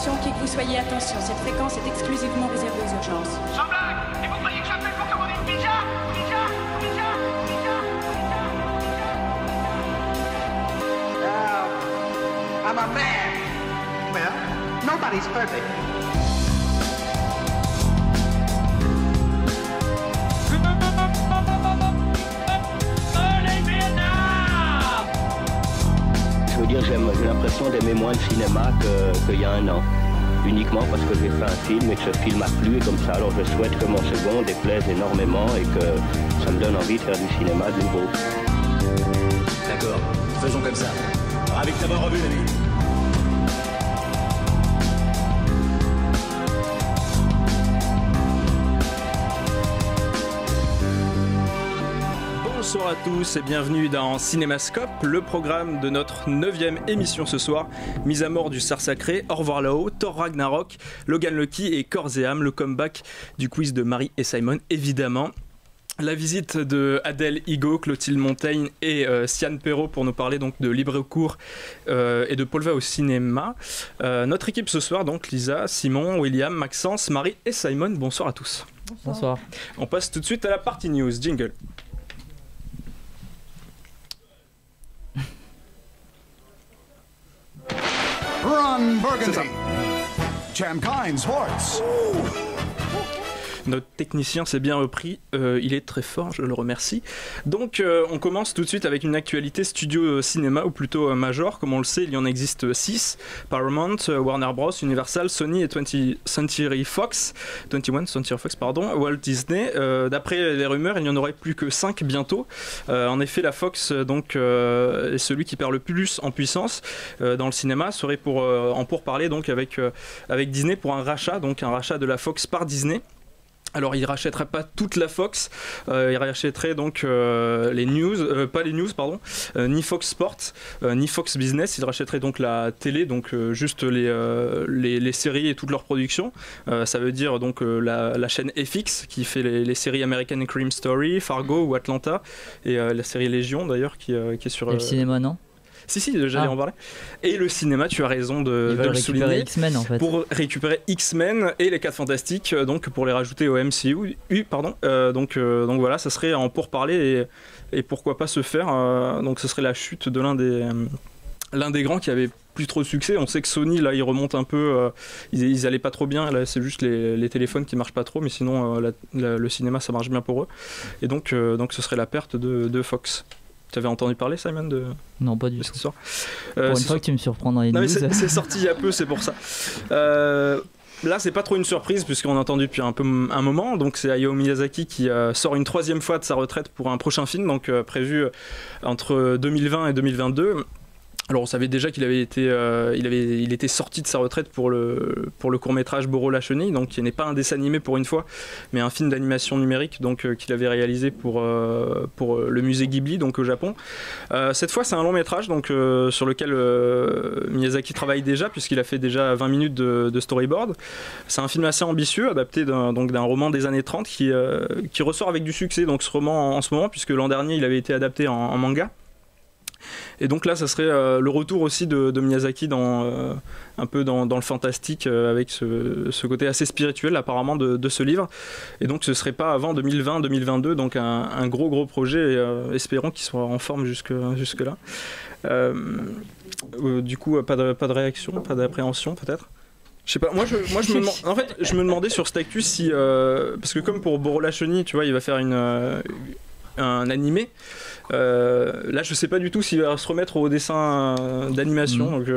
Attention, qui que vous soyez, attention, cette fréquence est exclusivement réservée aux urgences. Sans blague! Et vous croyez que j'appelle pour commander une pizza? I'm a man. Well, nobody's perfect. Je veux dire, j'ai l'impression d'aimer moins le cinéma qu'il y a un an. Uniquement parce que j'ai fait un film et que ce film a plu et comme ça. Alors je souhaite que mon second déplaise énormément et que ça me donne envie de faire du cinéma de nouveau. D'accord, faisons comme ça. Ravi de t'avoir revu, l'ami. Bonsoir à tous et bienvenue dans Cinémascope, le programme de notre 9e émission ce soir. Mise à mort du Sar Sacré, Au revoir là-haut, Thor Ragnarok, Logan Lucky et Corps et âme, le comeback du quiz de Marie et Simon évidemment. La visite de Adèle Higo, Clotilde Montaigne et Sian Perrault pour nous parler donc de Libre Cours et de Paul Va au cinéma. Notre équipe ce soir donc Lisa, Simon, William, Maxence, Marie et Simon. Bonsoir à tous. Bonsoir. On passe tout de suite à la partie news. Jingle. Ron Burgundy. Chamkine Sports. Notre technicien s'est bien repris, il est très fort, je le remercie. Donc on commence tout de suite avec une actualité studio cinéma, ou plutôt major. Comme on le sait, il y en existe 6, Paramount, Warner Bros, Universal, Sony et 21st Century Fox, Walt Disney. D'après les rumeurs, il n'y en aurait plus que 5 bientôt. En effet, la Fox donc, est celui qui perd le plus en puissance dans le cinéma, serait en pourparlers donc avec Disney pour un rachat de la Fox par Disney. Alors il rachèterait pas toute la Fox, il rachèterait donc les news, ni Fox Sports, ni Fox Business. Il rachèterait donc la télé, donc juste les séries et toutes leurs productions. Ça veut dire donc la chaîne FX qui fait les séries American Crime Story, Fargo ou Atlanta, et la série Légion d'ailleurs qui est sur. Et le cinéma non ? Si, j'allais en parler. Et le cinéma, tu as raison de le souligner. X-Men, en fait. Pour récupérer X-Men et les 4 Fantastiques, donc pour les rajouter au MCU. Donc voilà, ça serait en pourparler et pourquoi pas se faire. Donc ce serait la chute de l'un des grands qui avait plus trop de succès. On sait que Sony, là, ils remontent un peu. Ils allaient pas trop bien. Là, c'est juste les téléphones qui marchent pas trop, mais sinon, le cinéma, ça marche bien pour eux. Et donc ce serait la perte de Fox. Tu avais entendu parler, Simon, de... Non, pas du tout. Pour une fois que tu me surprends dans les news. C'est sorti il y a peu, c'est pour ça. Là, c'est pas trop une surprise puisqu'on a entendu depuis un moment. Donc, c'est Hayao Miyazaki qui sort une 3e fois de sa retraite pour un prochain film, donc prévu entre 2020 et 2022. Alors on savait déjà qu'il avait été, il était sorti de sa retraite pour le court-métrage Boro la Chenille, donc qui n'est pas un dessin animé pour une fois, mais un film d'animation numérique donc qu'il avait réalisé pour le musée Ghibli donc au Japon. Cette fois c'est un long-métrage donc sur lequel Miyazaki travaille déjà puisqu'il a fait déjà 20 minutes de storyboard. C'est un film assez ambitieux adapté d'un roman des années 30 qui ressort avec du succès donc ce roman en ce moment puisque l'an dernier il avait été adapté en manga. Et donc là ça serait le retour aussi de Miyazaki un peu dans le fantastique avec ce côté assez spirituel apparemment de ce livre, et donc ce serait pas avant 2020-2022, donc un gros projet, espérons qu'il soit en forme jusque là. Du coup pas de réaction, pas d'appréhension peut-être. Je sais pas, moi je me demandais sur cette actu si parce que comme pour Boro la Chenille tu vois il va faire un animé. Là je sais pas du tout s'il va se remettre au dessin d'animation, donc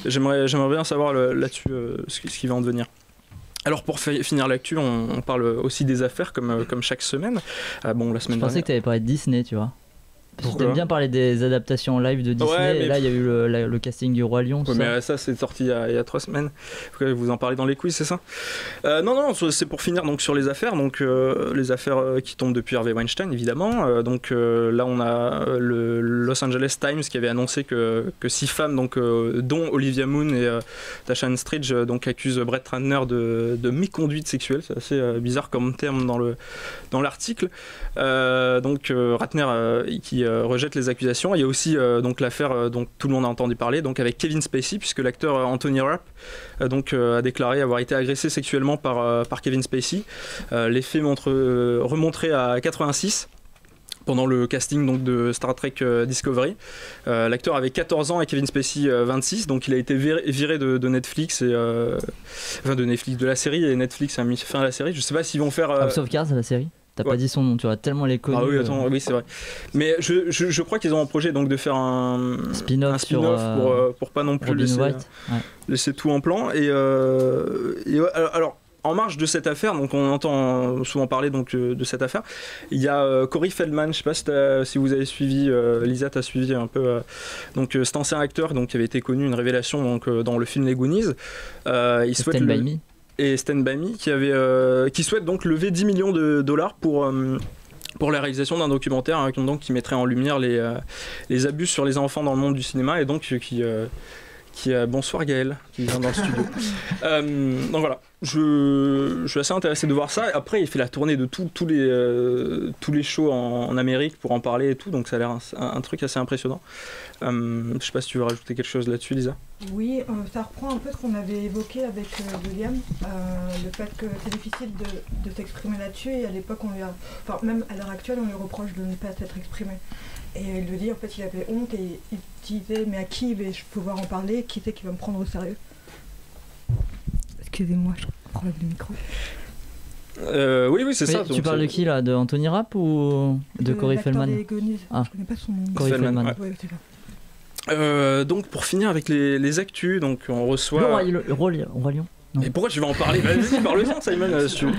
j'aimerais bien savoir là-dessus ce qui va en devenir. Alors pour finir l'actu, on parle aussi des affaires comme chaque semaine. La semaine dernière. Je pensais que tu avais parlé de Disney, tu vois. Pourquoi ? J'aime bien parler des adaptations live de Disney, ouais, et là il y a eu le casting du Roi Lion. Mais ça c'est sorti il y a 3 semaines. Vous en parlez dans les quiz, c'est ça ? Non, c'est pour finir donc sur les affaires. Donc les affaires qui tombent depuis Harvey Weinstein évidemment. Là on a le Los Angeles Times qui avait annoncé que 6 femmes donc dont Olivia Munn et Tasha Henstridge donc accusent Brett Ratner de méconduite sexuelle. C'est assez bizarre comme terme dans l'article. Donc Ratner qui rejette les accusations. Il y a aussi donc l'affaire dont tout le monde a entendu parler, donc avec Kevin Spacey, puisque l'acteur Anthony Rapp a déclaré avoir été agressé sexuellement par Kevin Spacey. Les faits remonteraient à 86. Pendant le casting donc, de Star Trek Discovery. L'acteur avait 14 ans et Kevin Spacey 26, donc il a été viré de Netflix, de la série, et Netflix a mis fin à la série. Je sais pas s'ils vont faire... House of Cards, la série. T'as pas dit son nom, tu vois, tellement les connus. Ah oui, attends, oui, c'est vrai. Mais je crois qu'ils ont un projet donc, de faire un spin-off pour pas non plus laisser tout en plan. Alors, en marge de cette affaire, donc on entend souvent parler donc, de cette affaire, il y a Corey Feldman, je ne sais pas si vous avez suivi, Lisa, tu as suivi un peu, donc cet ancien acteur donc, qui avait été connu, une révélation donc, dans le film Les Goonies. Stand By Me. Et Stand By Me, qui souhaite donc lever 10 millions de dollars pour la réalisation d'un documentaire qui mettrait en lumière les abus sur les enfants dans le monde du cinéma, et donc qui bonsoir Gaël qui vient dans le studio. Donc voilà, je suis assez intéressé de voir ça. Après il fait la tournée de tous les shows en Amérique pour en parler et tout, donc ça a l'air un truc assez impressionnant. Je sais pas si tu veux rajouter quelque chose là-dessus, Lisa. Oui, ça reprend un peu ce qu'on avait évoqué avec William, le fait que c'est difficile de s'exprimer là-dessus, et à l'époque même à l'heure actuelle on lui reproche de ne pas s'être exprimé. Et il le dit, en fait, il avait honte et il disait, mais à qui vais-je pouvoir en parler? Qui c'est qui va me prendre au sérieux? Excusez-moi, je prends le micro. Oui, c'est ça. Tu parles de qui là? De Anthony Rapp ou de Corey Feldman? Je connais pas son nom. Corey Feldman. Ouais, c'est ça. Donc pour finir avec les actus, donc on reçoit... Le Roi Lion. Non. Et pourquoi je vais en parler? Vas-y, parle-en, Simon, si tu veux.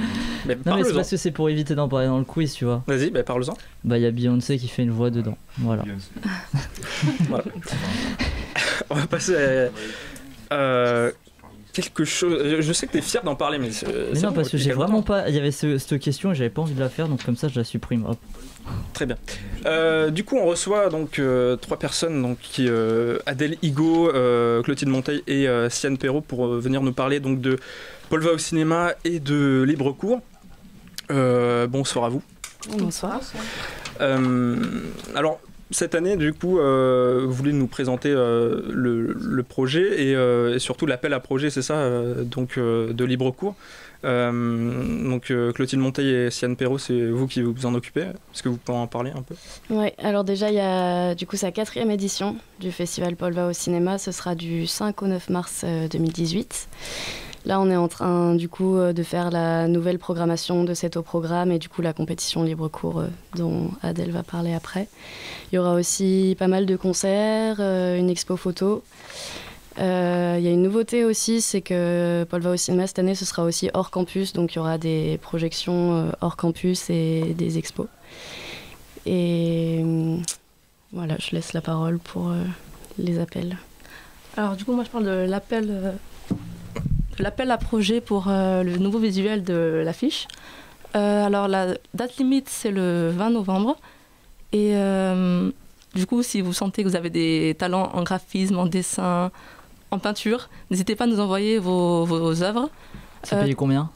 Non, mais c'est parce que c'est pour éviter d'en parler dans le quiz, tu vois. Vas-y, parle-en. Il y a Beyoncé qui fait une voix dedans. Voilà. Voilà. On va passer à quelque chose. Je sais que t'es fier d'en parler, mais non, parce que j'ai vraiment pas. Il y avait cette question et j'avais pas envie de la faire, donc comme ça je la supprime. Hop. Très bien. Du coup, on reçoit donc 3 personnes, donc Adèle Higo, Clotilde Monteil et Siane Perrault, pour venir nous parler donc de Paul va au cinéma et de Libre Cours. Bonsoir à vous. Bonsoir. Alors, cette année, du coup, vous voulez nous présenter le projet et surtout l'appel à projet, c'est ça, donc de Libre Cours. Donc Clotilde Monteil et Siane Perrault, c'est vous qui vous en occupez. Est-ce que vous pouvez en parler un peu? Oui, alors déjà, il y a du coup sa 4e édition du festival Paul va au cinéma. Ce sera du 5 au 9 mars 2018. Là, on est en train du coup de faire la nouvelle programmation de cet au programme et du coup la compétition Libre Cours dont Adèle va parler après. Il y aura aussi pas mal de concerts, une expo photo. Il y a une nouveauté aussi, c'est que Paul va au cinéma cette année, ce sera aussi hors campus, donc il y aura des projections hors campus et des expos. Et voilà, je laisse la parole pour les appels. Alors du coup, moi je parle de l'appel à projet pour le nouveau visuel de l'affiche. Alors la date limite, c'est le 20 novembre. Et du coup, si vous sentez que vous avez des talents en graphisme, en dessin, en peinture, n'hésitez pas à nous envoyer vos œuvres. C'est payé combien?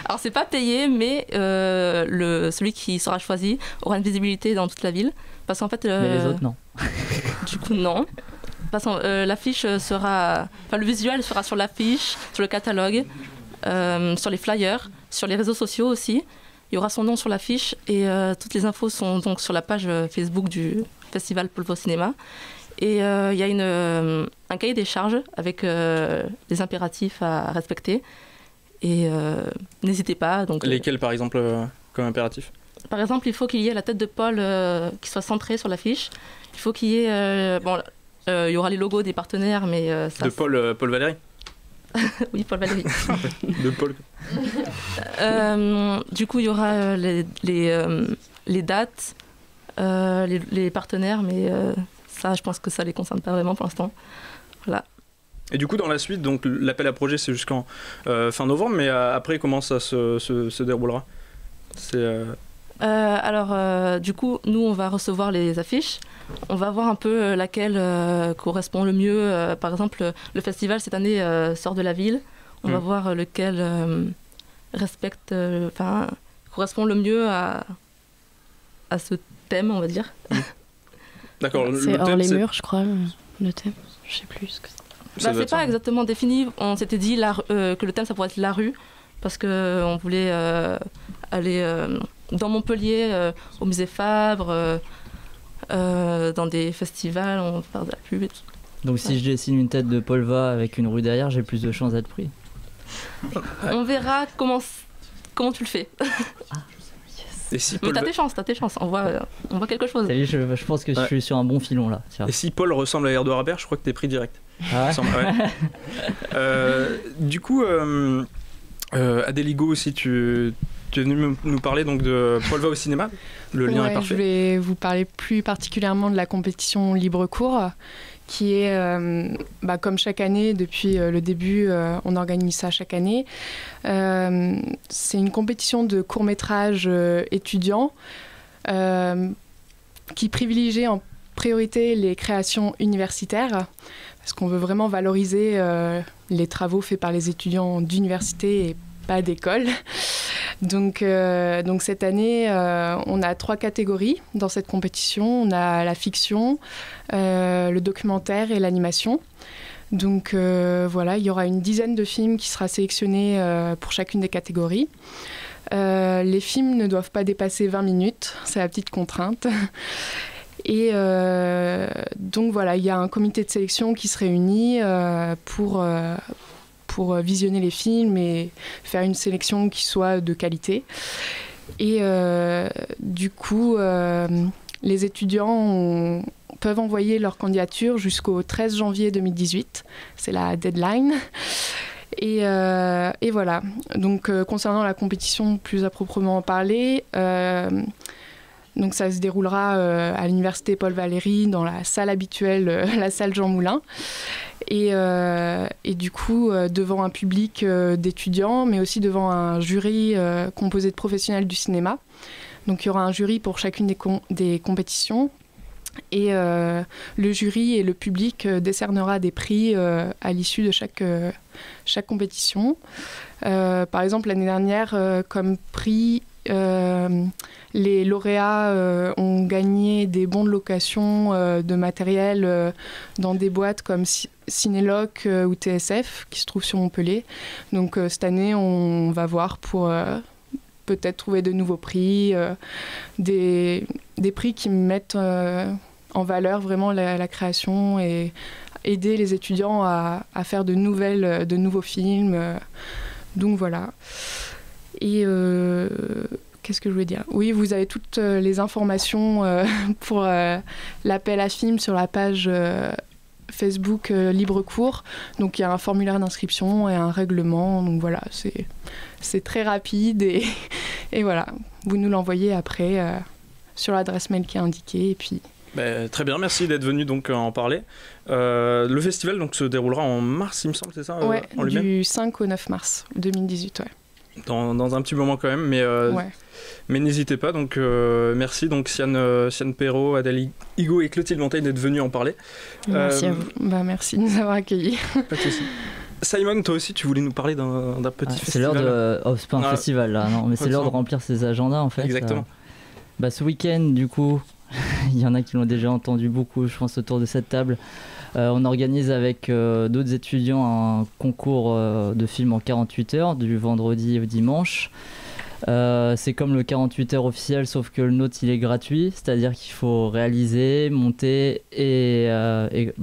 Alors c'est pas payé, mais celui qui sera choisi aura une visibilité dans toute la ville. Parce qu'en fait, mais les autres, non. Du coup, non. Parce que l'affiche sera... Enfin, le visuel sera sur l'affiche, sur le catalogue, sur les flyers, sur les réseaux sociaux aussi. Il y aura son nom sur l'affiche et toutes les infos sont donc sur la page Facebook du festival Paul va au cinéma. Et il y a un cahier des charges avec les impératifs à respecter. Et n'hésitez pas. Donc, lesquels, par exemple, comme impératif? Par exemple, il faut qu'il y ait la tête de Paul qui soit centrée sur l'affiche. Il faut qu'il y ait... il y aura les logos des partenaires, mais... de Paul Valéry. Oui, Paul Valéry. De Paul. Du coup, il y aura les dates, les partenaires, mais ça, je pense que ça ne les concerne pas vraiment pour l'instant. Voilà. Et du coup, dans la suite, donc l'appel à projet, c'est jusqu'en fin novembre, mais après, comment ça se déroulera? Alors, du coup, nous, on va recevoir les affiches. On va voir un peu laquelle correspond le mieux. Par exemple, le festival, cette année, sort de la ville. On va voir lequel correspond le mieux à ce thème, on va dire. D'accord. C'est hors les murs, je crois, le thème. Je sais plus ce que c'est. C'est pas exactement défini. On s'était dit que le thème, ça pourrait être la rue, parce qu'on voulait aller dans Montpellier, au musée Fabre, dans des festivals, on fait de la pub et tout. Donc si je dessine une tête de Polva avec une rue derrière, j'ai plus de chances d'être pris. On verra comment tu le fais. Et si Mais t'as tes chances, on voit quelque chose. Salut, je pense que je suis sur un bon filon là. Tiens. Et si Paul ressemble à Edouard Robert, je crois que t'es pris direct. Ah ouais. Du coup, Adèle Higo aussi, tu es venu nous parler donc de Paul va au cinéma. Le lien est parfait. Je vais vous parler plus particulièrement de la compétition libre cours, qui est, comme chaque année, depuis le début, on organise ça chaque année. C'est une compétition de courts-métrages étudiants qui privilégie en priorité les créations universitaires, parce qu'on veut vraiment valoriser les travaux faits par les étudiants d'université et pas d'école. Donc cette année, on a 3 catégories dans cette compétition. On a la fiction, le documentaire et l'animation. Donc voilà, il y aura une dizaine de films qui sera sélectionnés pour chacune des catégories. Les films ne doivent pas dépasser 20 minutes, c'est la petite contrainte. Et donc voilà, il y a un comité de sélection qui se réunit pour visionner les films et faire une sélection qui soit de qualité. Et du coup, les étudiants peuvent envoyer leur candidature jusqu'au 13 janvier 2018. C'est la deadline. Et voilà. Donc, concernant la compétition plus à proprement parler, donc ça se déroulera à l'université Paul Valéry dans la salle habituelle, la salle Jean Moulin. Et du coup, devant un public d'étudiants, mais aussi devant un jury composé de professionnels du cinéma. Donc il y aura un jury pour chacune des compétitions. Et le jury et le public décernera des prix à l'issue de chaque compétition. Par exemple, l'année dernière, comme prix, les lauréats ont gagné des bons de location de matériel dans des boîtes comme Cinéloc ou TSF qui se trouvent sur Montpellier. Donc cette année, on va voir pour peut-être trouver de nouveaux prix, des prix qui mettent en valeur vraiment la création et aider les étudiants à faire de nouveaux films. Donc voilà. Et qu'est-ce que je voulais dire ? Oui, vous avez toutes les informations pour l'appel à films sur la page Facebook Libre Cours. Donc il y a un formulaire d'inscription et un règlement. Donc voilà, c'est très rapide et voilà. Vous nous l'envoyez après sur l'adresse mail qui est indiquée et puis... Très bien, merci d'être venu donc en parler. Le festival donc se déroulera en mars, il me semble, c'est ça ? Ouais, en lui-même du 5 au 9 mars 2018, ouais. Dans un petit moment quand même, mais n'hésitez pas. Donc merci donc Siane Perrault, Adèle Higo et Clotilde Monteil d'être venus en parler. Merci à vous. Merci de nous avoir accueillis. Pas de souci. Simon, toi aussi, tu voulais nous parler d'un petit festival. C'est l'heure de... Oh, c'est pas un festival là, non, mais c'est l'heure de remplir ses agendas en fait. Exactement. Ce week-end, du coup, il y en a qui l'ont déjà entendu beaucoup, je pense, autour de cette table. On organise avec d'autres étudiants un concours de films en 48 heures, du vendredi au dimanche. C'est comme le 48 heures officiel, sauf que le nôtre il est gratuit, c'est-à-dire qu'il faut réaliser, monter et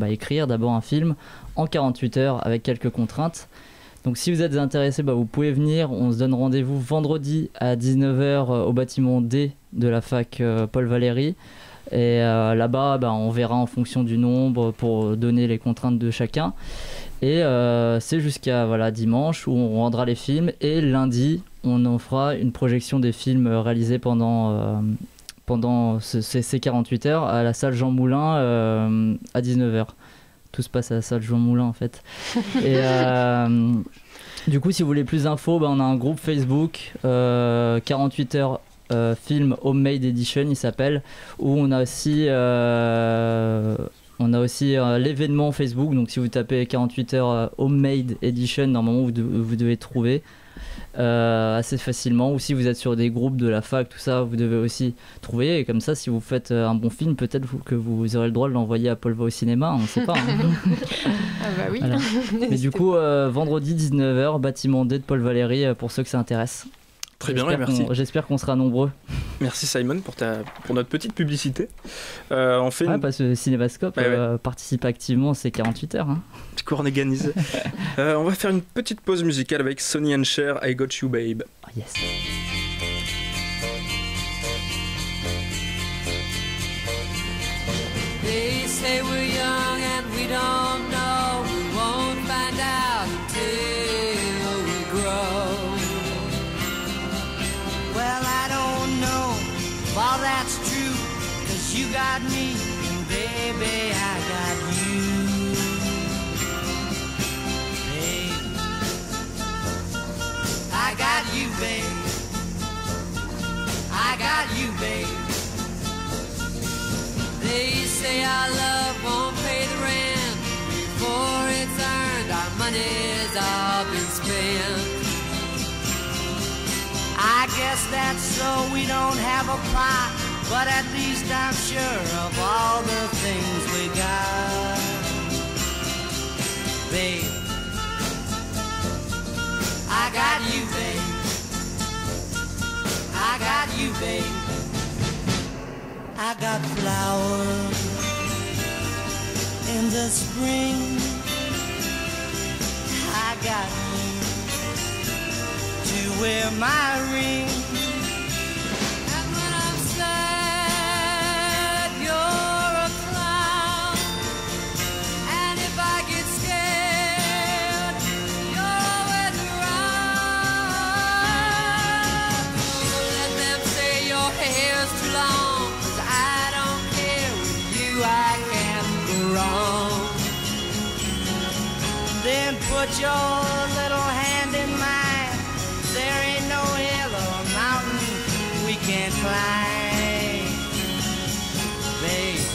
écrire d'abord un film en 48 heures avec quelques contraintes. Donc si vous êtes intéressé, vous pouvez venir. On se donne rendez-vous vendredi à 19h au bâtiment D de la fac Paul Valéry. Et là-bas, on verra en fonction du nombre pour donner les contraintes de chacun. Et c'est jusqu'à dimanche où on rendra les films. Et lundi, on en fera une projection des films réalisés pendant ces 48 heures à la salle Jean Moulin à 19h. Tout se passe à la salle Jean Moulin en fait. Et du coup, si vous voulez plus d'infos, on a un groupe Facebook 48 heures film Homemade Edition, il s'appelle, où on a aussi l'événement Facebook. Donc si vous tapez 48 heures Homemade Edition, normalement vous devez trouver. assez facilement, ou si vous êtes sur des groupes de la fac, tout ça, vous devez aussi trouver, et comme ça, si vous faites un bon film, peut-être que vous aurez le droit de l'envoyer à Paul va au cinéma, on ne sait pas. Ah bah oui. Voilà. Mais du coup, vendredi 19h, bâtiment D de Paul Valéry, pour ceux que ça intéresse. Très bien, merci. J'espère qu'on sera nombreux. Merci Simon pour notre petite publicité. On fait parce que Cinémascope participe activement ces 48 heures. Hein. Petit cours organisé. On va faire une petite pause musicale avec Sonny and Cher, I Got You Babe. Oh, yes. They say we're young and we don't know. We won't find out until we grow. Well, I don't know if all that's true, 'cause you got me, and baby, I got you. Babe, I got you, babe. I got you, babe. They say our love won't pay the rent before it's earned. Our money's all been spent. I guess that's so we don't have a plot, but at least I'm sure of all the things we got. Babe, I got you, babe. I got you, babe. I got flowers in the spring. I got you to wear my ring. And when I'm sad, you're a clown. And if I get scared, you're always around. Let them say your hair's too long, 'cause I don't care. With you I can't go wrong. Then put your little hand in mine. There ain't no hill or mountain we can't climb. Babe,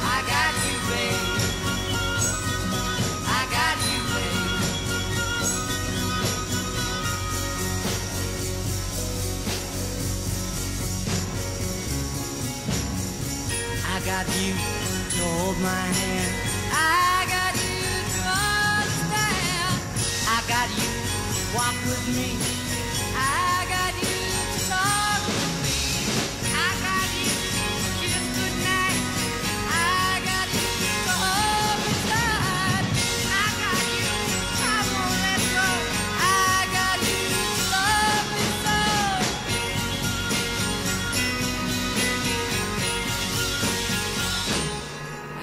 I got you, babe. I got you, babe. I got you to hold my hand. I got you to understand. I got you to walk with me. I got you to talk with me. I got you to kiss goodnight. I got you to hold me tight. I got you, I won't let go. I got you to love me so.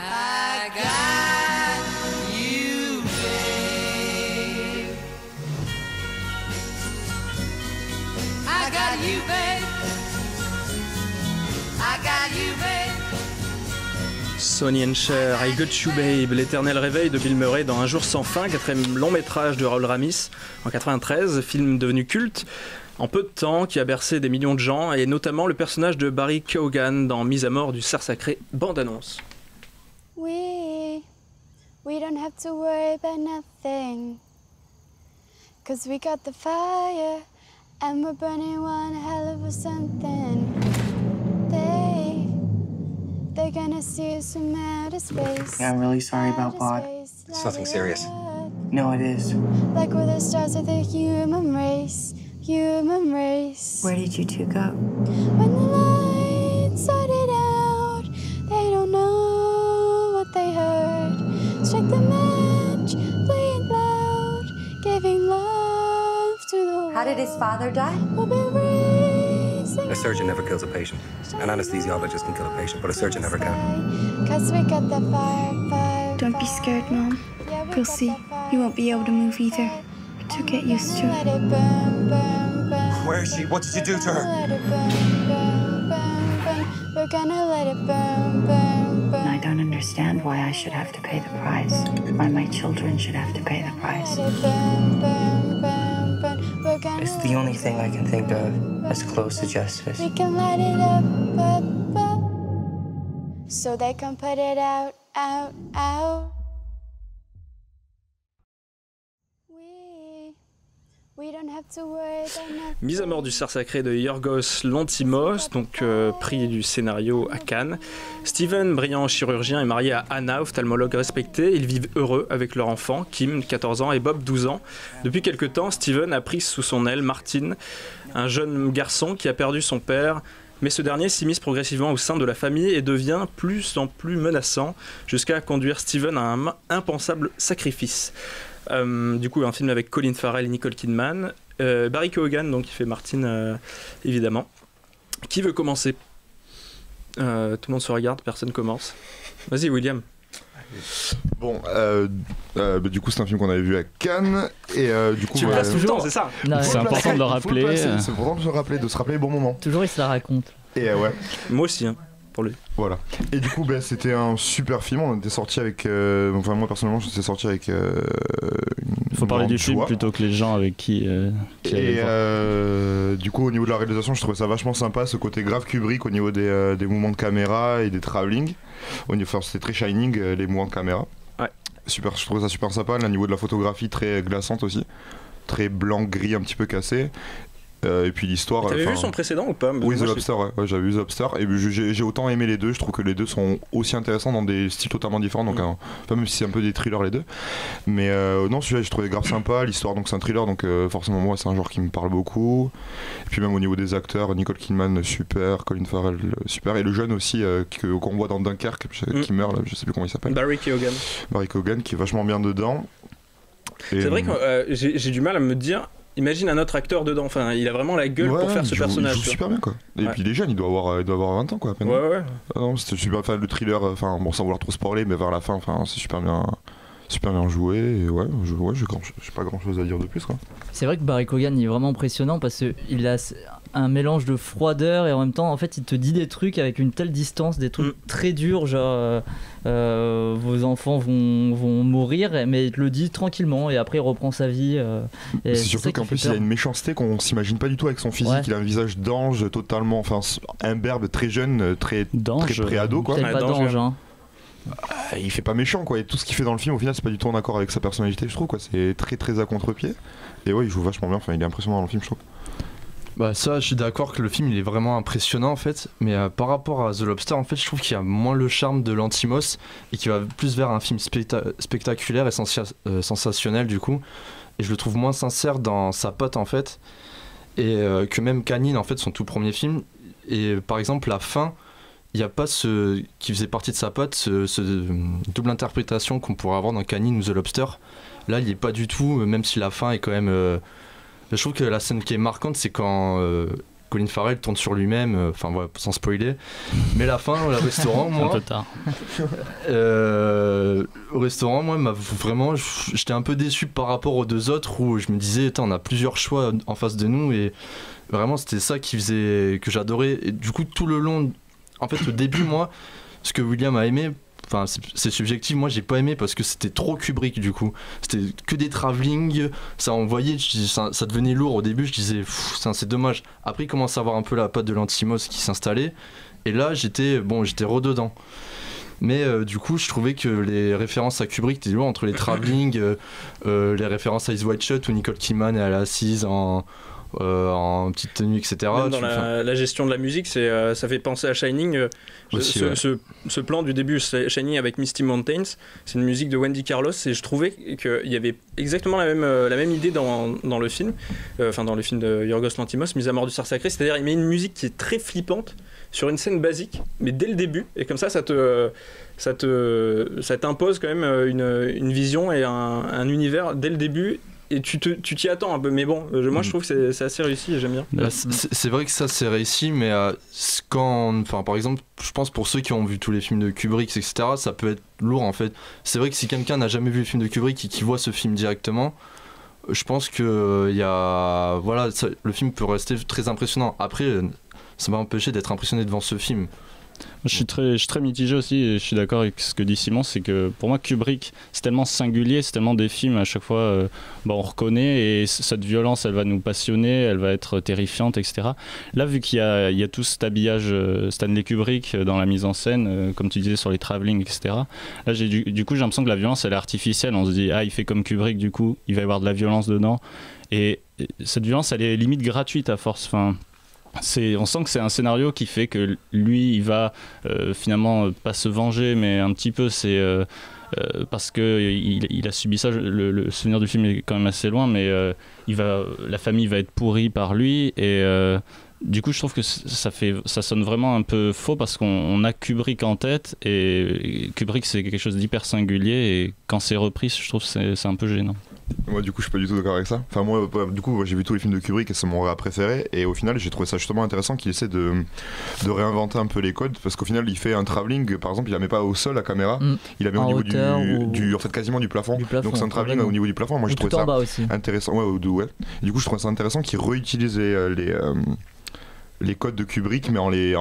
I got you, babe. I got you, babe. I got you, babe. Sonny and Cher, I Got You Babe, l'éternel réveil de Bill Murray dans Un jour sans fin, quatrième long métrage de Raoul Ramis en 93, film devenu culte en peu de temps qui a bercé des millions de gens et notamment le personnage de Barry Keoghan dans Mise à mort du cerf sacré, bande-annonce. We don't have to worry about nothing, 'cause we got the fire and we're burning one hell of a something. They're gonna see us from outer space. Yeah, I'm really sorry about Bod. It's nothing serious. No, it is. Like we're the stars of the human race, human race. Where did you two go? When the lights started out, they don't know what they heard. Strike the match, play it loud, giving love to the world. How did his father die? We'll be raising A surgeon never kills a patient. An anesthesiologist can kill a patient, but a surgeon never can. 'cause we got the fire. Don't be scared, Mom. You'll see. You won't be able to move either. But you'll get used to Let it. it burn, burn, burn. Where is she? What did you do to her? Let it burn, burn, burn, burn. We're gonna let it burn, burn, burn. I don't understand why I should have to pay the price. Why my children should have to pay the price. Let it burn, burn, burn, burn. We're gonna It's the only thing I can think of as close to justice. We can light it up, up, up, so they can put it out, out, out. Mise à mort du cerf sacré de Yorgos Lanthimos, donc prix du scénario à Cannes. Steven, brillant chirurgien, est marié à Anna, ophtalmologue respectée. Ils vivent heureux avec leur enfant, Kim, 14 ans, et Bob, 12 ans. Depuis quelque temps, Steven a pris sous son aile Martin, un jeune garçon qui a perdu son père, mais ce dernier s'immisce progressivement au sein de la famille et devient plus en plus menaçant, jusqu'à conduire Steven à un impensable sacrifice. Du coup, un film avec Colin Farrell et Nicole Kidman. Barry Keoghan, donc, qui fait Martin, évidemment. Qui veut commencer ? Tout le monde se regarde, personne commence. Vas-y, William. Bon, du coup, c'est un film qu'on avait vu à Cannes. Et du coup, tu le places tout le temps, c'est ça ? C'est important de le rappeler. C'est important de se rappeler les bons moments. Toujours, il se la raconte. Et ouais. Moi aussi, hein. Pour lui. Voilà. Et du coup, c'était un super film. On était sorti avec. Enfin, moi personnellement, j'étais sorti avec. Il faut parler du film plutôt que les gens avec qui. Et du coup, au niveau de la réalisation, je trouvais ça vachement sympa, ce côté grave Kubrick au niveau des mouvements de caméra et des travelling. Enfin, c'était très Shining, les mouvements de caméra. Ouais. Super, je trouvais ça super sympa. Au niveau de la photographie, très glaçante aussi. Très blanc-gris, un petit peu cassé. Et puis l'histoire. T'avais vu son précédent ou pas ? Oui, The Lobster, ouais, j'avais vu The Lobster. Et j'ai autant aimé les deux. Je trouve que les deux sont aussi intéressants dans des styles totalement différents. Donc, pas même si c'est un peu des thrillers les deux. Mais non, celui-là, je trouvais grave sympa. L'histoire, donc c'est un thriller, donc forcément, moi, c'est un genre qui me parle beaucoup. Et puis même au niveau des acteurs, Nicole Kidman, super. Colin Farrell, super. Et le jeune aussi, qu'on voit dans Dunkerque, qui meurt, là, je sais plus comment il s'appelle. Barry Keoghan. Barry Keoghan, qui est vachement bien dedans. Et c'est vrai que j'ai du mal à me dire. Imagine un autre acteur dedans, enfin il a vraiment la gueule pour faire ce personnage. Il joue super bien quoi. Et puis il est jeune, il doit avoir 20 ans quoi à peine. Ouais. Ah non, c'était super, enfin le thriller, enfin bon sans vouloir trop spoiler, mais vers la fin, enfin c'est super bien joué. Et ouais, j'ai pas grand chose à dire de plus quoi. C'est vrai que Barry Keoghan il est vraiment impressionnant parce qu'il a un mélange de froideur et en même temps en fait il te dit des trucs avec une telle distance, des trucs très durs genre vos enfants vont mourir, mais il te le dit tranquillement et après il reprend sa vie. C'est surtout qu'en plus il a une méchanceté qu'on s'imagine pas du tout avec son physique. Ouais. Il a un visage d'ange totalement, enfin imberbe, très jeune, très pré-ado quoi. Pas d'ange hein. Il fait pas méchant quoi, et tout ce qu'il fait dans le film au final c'est pas du tout en accord avec sa personnalité je trouve quoi, c'est très très à contre-pied. Et ouais il joue vachement bien, enfin il est impressionnant dans le film je trouve. Bah ça je suis d'accord que le film il est vraiment impressionnant en fait, mais par rapport à The Lobster en fait je trouve qu'il y a moins le charme de Lanthimos et qui va plus vers un film spectaculaire et sensationnel du coup, et je le trouve moins sincère dans sa pote en fait, et que même Canine en fait son tout premier film, et par exemple la fin il n'y a pas ce qui faisait partie de sa pote, ce double interprétation qu'on pourrait avoir dans Canine ou The Lobster. Là il n'y est pas du tout, même si la fin est quand même je trouve que la scène qui est marquante c'est quand Colin Farrell tourne sur lui-même, enfin voilà, sans spoiler, mais la fin au restaurant moi un peu tard. Au restaurant moi vraiment j'étais un peu déçu par rapport aux deux autres où je me disais on a plusieurs choix en face de nous, et vraiment c'était ça qui faisait que j'adorais. Et du coup tout le long, en fait au début moi ce que William a aimé, enfin c'est subjectif, moi j'ai pas aimé parce que c'était trop Kubrick du coup, c'était que des travelling, ça envoyait, ça devenait lourd au début, je disais c'est dommage. Après il commence à avoir un peu la patte de Lanthimos qui s'installait et là j'étais rededans. Mais du coup je trouvais que les références à Kubrick étaient lourdes entre les travelling, les références à Eyes Wide Shut où Nicole Kidman elle est assise en petite tenue etc. Même dans la gestion de la musique ça fait penser à Shining ce plan du début Shining avec Misty Mountains, c'est une musique de Wendy Carlos et je trouvais qu'il y avait exactement la même idée dans le film, dans le film de Yorgos Lanthimos, Mise à mort du cerf sacré, c'est-à-dire il met une musique qui est très flippante sur une scène basique mais dès le début, et comme ça t'impose quand même une vision et un univers dès le début. Et tu t'y attends un peu, mais bon, moi je trouve que c'est assez réussi et j'aime bien. C'est vrai que ça c'est réussi, mais par exemple, je pense pour ceux qui ont vu tous les films de Kubrick, etc., ça peut être lourd en fait. C'est vrai que si quelqu'un n'a jamais vu le film de Kubrick et qui voit ce film directement, je pense que le film peut rester très impressionnant. Après, ça m'a empêché d'être impressionné devant ce film. Je suis très mitigé aussi, et je suis d'accord avec ce que dit Simon, c'est que pour moi Kubrick c'est tellement singulier, c'est tellement des films à chaque fois on reconnaît, et cette violence elle va nous passionner, elle va être terrifiante, etc. Là vu qu'il y a tout cet habillage Stanley Kubrick dans la mise en scène, comme tu disais sur les travelling, etc. Là du coup j'ai l'impression que la violence elle est artificielle, on se dit il fait comme Kubrick, du coup il va y avoir de la violence dedans, et cette violence elle est limite gratuite à force, on sent que c'est un scénario qui fait que lui il va finalement pas se venger, mais un petit peu parce que il a subi ça. Le souvenir du film est quand même assez loin, mais la famille va être pourrie par lui, et du coup je trouve que ça sonne vraiment un peu faux, parce qu'on a Kubrick en tête, et Kubrick c'est quelque chose d'hyper singulier, et quand c'est repris je trouve que c'est un peu gênant. Moi du coup je suis pas du tout d'accord avec ça. Enfin moi du coup j'ai vu tous les films de Kubrick et c'est mon préféré, et au final j'ai trouvé ça justement intéressant qu'il essaie de réinventer un peu les codes, parce qu'au final il fait un travelling, par exemple il la met pas au sol la caméra, il la met au niveau du en fait quasiment du plafond, donc c'est un travelling au niveau du plafond. Moi je trouvais ça intéressant, ouais. Et du coup je trouvais ça intéressant qu'il réutilise les codes de Kubrick, mais en les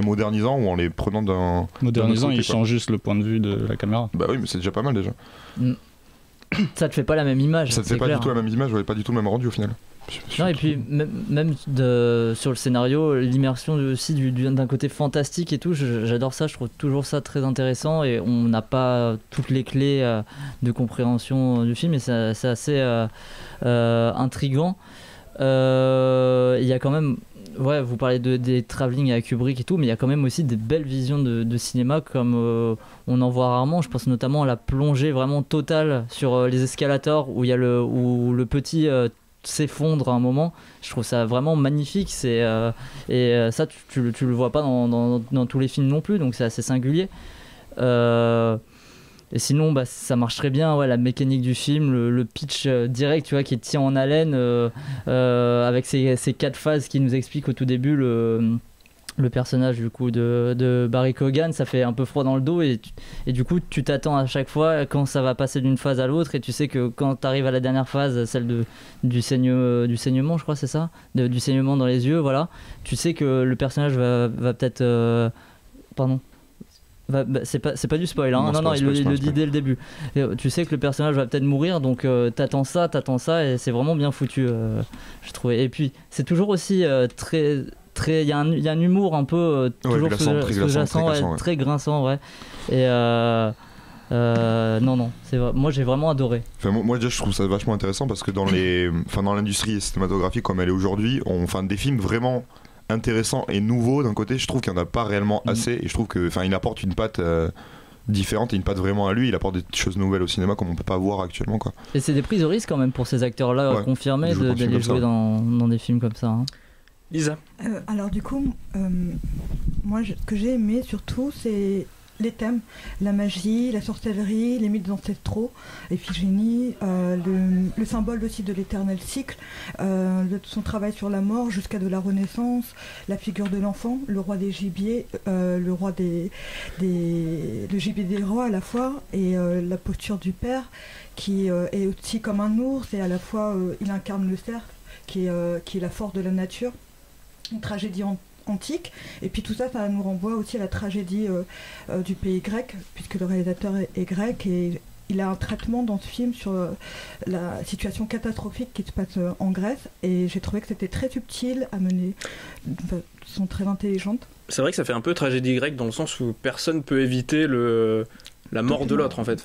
modernisant, ou en les prenant d'un... Modernisant, il change juste le point de vue de la caméra. Bah oui, mais c'est déjà pas mal déjà. Ça te fait pas la même image. Ça te fait pas du tout la même image, pas du tout le même rendu au final. Non, et puis même sur le scénario, l'immersion aussi d'un côté fantastique et tout, j'adore ça, je trouve toujours ça très intéressant, et on n'a pas toutes les clés de compréhension du film, et c'est assez intriguant. Il y a quand même... Ouais, vous parlez des travelling à Kubrick et tout, mais il y a quand même aussi des belles visions de cinéma, comme on en voit rarement. Je pense notamment à la plongée vraiment totale sur les escalators, où le petit s'effondre à un moment. Je trouve ça vraiment magnifique. Et ça, tu le vois pas dans tous les films non plus, donc c'est assez singulier. Et sinon, ça marche très bien, la mécanique du film, le pitch direct, tu vois, qui tient en haleine, avec ces 4 phases qui nous expliquent au tout début le personnage du coup de Barry Keoghan. Ça fait un peu froid dans le dos, et du coup tu t'attends à chaque fois quand ça va passer d'une phase à l'autre, et tu sais que quand tu arrives à la dernière phase, celle du saignement, je crois c'est ça, du saignement dans les yeux, voilà, tu sais que le personnage va peut-être pardon. C'est pas du spoil, hein. Non, il le dit dès le début. Et, tu sais que le personnage va peut-être mourir, donc t'attends ça, et c'est vraiment bien foutu, je trouvais. Et puis c'est toujours aussi très, il y a un humour un peu toujours sous-jacent, très grinçant, ouais. Et non, c'est vrai. Moi j'ai vraiment adoré. Enfin, moi déjà je trouve ça vachement intéressant, parce que dans l'industrie cinématographique comme elle est aujourd'hui, des films vraiment intéressant et nouveau d'un côté, je trouve qu'il n'y en a pas réellement assez, et je trouve que il apporte une patte différente, et une patte vraiment à lui, il apporte des choses nouvelles au cinéma comme on peut pas voir actuellement, quoi. Et c'est des prises de risque quand même pour ces acteurs là, confirmés, d'aller jouer dans des films comme ça, hein. Lisa. Alors du coup moi ce que j'ai aimé surtout c'est les thèmes, la magie, la sorcellerie, les mythes ancestraux, Iphigénie, le symbole aussi de l'éternel cycle, son travail sur la mort jusqu'à de la Renaissance, la figure de l'enfant, le roi des gibiers, le gibier des rois à la fois, et la posture du père qui est aussi comme un ours, et à la fois il incarne le cerf qui est la force de la nature, une tragédie antique, et puis tout ça nous renvoie aussi à la tragédie du pays grec, puisque le réalisateur est grec, et il a un traitement dans ce film sur la situation catastrophique qui se passe en Grèce, et j'ai trouvé que c'était très subtil à mener, sont très intelligentes. C'est vrai que ça fait un peu tragédie grecque, dans le sens où personne peut éviter la mort de l'autre, en fait.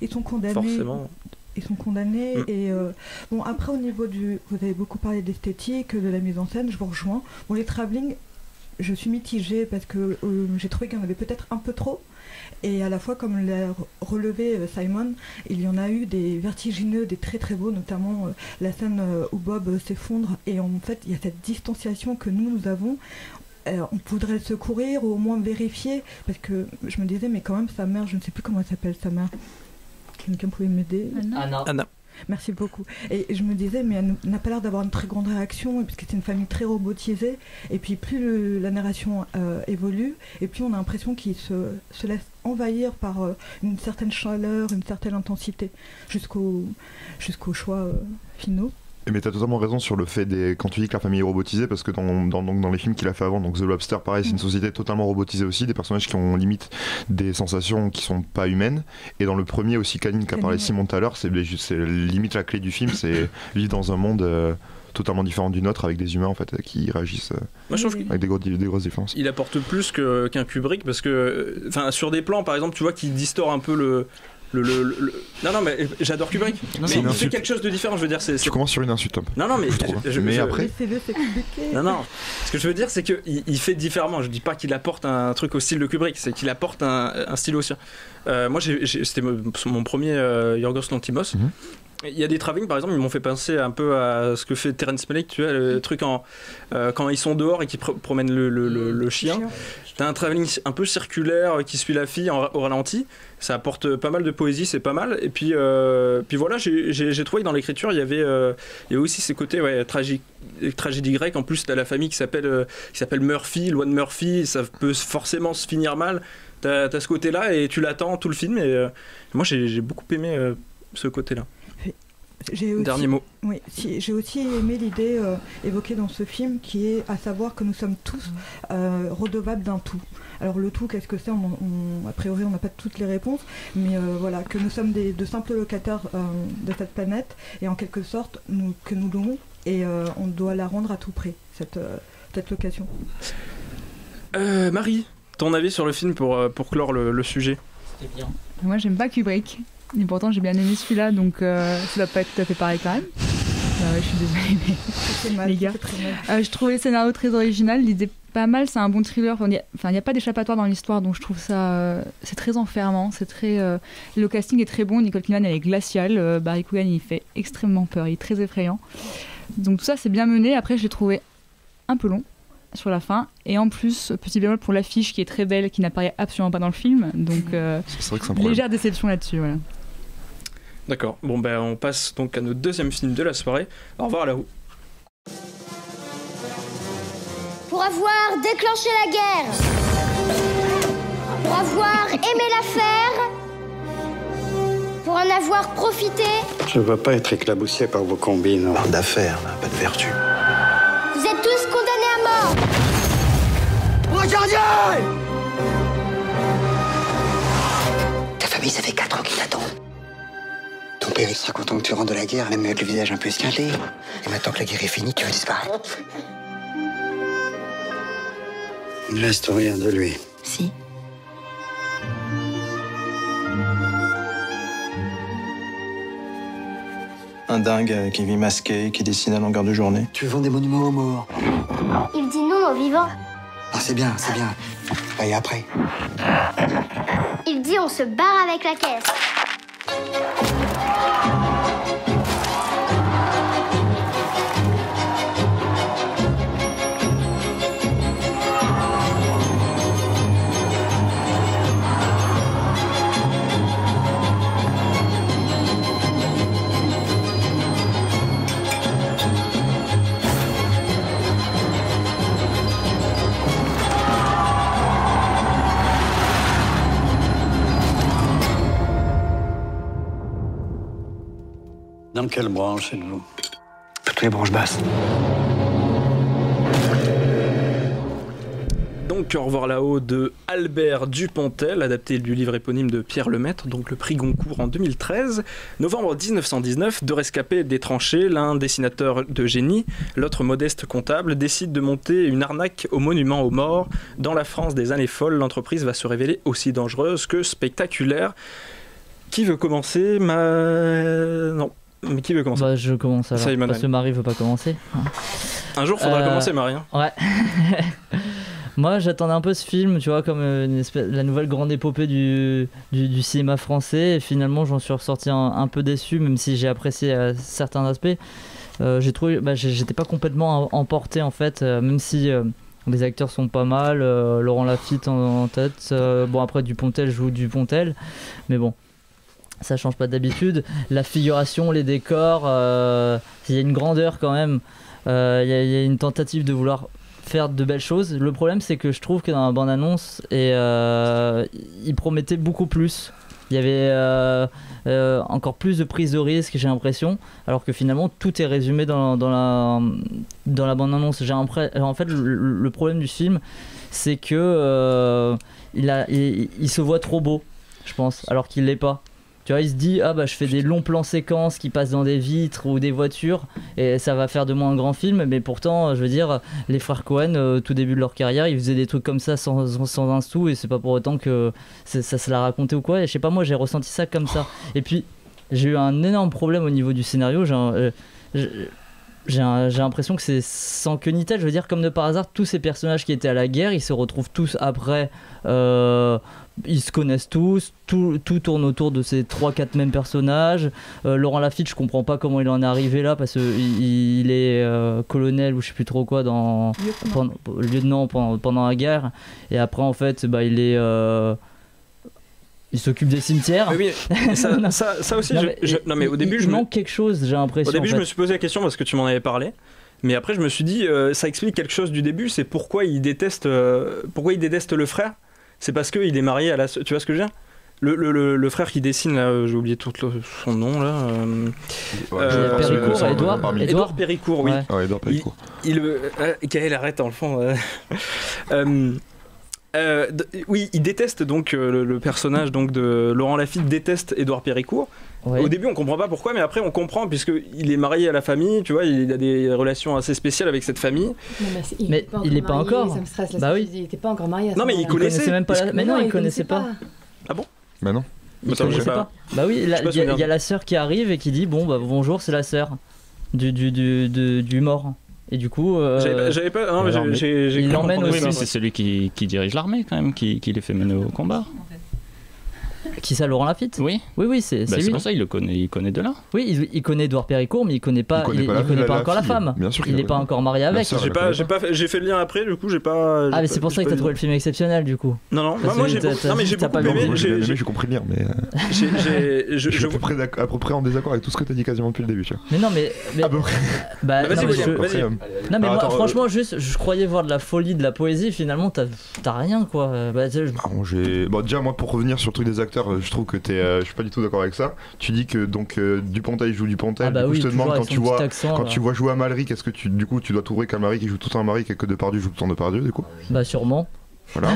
Ils sont condamnés. Forcément. Ils sont condamnés, et après au niveau vous avez beaucoup parlé d'esthétique, de la mise en scène, je vous rejoins. Bon, les travelling, je suis mitigée, parce que j'ai trouvé qu'il y en avait peut-être un peu trop, et à la fois, comme l'a relevé Simon, il y en a eu des vertigineux, des très très beaux, notamment la scène où Bob s'effondre, et en fait il y a cette distanciation que nous avons. On voudrait le secourir, ou au moins vérifier, parce que je me disais, mais quand même sa mère, je ne sais plus comment elle s'appelle, sa mère. Quelqu'un pouvait m'aider? Anna. Merci beaucoup. Et je me disais, mais elle n'a pas l'air d'avoir une très grande réaction, parce que c'est une famille très robotisée, et puis plus la narration évolue, et plus on a l'impression qu'il se laisse envahir par une certaine chaleur, une certaine intensité, jusqu'aux choix finaux. Mais t'as totalement raison sur le fait quand tu dis que la famille est robotisée, parce que dans les films qu'il a fait avant, donc The Lobster, pareil, c'est une société totalement robotisée aussi, des personnages qui ont limite des sensations qui sont pas humaines. Et dans le premier aussi, Canine, qu'a parlé Simon tout à l'heure, c'est limite la clé du film, c'est vivre dans un monde totalement différent du nôtre, avec des humains en fait qui réagissent Moi, je trouve avec des grosses différences. Il apporte plus qu'un Kubrick, parce que sur des plans par exemple, tu vois qu'il distord un peu le... Non mais j'adore Kubrick, mais il fait quelque chose de différent, je veux dire. Tu commences sur une insulte un peu. Non mais mais après. Non, ce que je veux dire c'est qu'il fait différemment. Je dis pas qu'il apporte un truc au style de Kubrick, c'est qu'il apporte un style aussi. Moi c'était mon premier Yorgos Lanthimos. Il y a des travelling par exemple, ils m'ont fait penser un peu à ce que fait Terrence Malick, tu vois, le truc quand ils sont dehors et qu'ils promènent le chien. T'as un travelling un peu circulaire qui suit la fille au ralenti. Ça apporte pas mal de poésie, c'est pas mal. Et puis voilà, j'ai trouvé que dans l'écriture, il y avait aussi ces côtés tragédie grecque. En plus, t'as la famille qui s'appelle Murphy, loi de Murphy. Ça peut forcément se finir mal. T'as ce côté-là et tu l'attends tout le film. Et moi, j'ai beaucoup aimé ce côté-là. Dernier mot. Oui, j'ai aussi aimé l'idée évoquée dans ce film, qui est à savoir que nous sommes tous redevables d'un tout. Alors le tout, qu'est-ce que c'est ? A priori, on n'a pas toutes les réponses, mais voilà, que nous sommes de simples locataires de cette planète, et en quelque sorte, que nous louons, et on doit la rendre à tout prix, cette location. Marie, ton avis sur le film pour clore le sujet ? C'était bien. Moi, j'aime pas Kubrick. Et pourtant j'ai bien aimé celui-là, donc ça va pas être tout à fait pareil quand même. Ouais, je suis désolée, mais les gars. Je trouvais le scénario très original, l'idée pas mal, c'est un bon thriller. Il n'y a pas d'échappatoire dans l'histoire, donc je trouve ça c'est très enfermant, c'est très. Le casting est très bon, Nicole Kidman elle est glaciale, Barry Keoghan il fait extrêmement peur, il est très effrayant. Donc tout ça c'est bien mené. Après je l'ai trouvé un peu long sur la fin, et en plus petit bémol pour l'affiche qui est très belle, qui n'apparaît absolument pas dans le film, donc c'est vrai que c'est un légère déception là-dessus, voilà. D'accord, bon on passe donc à notre deuxième film de la soirée. Au revoir là-haut. Pour avoir déclenché la guerre, pour avoir aimé la faire, pour en avoir profité. Je ne veux pas être éclaboussé par vos combines. Parle d'affaires, pas de vertu. Vous êtes tous condamnés à mort. Regardez! Ta famille, ça fait 4 ans qu'ils t'attendent. Ton père, il sera content que tu rentres de la guerre, même avec le visage un peu esquinté. Et maintenant que la guerre est finie, tu vas disparaître. Il ne reste rien de lui. Si. Un dingue qui vit masqué, qui dessine à longueur de journée. Tu vends des monuments aux morts. Il dit non aux vivants. Ah, c'est bien, c'est bien. Et après? Il dit on se barre avec la caisse. Dans quelle branche êtes-vous? Toutes les branches basses. Donc Au revoir là-haut de Albert Dupontel, adapté du livre éponyme de Pierre Lemaitre, donc le prix Goncourt en 2013. Novembre 1919, deux rescapés des tranchées, l'un dessinateur de génie, l'autre modeste comptable, décident de monter une arnaque au monument aux morts. Dans la France des années folles, l'entreprise va se révéler aussi dangereuse que spectaculaire. Qui veut commencer? Non. Mais qui veut commencer? Je commence alors, parce que Marie veut pas commencer. Un jour, faudra commencer, Marie. Ouais. Moi, j'attendais un peu ce film, tu vois, comme la nouvelle grande épopée du cinéma français. Et finalement, j'en suis ressorti un peu déçu, même si j'ai apprécié certains aspects. J'ai trouvé, j'étais pas complètement emporté en fait, même si les acteurs sont pas mal. Laurent Lafitte en tête. Bon, après Dupontel joue Dupontel, mais bon. Ça change pas d'habitude. La figuration, les décors, il y a une grandeur quand même. Il y a une tentative de vouloir faire de belles choses. Le problème, c'est que je trouve que dans la bande-annonce, il promettait beaucoup plus. Il y avait encore plus de prise de risque, j'ai l'impression, alors que finalement tout est résumé dans la bande-annonce. En fait, le problème du film, c'est que il se voit trop beau, je pense, alors qu'il l'est pas. Tu vois, il se dit je fais des longs plans séquences qui passent dans des vitres ou des voitures et ça va faire de moi un grand film, mais pourtant je veux dire les frères Cohen tout début de leur carrière ils faisaient des trucs comme ça sans un sou et c'est pas pour autant que ça se l'a raconté ou quoi, et je sais pas, moi j'ai ressenti ça comme ça. Et puis j'ai eu un énorme problème au niveau du scénario, j'ai l'impression que c'est sans queue ni tête. Je veux dire, comme de par hasard, tous ces personnages qui étaient à la guerre, ils se retrouvent tous après, ils se connaissent tous, tout tourne autour de ces 3-4 mêmes personnages. Laurent Lafitte, je comprends pas comment il en est arrivé là, parce qu'il est colonel ou je sais plus trop quoi, lieutenant pendant la guerre, et après en fait il s'occupe des cimetières. Mais oui, ça aussi, mais au début, il manque quelque chose, j'ai l'impression. Au début, je me suis posé la question parce que tu m'en avais parlé. Mais après, je me suis dit, ça explique quelque chose du début, c'est pourquoi il déteste le frère. C'est parce qu'il est marié à la sœur. Tu vois ce que je veux dire ? Le frère qui dessine, là, j'ai oublié tout son nom, là. Péricourt, Édouard Péricourt, oui. Ouais. Édouard Péricourt. Gaël, arrête, dans le fond. Oui, il déteste donc le personnage donc de Laurent Lafitte déteste Édouard Péricourt. Ouais. Au début, on comprend pas pourquoi, mais après, on comprend puisqu'il est marié à la famille. Tu vois, il a des relations assez spéciales avec cette famille. Mais il n'est pas encore. Ça me stresse, là, bah oui. Il n'était pas encore marié. À non, mais il connaissait même pas. Mais non, il connaissait pas. Ah bon ? Bah non. Il connaissait pas. Bah oui, il y a la sœur qui arrive et qui dit bonjour, c'est la sœur du mort. Et du coup, j'avais pas. Non, mais j'ai il l'emmène aussi. Oui, mais c'est celui qui dirige l'armée quand même, qui les fait mener au combat. Qui ça, Laurent Lafitte ? Oui, c'est lui. C'est pour ça il connaît de là. Oui, il connaît Édouard Péricourt, mais il connaît pas encore la femme. Bien sûr il n'est pas encore marié avec. J'ai fait le lien après, du coup, j'ai pas. Ah, mais c'est pour ça que t'as trouvé le film exceptionnel, du coup. Non, moi j'ai beaucoup aimé. J'ai compris le lien, mais. Je suis à peu près en désaccord avec tout ce que t'as dit quasiment depuis le début, tu vois. Mais non, mais. À peu près. Vas-y. Non, mais moi, franchement, juste, je croyais voir de la folie, de la poésie, finalement, t'as rien, quoi. Bon, déjà, moi, pour revenir sur le truc des acteurs, je trouve que je suis pas du tout d'accord avec ça. Tu dis que donc Dupontel joue Dupontel. Du coup, je te demande quand tu vois jouer à Malric, est-ce que tu dois trouver qu'à Malric il joue tout le temps à Malric et que Depardieu joue tout le temps Depardieu, du coup ? Bah sûrement. Voilà.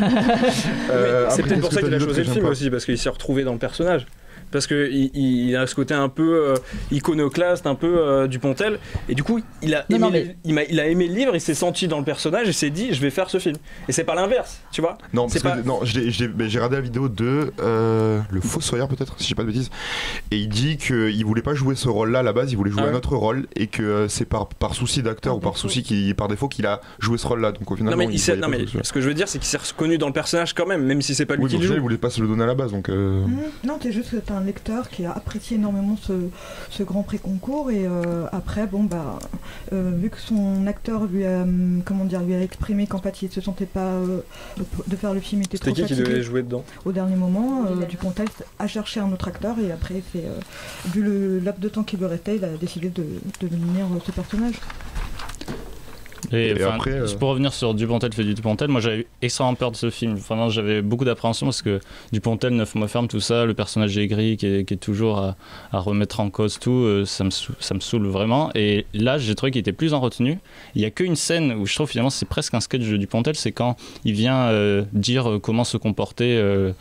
C'est peut-être pour ça qu'il a choisi le film aussi, parce qu'il s'est retrouvé dans le personnage. Parce qu'il a ce côté un peu iconoclaste, un peu Dupontel, et du coup il a aimé le livre, il s'est senti dans le personnage et s'est dit je vais faire ce film. Et c'est pas l'inverse, tu vois. Non, j'ai regardé la vidéo de le Fossoyeur peut-être, si j'ai pas de bêtises, et il dit qu'il voulait pas jouer ce rôle-là à la base, il voulait jouer un autre rôle, et que c'est par souci d'acteur ou par souci par défaut qu'il a joué ce rôle-là. Donc au final, ce que je veux dire, c'est qu'il s'est reconnu dans le personnage quand même si c'est pas lui qui le joue. Il voulait pas se le donner à la base, donc. Non, t'es juste un lecteur qui a apprécié énormément ce Grand Prix concours, et après vu que son acteur lui a exprimé qu'en fait il se sentait pas de faire le film, était trop fatigué. C'était qui devait jouer dedans au dernier moment, Dupontel a cherché un autre acteur, et après vu le laps de temps qui lui restait, il a décidé de devenir ce personnage. Et après, pour revenir sur Dupontel fait du Dupontel, moi j'avais extrêmement peur de ce film. Enfin, j'avais beaucoup d'appréhension parce que Dupontel, Neuf mois ferme, tout ça, le personnage aigri qui est toujours à remettre en cause tout, ça me saoule vraiment. Et là, j'ai trouvé qu'il était plus en retenue. Il n'y a qu'une scène où je trouve finalement c'est presque un sketch de Dupontel, c'est quand il vient dire comment se comporter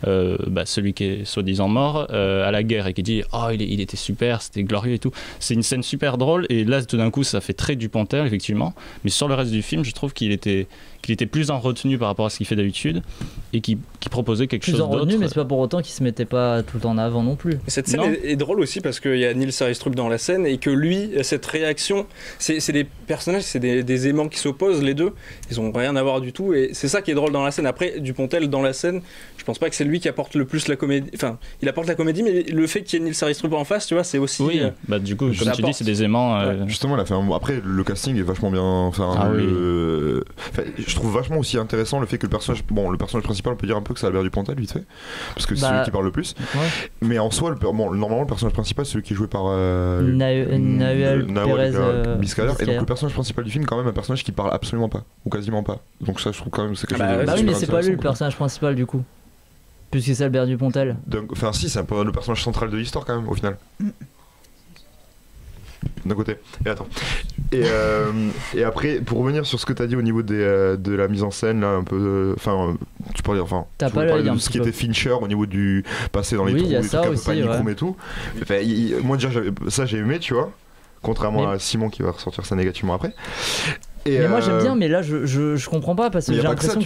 celui qui est soi-disant mort à la guerre, et qui dit il était super, c'était glorieux et tout. C'est une scène super drôle, et là tout d'un coup ça fait très Dupontel effectivement, mais sur le reste du film je trouve qu'il était plus en retenue par rapport à ce qu'il fait d'habitude, et qui proposait quelque chose d'autre. Plus en retenue, mais c'est pas pour autant qu'il se mettait pas tout le temps en avant non plus. Cette scène est drôle aussi parce qu'il y a Nils Arestrup dans la scène, et que lui, cette réaction, c'est des personnages, c'est des aimants qui s'opposent les deux, ils ont rien à voir du tout, et c'est ça qui est drôle dans la scène. Après, Dupontel dans la scène, je pense pas que c'est lui qui apporte le plus la comédie, enfin il apporte la comédie, mais le fait qu'il y ait Nils Arestrup en face, tu vois, c'est aussi... Oui, du coup, comme tu dis, c'est des aimants... Justement, après le casting est vachement bien... Je trouve vachement aussi intéressant le fait que le personnage principal, on peut dire un peu que c'est Albert Dupontel vite fait, parce que c'est celui qui parle le plus. Ouais. Mais en soi, normalement le personnage principal c'est celui qui est joué par Nahuel Biscayar, et donc le personnage principal du film quand même un personnage qui parle absolument pas ou quasiment pas. Donc ça, je trouve quand même c'est quelque chose. Oui, mais c'est pas lui le personnage principal du coup. Puisque c'est Albert Dupontel. Enfin, si, c'est un peu le personnage central de l'histoire quand même, au final. D'un côté. Et attends. Et après, pour revenir sur ce que tu as dit au niveau de la mise en scène, là, un peu. Enfin, tu parlais, t'as pas l'œil un de ce qui peu. était Fincher au niveau du passé dans les trous, y a des ça trucs un peu aussi, panichrome et tout. Enfin, moi, déjà, ça, j'ai aimé, tu vois. Contrairement à Simon qui va ressortir ça négativement après. Mais moi j'aime bien, mais là je comprends pas parce que j'ai l'impression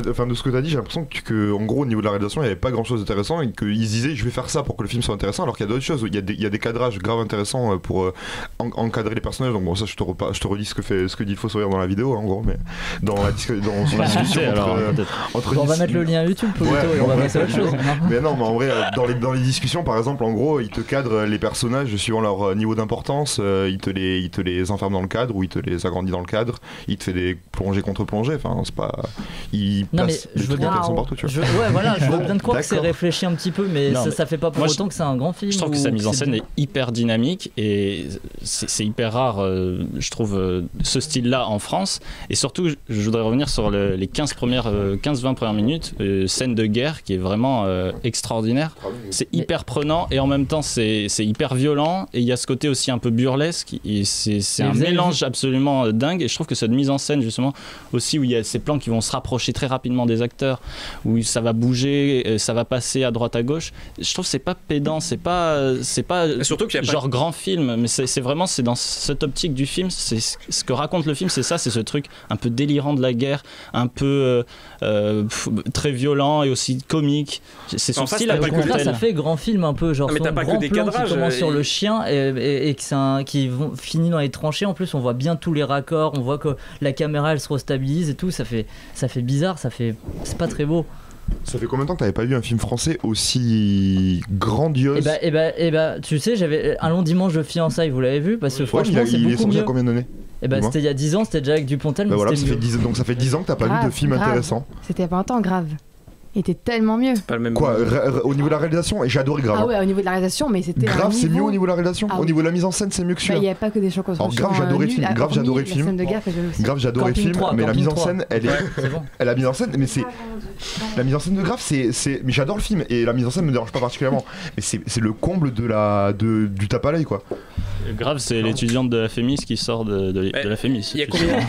enfin, de ce que tu as dit, j'ai l'impression que en gros au niveau de la réalisation il n'y avait pas grand chose d'intéressant et qu'ils se disaient je vais faire ça pour que le film soit intéressant, alors qu'il y a d'autres choses, il y a des cadrages grave intéressants pour encadrer les personnages. Donc bon, ça je te redis ce que dit Fossoyeur dans la vidéo en gros, mais dans la discussion entre on va mettre le lien YouTube plutôt et on va passer à autre chose. Mais non, mais en vrai dans les discussions par exemple, en gros ils te cadrent les personnages suivant leur niveau d'importance, il te les enferme dans le cadre ou il te les agrandit dans le cadre. Il te fait des plongées contre plongées, enfin c'est pas. Il place des trucs intéressants partout, tu vois. Ouais, voilà, je veux bien te croire que c'est réfléchi un petit peu, mais ça fait pas pour autant que c'est un grand film. Je trouve que sa mise en scène est hyper dynamique et c'est hyper rare, je trouve, ce style-là en France. Et surtout, je voudrais revenir sur les 15-20 premières minutes, scène de guerre qui est vraiment extraordinaire. C'est hyper prenant et en même temps c'est hyper violent et il y a ce côté aussi un peu burlesque. C'est un mélange absolument dingue et je trouve que cette mise en scène justement aussi où il y a ces plans qui vont se rapprocher très rapidement des acteurs, où ça va bouger, ça va passer à droite à gauche, je trouve que c'est pas pédant, c'est pas surtout qu'il y a genre grand film, mais c'est vraiment dans cette optique du film, c'est ce que raconte le film, c'est ce truc un peu délirant de la guerre, un peu très violent et aussi comique. C'est son style. Au contraire, ça fait grand film un peu, genre son grand plan qui commence sur le chien et qui finit dans les tranchées. En plus, on voit bien tous les raccords, on voit que la caméra elle se restabilise et tout, ça fait bizarre, c'est pas très beau. Ça fait combien de temps que t'avais pas vu un film français aussi grandiose? Et bah, tu sais, j'avais un long dimanche de fiançailles, vous l'avez vu? Parce que franchement, c'est beaucoup mieux. Il est sorti à combien d'années? C'était il y a 10 ans, c'était déjà avec Dupontel. Bah voilà, donc ça fait 10 ans que t'as pas vu de film intéressant. C'était il y a pas longtemps, grave. Il était tellement mieux. Pas le même. Quoi, au niveau de la réalisation, et j'ai adoré Grave. Ah ouais, au niveau de la réalisation, mais c'était. Grave, c'est mieux au niveau de la réalisation. Ah au niveau de la mise en scène, c'est mieux que celui-là. Il n'y a pas que des chocs contre Alors, Grave, j'adorais le film. Grave, j'adorais le film. Grave, j'adorais le film, mais la mise en scène, la mise en scène, mais c'est. La mise en scène de Grave, mais j'adore le film et la mise en scène me dérange pas particulièrement. Mais c'est le comble du tape à l'œil, quoi. Grave, c'est l'étudiante de la FEMIS qui sort de la FEMIS. Il y a combien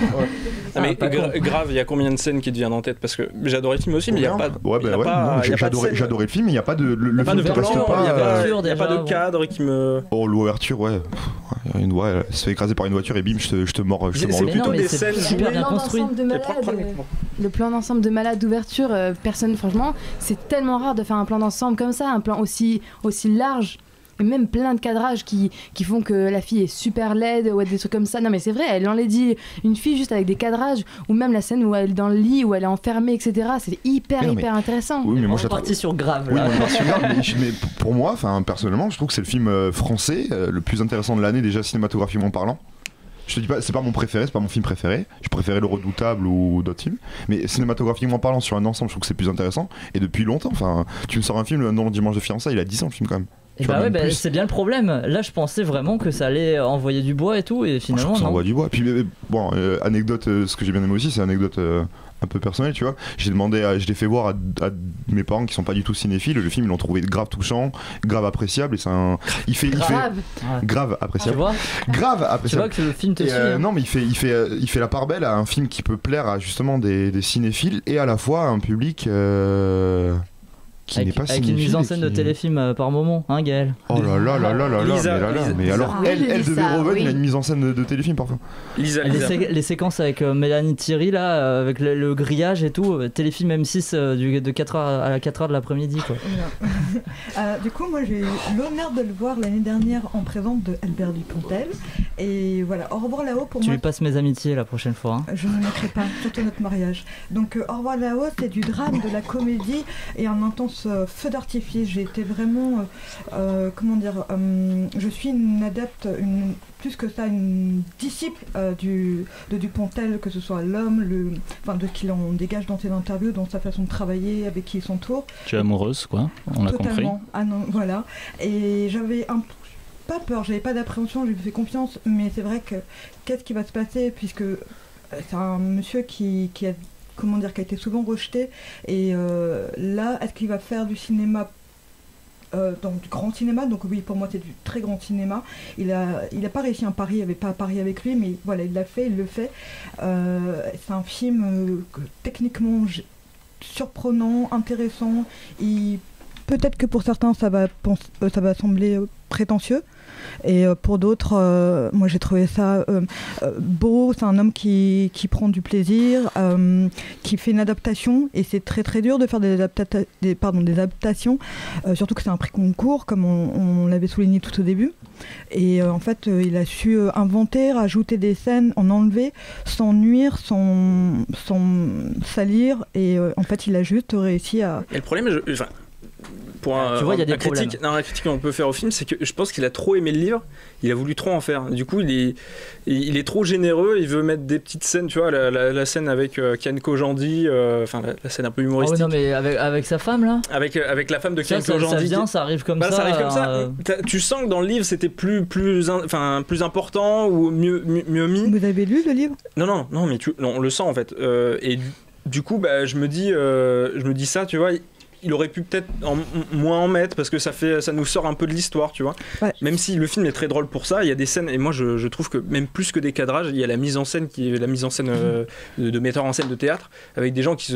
Grave, il y a combien de scènes qui te viennent en tête? Parce que j'adorais le film aussi, mais il n'y a pas. J'adorais le film, mais il n'y a pas de. Le film ne reste pas. Il n'y a pas de cadre qui me. Oh, l'ouverture, ouais. Elle se fait écraser par une voiture et bim, je te mords le cul. Plutôt des scènes super bien construites. Le plan d'ensemble de malade d'ouverture, personne, franchement, c'est tellement rare de faire un plan d'ensemble comme ça, un plan aussi large. Et même plein de cadrages qui font que la fille est super laide ou des trucs comme ça. Non mais c'est vrai, elle enlaidit une fille juste avec des cadrages, ou même la scène où elle est dans le lit, où elle est enfermée, etc. C'est hyper intéressant. Oui, mais moi je parti sur Grave. Oui, mais pour moi, personnellement, je trouve que c'est le film français le plus intéressant de l'année déjà cinématographiquement parlant. Je te dis pas, c'est pas mon préféré, c'est pas mon film préféré. Je préférais Le Redoutable ou d'autres films. Mais cinématographiquement parlant, sur un ensemble, je trouve que c'est plus intéressant. Et depuis longtemps, tu me sors un film, Non, Dimanche de fiançailles, il a 10 ans le film quand même. C'est bien le problème. Là, je pensais vraiment que ça allait envoyer du bois et tout, et finalement, ça non. envoie du bois. Puis, bon, anecdote, ce que j'ai bien aimé aussi, c'est anecdote un peu personnelle, tu vois. Je l'ai fait voir à mes parents qui sont pas du tout cinéphiles. Le film, ils l'ont trouvé grave touchant, grave appréciable, et c'est un. Grave appréciable. Tu vois grave appréciable. Tu vois que le film te suit. Non, mais il fait la part belle à un film qui peut plaire à justement des cinéphiles et à la fois à un public. Avec une mise en scène de téléfilm par moment, hein Gaël? Oh là là là là là là, mais alors elle devait revenir à une mise en scène de téléfilm parfois. Les séquences avec Mélanie Thierry là, avec le grillage et tout, téléfilm M6 de 4h à 4h de l'après-midi quoi. Du coup moi j'ai eu l'honneur de le voir l'année dernière en présence de Albert Dupontel et voilà, Au revoir là-haut pour moi. Tu lui passes mes amitiés la prochaine fois hein. Je ne manquerai pas, surtout notre mariage. Donc Au revoir là-haut c'est du drame, de la comédie et en intense feu d'artifice. J'ai été vraiment je suis une adepte, plus que ça une disciple de Dupontel, que ce soit l'homme, de ce qu'il en dégage dans ses interviews, dans sa façon de travailler, avec qui il s'entoure. Tu es amoureuse quoi, on l'a compris. Ah non, voilà. Et j'avais pas peur, j'avais pas d'appréhension, je lui fais confiance, mais c'est vrai que qu'est-ce qui va se passer puisque c'est un monsieur qui a comment dire, qui a été souvent rejeté. Et là, est-ce qu'il va faire du cinéma dans du grand cinéma? Donc oui, pour moi c'est du très grand cinéma. Il a pas réussi un pari, il n'y avait pas un pari avec lui, mais voilà, il l'a fait, il le fait. C'est un film techniquement surprenant, intéressant. Peut-être que pour certains ça va sembler prétentieux, et pour d'autres, moi j'ai trouvé ça beau. C'est un homme qui prend du plaisir, qui fait une adaptation, et c'est très très dur de faire des adaptations, surtout que c'est un prix concours, comme on l'avait souligné tout au début. Et en fait, il a su inventer, rajouter des scènes, en enlever, sans nuire, sans salir, et en fait il a juste réussi à... Et le problème, pour y a des la critique qu'on peut faire au film, c'est que je pense qu'il a trop aimé le livre, il a voulu trop en faire. Du coup, il est trop généreux, il veut mettre des petites scènes, tu vois, la scène avec Kian Kojandi, enfin la scène un peu humoristique. Oh non, mais avec sa femme là. Avec la femme de Kian Kojandi. Ça arrive comme ça. Ça arrive comme ça. Tu sens que dans le livre, c'était plus important ou mieux mis. Vous avez lu le livre? Non, mais on le sent en fait. Et du coup, je me dis ça, tu vois. Il aurait pu peut-être moins en mettre, parce que ça nous sort un peu de l'histoire, tu vois. Ouais. Même si le film est très drôle pour ça, il y a des scènes, et moi je trouve que même plus que des cadrages, il y a la mise en scène qui est la mise en scène de metteur en scène de théâtre, avec des gens qui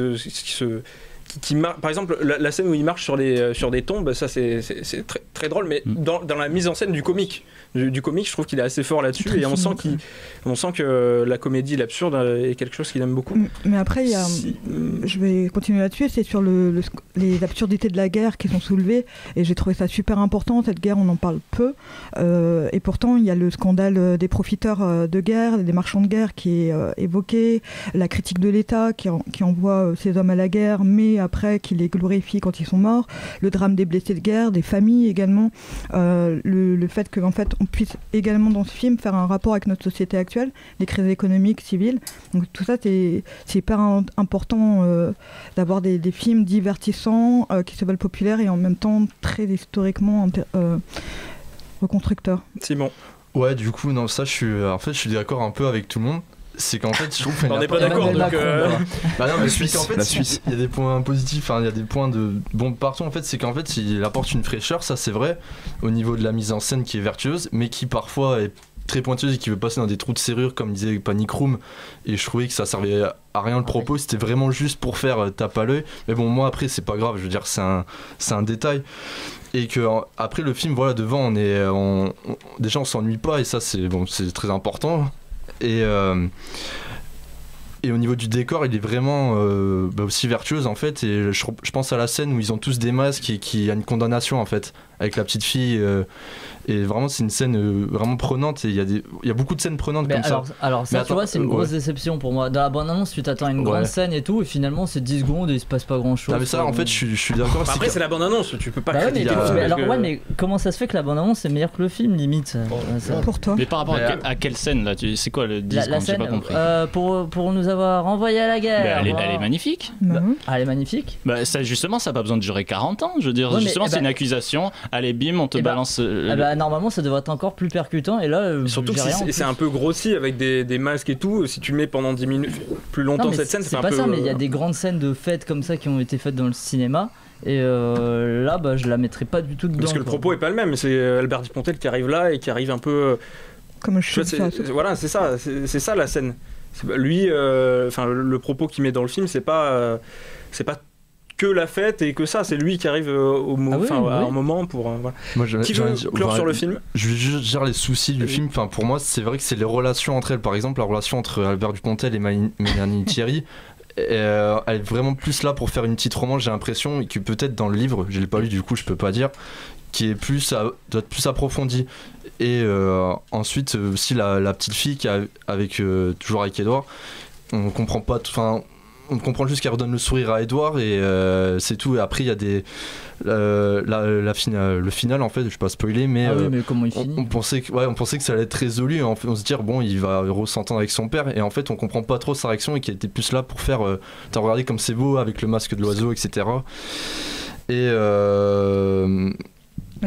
par exemple la scène où il marche sur des tombes, ça c'est très, très drôle, mais dans la mise en scène du comique, je trouve qu'il est assez fort là-dessus, et on sent que la comédie, l'absurde est quelque chose qu'il aime beaucoup. Mais après, je vais continuer là-dessus, c'est sur les absurdités de la guerre qui sont soulevées, et j'ai trouvé ça super important. Cette guerre, on en parle peu, et pourtant il y a le scandale des profiteurs de guerre, des marchands de guerre qui est évoqué, la critique de l'État qui envoie ces hommes à la guerre, mais après qui les glorifie quand ils sont morts, le drame des blessés de guerre, des familles également, le fait qu'en fait on puisse également dans ce film faire un rapport avec notre société actuelle, les crises économiques, civiles. Donc tout ça c'est hyper important d'avoir des films divertissants qui se veulent populaires et en même temps très historiquement reconstructeurs. Simon. Ouais, du coup, non, ça je suis d'accord un peu avec tout le monde. C'est qu'en fait, je trouve on n'est pas d'accord, donc bah non, mais la Suisse, il y a des points positifs, il y a des points de bon partout. En fait, c'est qu'en fait, il apporte une fraîcheur, ça c'est vrai, au niveau de la mise en scène qui est vertueuse, mais qui parfois est très pointueuse et qui veut passer dans des trous de serrure, comme disait Panic Room. Et je trouvais que ça servait à rien le propos, c'était vraiment juste pour faire tape à l'œil. Mais bon, moi après, c'est pas grave, je veux dire, c'est un détail. Et que après le film, voilà, devant, déjà on s'ennuie pas, et ça c'est très important. Et au niveau du décor, il est vraiment aussi vertueuse en fait. Et je pense à la scène où ils ont tous des masques et qu'il y a une condamnation en fait avec la petite fille. Et vraiment, c'est une scène vraiment prenante. Et il y a beaucoup de scènes prenantes comme ça. Alors ça, tu vois, c'est une grosse déception pour moi. Dans la bande-annonce, tu t'attends à une grande scène et tout, et finalement, c'est 10 secondes et il se passe pas grand-chose. Ah, mais ça, en fait, je suis d'accord. Après, c'est la bande-annonce, tu peux pas critiquer le film. Alors, ouais, mais comment ça se fait que la bande-annonce est meilleure que le film, limite Pour toi. Mais par rapport à quelle scène là? C'est quoi le 10 la scène, j'ai pas compris. Pour nous avoir envoyés à la guerre. Elle est magnifique. Elle est magnifique. Ça, justement, ça n'a pas besoin de durer 40 ans. Je veux dire, justement, c'est une accusation. Allez, bim, on te balance. Normalement, ça devrait être encore plus percutant, et là surtout que c'est un peu grossi avec des masques et tout. Si tu mets pendant 10 minutes plus longtemps cette scène, c'est un pas peu ça, mais il y a des grandes scènes de fêtes comme ça qui ont été faites dans le cinéma, et là je la mettrais pas du tout dedans, parce que le propos est pas le même. C'est Albert Dupontel qui arrive là et qui arrive un peu comme voilà, c'est ça la scène. Lui, le propos qu'il met dans le film, c'est pas que la fête et que ça, c'est lui qui arrive au un moment pour voilà. Moi, qui veut clore sur le film? Je vais juste dire les soucis du film. Enfin, pour moi, c'est vrai que c'est les relations entre elles. Par exemple, la relation entre Albert Dupontel et Mélanie Thierry, elle est vraiment plus là pour faire une petite romance, j'ai l'impression, et que peut-être dans le livre, je l'ai pas lu, du coup je peux pas dire, qui est doit être plus approfondi. Et ensuite aussi la petite fille qui toujours avec Edouard, on comprend pas on comprend juste qu'elle redonne le sourire à Edouard, et c'est tout. Et après il y a le final en fait, je vais pas spoiler, mais, mais comment il finit, on pensait que ça allait être résolu, on se dit bon, il va s'entendre avec son père, et en fait on comprend pas trop sa réaction, et qu'il était plus là pour faire t'as regardé comme c'est beau avec le masque de l'oiseau, etc. Et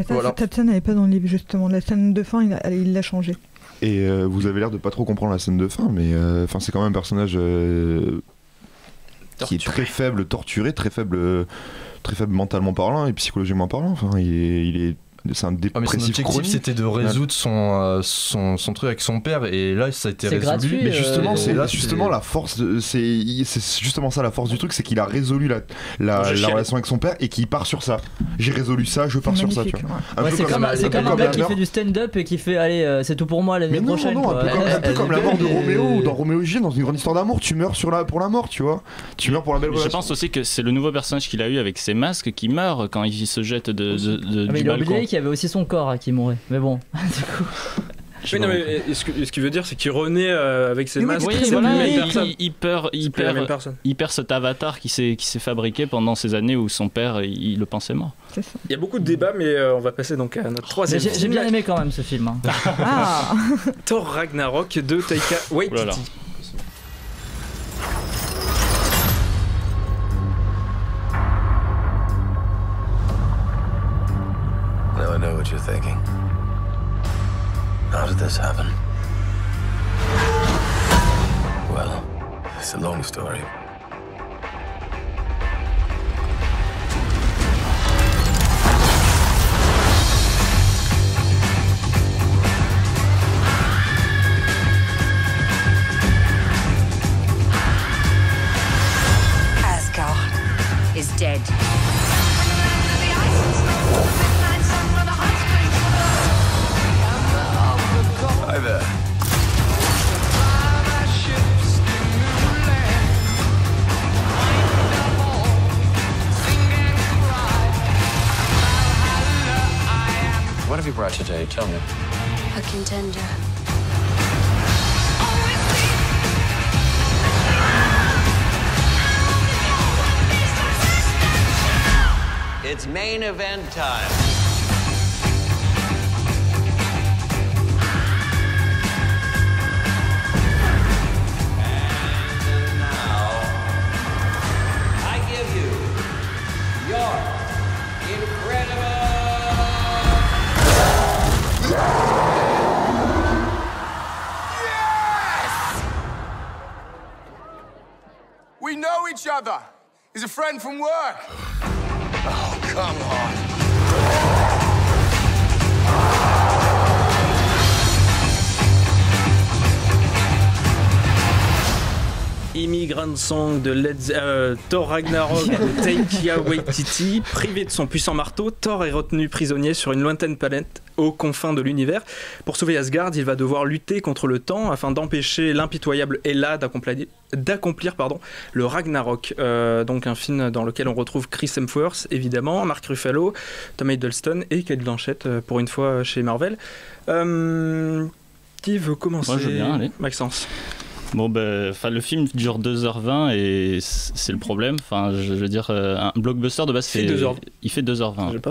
voilà. Cette scène n'avait pas dans le livre, justement. La scène de fin, il l'a changée. Et vous avez l'air de pas trop comprendre la scène de fin, mais c'est quand même un personnage qui est très faible, torturé, très faible mentalement parlant et psychologiquement parlant. Enfin, c'est un dépressif mais son objectif chronique. c'était de résoudre son truc avec son père et là ça a été résolu. Gratuit, mais justement c'est là justement la force c'est justement ça la force du truc, c'est qu'il a résolu la relation avec son père et qu'il part sur ça. J'ai résolu ça, je pars sur ça, tu vois. C'est comme un mec qui fait du stand-up et qui fait allez c'est tout pour moi l'année prochaine. Non, un peu comme la mort de Roméo ou dans Roméo et Juliette, dans Une grande histoire d'amour, tu meurs pour la mort, tu vois. Tu meurs pour la belle relation. Je pense aussi que c'est le nouveau personnage qu'il a eu avec ses masques qui meurt quand il se jette du balcon. Il y avait aussi son corps qui mourait, mais bon, du coup. Oui, non, mais ce qu'il veut dire, c'est qu'il renaît avec ses masques. Oui, voilà, il perd cet avatar qui s'est fabriqué pendant ces années où son père il le pensait mort. Il y a beaucoup de débats, mais on va passer donc à notre troisième film. J'ai bien aimé quand même ce film. Thor Ragnarok de Taika Waititi. Now I know what you're thinking. How did this happen? Well, it's a long story. Asgard is dead. Hi there. What have you brought today? Tell me. A contender. It's main event time. We know each other. He's a friend from work. Oh, come on. Immigrant Song de Thor Ragnarok de Taika Waititi. Privé de son puissant marteau, Thor est retenu prisonnier sur une lointaine planète aux confins de l'univers. Pour sauver Asgard, il va devoir lutter contre le temps afin d'empêcher l'impitoyable Hela d'accomplir le Ragnarok. Donc un film dans lequel on retrouve Chris Hemsworth, évidemment, Mark Ruffalo, Tom Hiddleston et Cate Blanchett, pour une fois chez Marvel. Qui veut commencer? Moi, je veux bien, allez. Maxence. Bon, le film dure 2h20 et c'est le problème. Enfin, je veux dire, un blockbuster de base, il fait 2h20.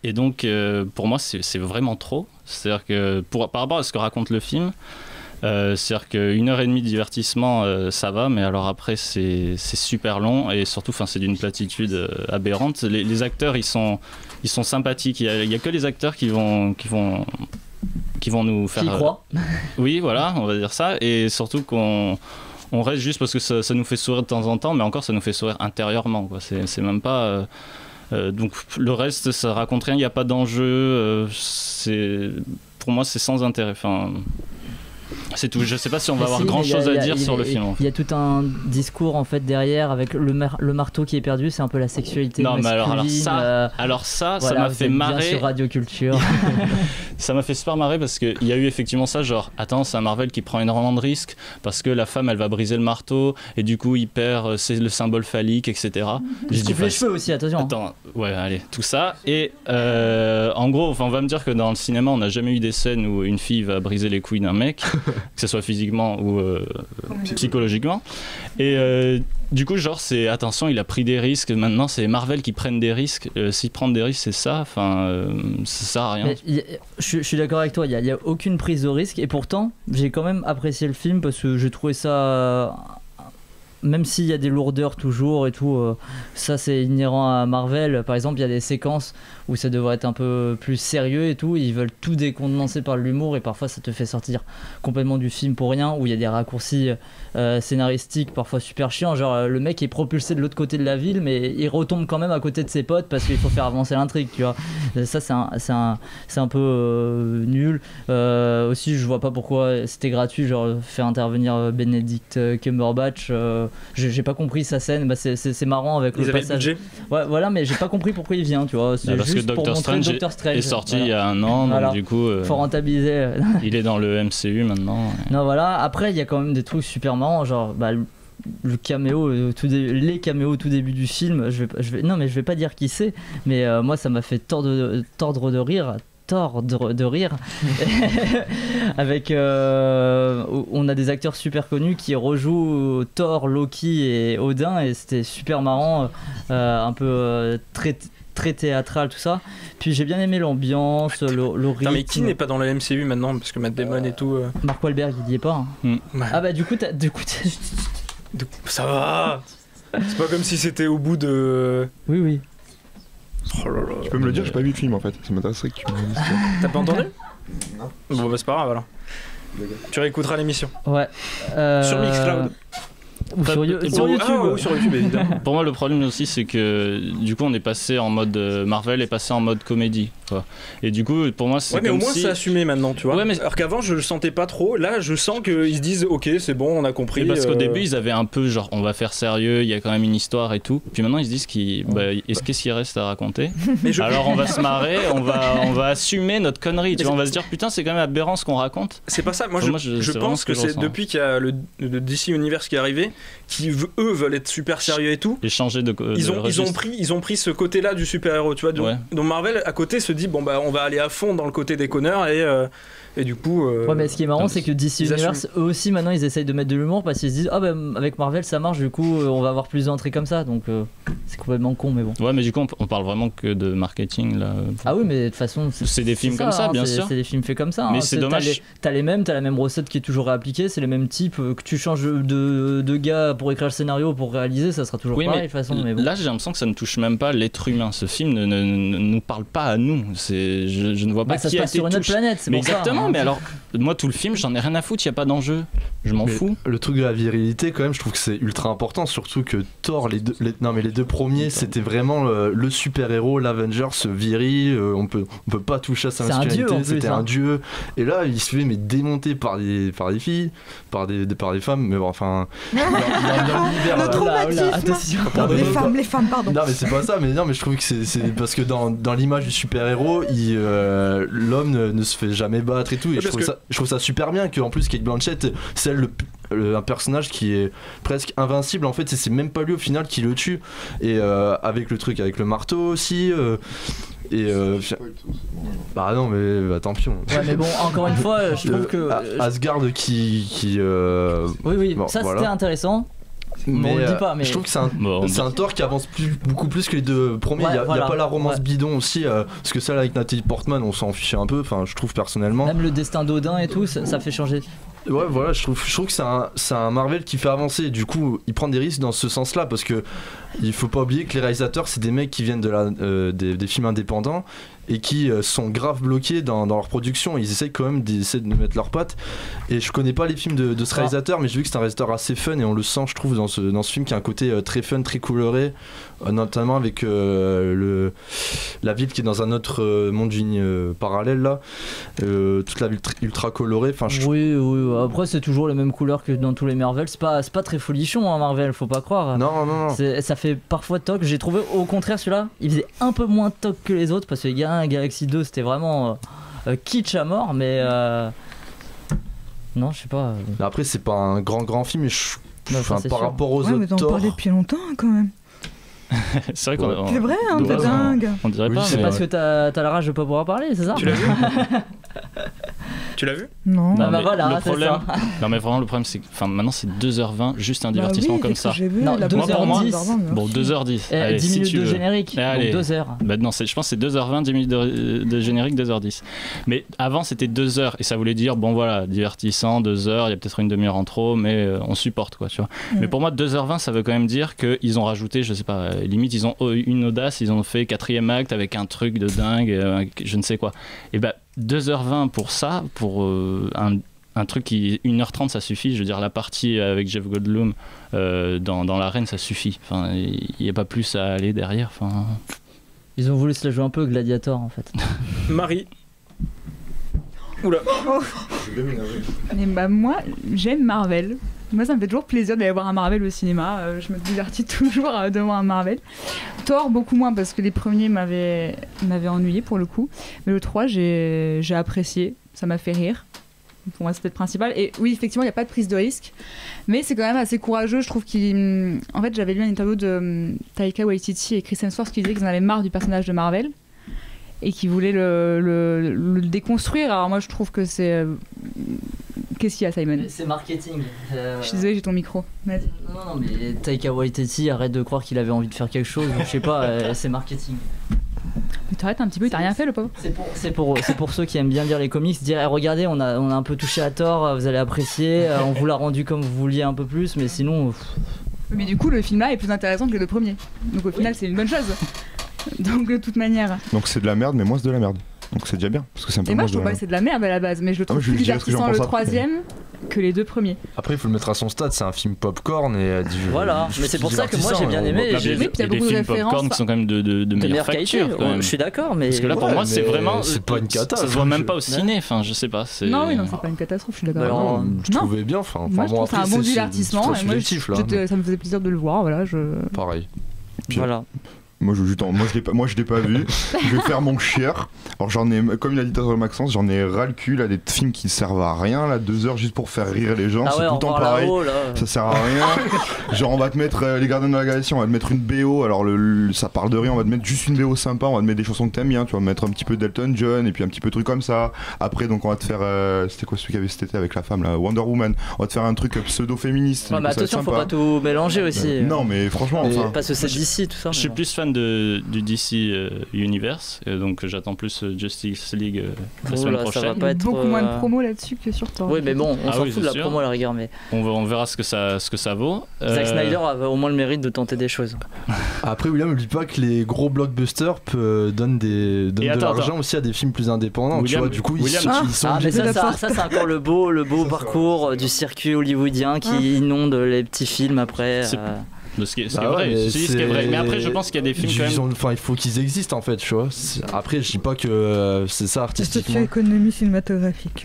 Et donc, pour moi, c'est vraiment trop. C'est-à-dire que, par rapport à ce que raconte le film, c'est-à-dire qu'une heure et demie de divertissement, ça va, mais alors après, c'est super long et surtout, c'est d'une platitude aberrante. Les acteurs, ils sont sympathiques. Il y a que les acteurs qui vont nous faire... Qui y croient. Oui, voilà, on va dire ça. Et surtout qu'on reste juste parce que ça nous fait sourire de temps en temps, mais encore ça nous fait sourire intérieurement, quoi. C'est même pas... donc le reste, ça raconte rien, il n'y a pas d'enjeu. Pour moi, c'est sans intérêt. Enfin... C'est tout. Je sais pas si on va avoir grand chose à dire sur le film. Il y a tout un discours en fait derrière avec le marteau qui est perdu. C'est un peu la sexualité masculine. Alors ça voilà, m'a fait marrer. Bien sur Radio Culture. Ça m'a fait super marrer parce qu'il y a eu effectivement ça, genre attends, c'est un Marvel qui prend énormément de risques parce que la femme elle va briser le marteau et du coup il perd c'est le symbole phallique, etc. Il coupe les cheveux aussi, attention. Attends, ouais, allez, tout ça. Et en gros, on va me dire que dans le cinéma on n'a jamais eu des scènes où une fille va briser les couilles d'un mec. Que ce soit physiquement ou psychologiquement. Et du coup, genre, c'est attention, il a pris des risques. Maintenant, c'est Marvel qui prennent des risques. S'ils prennent des risques, c'est ça. Enfin, ça sert à rien. Je suis d'accord avec toi. Il y a aucune prise de risque. Et pourtant, j'ai quand même apprécié le film parce que j'ai trouvé ça même s'il y a des lourdeurs toujours et tout, ça c'est inhérent à Marvel. Par exemple, il y a des séquences où ça devrait être un peu plus sérieux et tout, ils veulent tout décondenser par l'humour et parfois ça te fait sortir complètement du film pour rien, où il y a des raccourcis scénaristiques parfois super chiants, genre le mec est propulsé de l'autre côté de la ville mais il retombe quand même à côté de ses potes parce qu'il faut faire avancer l'intrigue, tu vois. Ça c'est un peu nul. Aussi je vois pas pourquoi c'était gratuit, genre faire intervenir Benedict Cumberbatch, j'ai pas compris sa scène. Bah, c'est marrant avec ils le passage. Le budget. Ouais, voilà, mais j'ai pas compris pourquoi il vient, tu vois. C'est parce juste que pour montrer Doctor Strange est sorti il y a un an, donc du coup. Faut rentabiliser. Il est dans le MCU maintenant. Non, voilà. Après, il y a quand même des trucs super marrants, genre le caméo, les caméos au tout début du film. Non, mais je vais pas dire qui c'est, mais moi ça m'a fait tordre de rire. Avec on a des acteurs super connus qui rejouent Thor, Loki et Odin et c'était super marrant, un peu très théâtral tout ça. Puis j'ai bien aimé l'ambiance, le rythme. Mais qui n'est pas dans le MCU maintenant parce que Matt Damon et tout. Mark Wahlberg il y est pas. Ouais. Ah bah du coup ça va. C'est pas comme si c'était au bout de. Oui. Oh là là. Tu peux me le dire, j'ai pas vu le film en fait. Ça m'intéresserait que tu me le dises. T'as pas entendu? Non. Bon bah c'est pas grave alors. Tu réécouteras l'émission. Ouais. Sur Mixcloud. Ou sur YouTube, évidemment. Pour moi, le problème aussi, c'est que du coup, on est passé en mode Marvel et passé en mode comédie, quoi. Et du coup, pour moi, c'est ouais, mais comme au moins si... c'est assumé maintenant, tu vois. Ouais, mais... Alors qu'avant, je le sentais pas trop. Là, je sens qu'ils se disent, ok, c'est bon, on a compris. Et parce qu'au début, ils avaient un peu genre, on va faire sérieux, il y a quand même une histoire et tout. Puis maintenant, ils se disent qu'est-ce qu'il reste à raconter? Alors, on va se marrer, on va assumer notre connerie. Tu vois, on va se dire, putain, c'est quand même aberrant ce qu'on raconte. C'est pas ça. Moi, je pense que c'est depuis qu'il y a le DC Universe qui est arrivé, qui eux veulent être super sérieux et tout. Et changer de ils ont pris ce côté-là du super-héros, tu vois. Donc Marvel à côté se dit bon bah on va aller à fond dans le côté des connards et du coup. Ouais, mais ce qui est marrant, c'est que DC Universe, eux aussi maintenant ils essayent de mettre de l'humour parce qu'ils se disent avec Marvel ça marche, du coup on va avoir plus d'entrées comme ça, donc c'est complètement con, mais bon. Ouais, mais du coup on parle vraiment que de marketing là. Ah oui, mais de toute façon c'est des films comme ça, bien sûr. C'est des films faits comme ça. Mais c'est dommage. T'as la même recette qui est toujours réappliquée, c'est les mêmes types, que tu changes de gars pour écrire le scénario, pour réaliser, ça sera toujours pareil de toute façon. Mais bon. Là j'ai l'impression que ça ne touche même pas l'être humain. Ce film ne nous parle pas à nous. Je ne vois pas ça qui se a passe été sur une autre planète, c'est mais pour exactement, ça, hein. Mais alors moi tout le film j'en ai rien à foutre, il n'y a pas d'enjeu, je m'en fous. Le truc de la virilité quand même, je trouve que c'est ultra important, surtout que Thor, les deux premiers c'était vraiment le super héros, l'Avengers viril, on peut pas toucher à sa masculinité, c'était un dieu, et là il se fait démonter par des filles, par des femmes, mais bon, enfin le traumatisme. Les femmes, pardon. Non mais c'est pas ça, mais je trouve que c'est parce que dans l'image du super héros, l'homme ne se fait jamais battre et tout, et je trouve ça super bien qu'en plus Cate Blanchett, c'est un personnage qui est presque invincible en fait, et c'est même pas lui au final qui le tue, et avec le truc avec le marteau aussi, bah non mais tant pis. Ouais, mais bon, encore une fois je trouve que Asgard qui oui bon, ça voilà. C'était intéressant. Mais on le dit pas, mais je trouve que c'est un Thor qui avance beaucoup plus que les deux premiers. Il y a pas la romance bidon aussi, parce que celle avec Natalie Portman on s'en fichait un peu, enfin je trouve personnellement. Même le destin d'Odin et tout, ça fait changer. Ouais, voilà, je trouve que c'est un Marvel qui fait avancer. Du coup, il prend des risques dans ce sens-là, parce que il faut pas oublier que les réalisateurs, c'est des mecs qui viennent des films indépendants et qui sont grave bloqués dans leur production. Ils essayent quand même d'essayer de mettre leurs pattes. Et je connais pas les films de ce réalisateur, mais j'ai vu que c'est un réalisateur assez fun, et on le sent, je trouve, dans ce film qui a un côté très fun, très coloré, notamment avec la ville qui est dans un autre monde parallèle là, toute la ville ultra colorée. Enfin, oui. Après c'est toujours les mêmes couleurs que dans tous les Marvel. C'est pas très folichon, hein, Marvel, faut pas croire. Non. Ça fait parfois toc. J'ai trouvé au contraire celui-là, il faisait un peu moins toc que les autres, parce que Galaxy 2 c'était vraiment kitsch à mort, mais non, je sais pas. Après c'est pas un grand film, mais par rapport aux mais autres t'en parlais depuis longtemps quand même. C'est vrai qu'on c'est vrai, hein, t'es dingue. On dirait pas, c'est parce que t'as la rage de pas pouvoir parler, c'est ça? Tu l'as vu? Tu l'as vu? Non. Bah, mais voilà, le c'est problème, ça. non mais vraiment le problème c'est que maintenant c'est 2h20 juste un Bah divertissement oui, comme dès que ça. j'ai vu, Non, la 2h10. Bon 2h10. Allez, 10 si minutes tu de veux. générique, Allez. donc 2 heures. Bah non, je pense que c'est 2h20, 10 minutes de générique, 2h10. Mais avant c'était 2 heures et ça voulait dire bon voilà, divertissant, 2 heures, il y a peut-être une demi-heure en trop, mais on supporte quoi, tu vois. Mais pour moi 2h20 ça veut quand même dire qu'ils ont rajouté, je sais pas, limite ils ont une audace, ils ont fait 4e acte avec un truc de dingue, je ne sais quoi. Et bah 2h20 pour ça, pour un truc qui 1h30 ça suffit, je veux dire la partie avec Jeff Goldblum dans l'arène ça suffit, enfin il n'y a pas plus à aller derrière, enfin. Ils ont voulu se la jouer un peu Gladiator en fait. Marie. Oula. Et bah, moi, j'aime Marvel. Moi, ça me fait toujours plaisir d'aller voir un Marvel au cinéma. Je me divertis toujours devant un Marvel. Thor, beaucoup moins parce que les premiers m'avaient ennuyé pour le coup. Mais le 3, j'ai apprécié. Ça m'a fait rire. Pour moi, c'est peut-être principal. Et oui, effectivement, il n'y a pas de prise de risque. Mais c'est quand même assez courageux. Je trouve qu'il. En fait, j'avais lu une interview de Taika Waititi et Chris Hemsworth qui disaient qu'ils en avaient marre du personnage de Marvel et qui voulaient le déconstruire. Alors, moi, je trouve que c'est. Qu'est-ce qu'il y a, Simon? C'est marketing. Je suis désolée, j'ai ton micro. Vas-y. Non, mais Taika Waititi, arrête de croire qu'il avait envie de faire quelque chose. Je sais pas, c'est marketing. Mais t'arrêtes un petit peu, t'as rien fait le pauvre. C'est pour ceux qui aiment bien lire les comics, dire regardez, on a un peu touché à Thor, vous allez apprécier, on vous l'a rendu comme vous vouliez un peu plus, mais sinon. Mais du coup, le film là est plus intéressant que les deux premiers. Donc au final, c'est une bonne chose. Donc de toute manière. Donc c'est de la merde, mais moi c'est de la merde. Donc c'est déjà bien. Parce que c'est un peu et moi je de trouve pas que c'est de la merde à la base, mais je le trouve plus divertissant le troisième que les deux premiers. Après, il faut le mettre à son stade, c'est un film popcorn et voilà, mais c'est pour ça que moi j'ai bien aimé. Il y a des films popcorn qui sont quand même de meilleure facture. Je suis d'accord, mais. Parce que là pour moi c'est vraiment. C'est pas une catastrophe. Ça se voit même pas au ciné, enfin je sais pas. Non, oui, non, c'est pas une catastrophe, je suis d'accord. Je trouvais bien, enfin. Moi je trouve c'est un bon divertissement et moi ça me faisait plaisir de le voir, voilà. Pareil. Voilà. Moi je l'ai pas vu. Je vais faire mon chieur. Alors j'en ai, comme il a dit tout à l'heure Maxence, j'en ai ras le cul là, des films qui servent à rien là, 2 heures juste pour faire rire les gens, c'est tout le temps pareil. Ça sert à rien. Genre on va te mettre les Gardiens de la Galaxie, on va te mettre une BO, alors ça parle de rien, on va te mettre juste une BO sympa, on va te mettre des chansons que t'aimes bien, tu vas mettre un petit peu d'Elton John et puis un petit peu de trucs comme ça. Après donc on va te faire, c'était quoi celui qu'il y avait cet été avec la femme là, Wonder Woman. On va te faire un truc pseudo-féministe. Ouais, mais attention, faut pas tout mélanger aussi. Non mais franchement, enfin. Parce que c'est d'ici tout ça. Je suis plus fan du DC Universe, donc j'attends plus Justice League la semaine prochaine. Ça va pas être beaucoup moins de promo là-dessus que sur Thor. Oui, mais bon, on s'en fout de la promo à la rigueur, mais on verra ce que ça vaut. Zack Snyder avait au moins le mérite de tenter des choses. Après, William, n'oublie pas que les gros blockbusters donnent de l'argent aussi à des films plus indépendants. William, tu vois, du coup, ils sont mais ça c'est encore le beau parcours du circuit hollywoodien qui inonde les petits films après. Ce qui est vrai. Mais après, je pense qu'il y a des films quand même. Enfin, il faut qu'ils existent en fait, tu vois. Après, je dis pas que c'est ça artistiquement. Socio-économie cinématographique.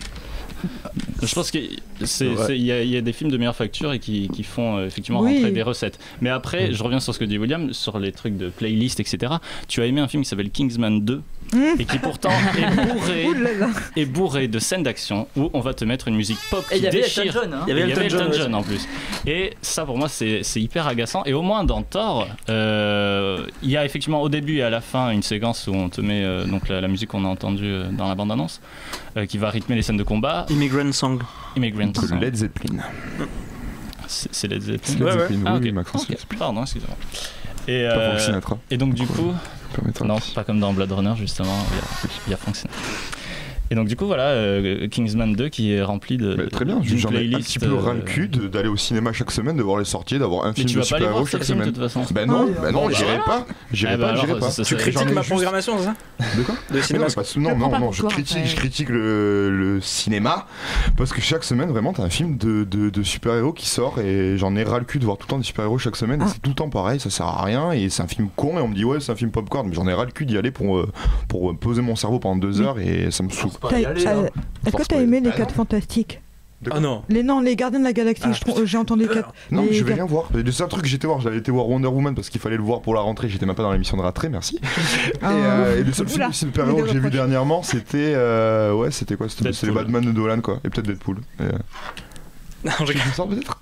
Je pense qu'il y a des films de meilleure facture et qui font effectivement rentrer des recettes. Mais après, je reviens sur ce que dit William, sur les trucs de playlist, etc. Tu as aimé un film qui s'appelle Kingsman 2 et qui pourtant est bourré de scènes d'action où on va te mettre une musique pop qui déchire. Il y avait Elton John en plus. Et ça pour moi c'est hyper agaçant. Et au moins dans Thor, il y a effectivement au début et à la fin une séquence où on te met donc la musique qu'on a entendue dans la bande-annonce qui va rythmer les scènes de combat. Immigrant Song. Led Zeppelin. C'est Led Zeppelin. Led Zeppelin, Ah, oui, ok. Maxence. Pardon, excusez-moi. Pas Frank Sinatra. Et donc du coup, non, pas comme dans Blade Runner justement, il y a Frank Sinatra. Et donc du coup voilà, Kingsman 2 qui est rempli de très bien, j'en ai un petit peu ras le cul d'aller au cinéma chaque semaine, de voir les sorties, d'avoir un film de super-héros chaque semaine. De toute façon. Ben non, j'irai pas. J'irai pas. Tu critiques ma programmation, c'est ça? De quoi? De cinéma. Non, je critique le cinéma parce que chaque semaine vraiment t'as un film de super-héros qui sort et j'en ai ras le cul de voir tout le temps des super-héros chaque semaine et c'est tout le temps pareil, ça sert à rien et c'est un film con et on me dit ouais c'est un film popcorn, mais j'en ai ras le cul d'y aller pour poser mon cerveau pendant 2 heures et ça me saoule. Est-ce que t'as aimé les 4 Fantastiques? Ah non. Les Gardiens de la Galaxie, j'ai entendu les 4. Non, je vais rien voir. Le seul truc que j'étais voir, j'avais été voir Wonder Woman parce qu'il fallait le voir pour la rentrée, j'étais même pas dans l'émission de Ratré, merci. Et le seul film super-héros que j'ai vu dernièrement, c'était c'était quoi? C'était les Batman de Nolan quoi, et peut-être Deadpool. Non, j'ai ça peut-être.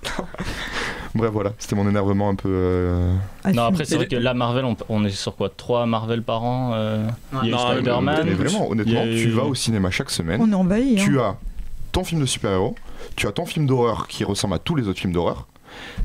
Bref, voilà, c'était mon énervement un peu. Non, après, c'est vrai que là, Marvel, on est sur quoi? 3 Marvel par an. Il y a eu Spider-Man. Mais vraiment, honnêtement, tu vas au cinéma chaque semaine. On est envahi. Tu as ton film de super-héros, tu as ton film d'horreur qui ressemble à tous les autres films d'horreur.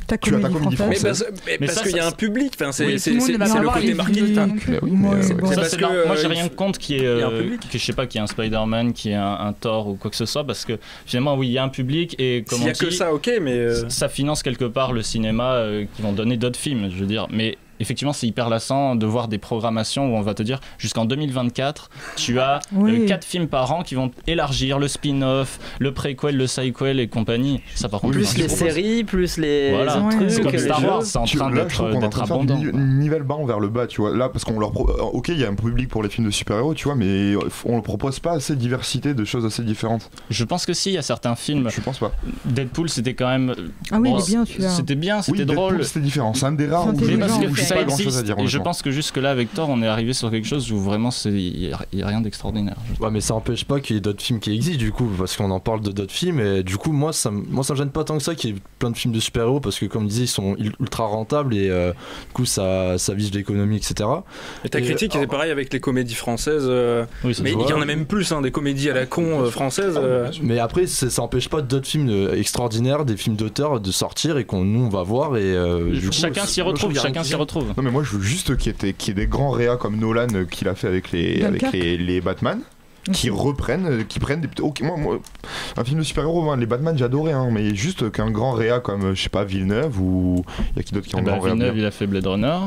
Ta Tu as ta comédie comédie française. française. Mais parce qu'il y a un public, enfin, c'est Oui, c'est- tout le monde c'est- va c'est le avoir côté les marketing. Mais oui, mais, C'est Ça, parce c'est que, moi j'ai il rien faut- contre qu'il y ait il y a un public. que je sais pas qu'il y ait un Spider-Man, qu'il y ait un Thor ou quoi que ce soit, parce que finalement oui il y a un public et comme S'il y on a que dit, ça, ok, mais ça finance quelque part le cinéma qui vont donner d'autres films, je veux dire. Mais effectivement, c'est hyper lassant de voir des programmations où on va te dire jusqu'en 2024, tu as Oui. 4 films par an qui vont élargir le spin-off, le préquel, le sequel et compagnie. Ça par contre, Plus c'est les séries, plus les Voilà. trucs. C'est comme les Star jeux. Wars, c'est en train Là, je trouve qu'on est en d'être train de faire abondant. du nivelle bas vers le bas, tu vois. Là, parce qu'on leur ok, il y a un public pour les films de super-héros, tu vois, mais on ne propose pas assez de diversité, de choses assez différentes. Je pense que si, il y a certains films. Je pense pas. Deadpool, c'était quand même. Ah oui, il est bien, celui-là. C'était bien, c'était Oui, drôle. Deadpool, c'était différent. C'est un des rares où C'est Mais parce intelligent. que j'ai ça pas grand-chose existe, à dire. et je honnêtement. pense que jusque-là, avec Thor, on est arrivé sur quelque chose où vraiment il n'y a rien d'extraordinaire. Ouais, mais ça empêche pas qu'il y ait d'autres films qui existent du coup, parce qu'on en parle de d'autres films et du coup moi ça me gêne pas tant que ça qu'il y ait plein de films de super-héros parce que comme je disais ils sont ultra rentables et du coup ça vise l'économie etc. Et ta critique était pareil avec les comédies françaises. Oui, ça Mais se il y voit. en a même plus, hein, des comédies à la con françaises. Mais après ça empêche pas d'autres films extraordinaires, des films d'auteur de sortir et qu'on nous on va voir et du coup, Chacun s'y retrouve, chacun s'y retrouve. Non, mais moi, je veux juste qu'il y ait des grands réas comme Nolan qu'il a fait avec les Batman. Qui reprennent, qui prennent des. Ok, moi, un film de super-héros, moi, les Batman j'adorais, hein, mais juste qu'un grand réa comme, je sais pas, Villeneuve ou. Il y a qui d'autre qui ont un grand réa Villeneuve, bien. il a fait Blade Runner.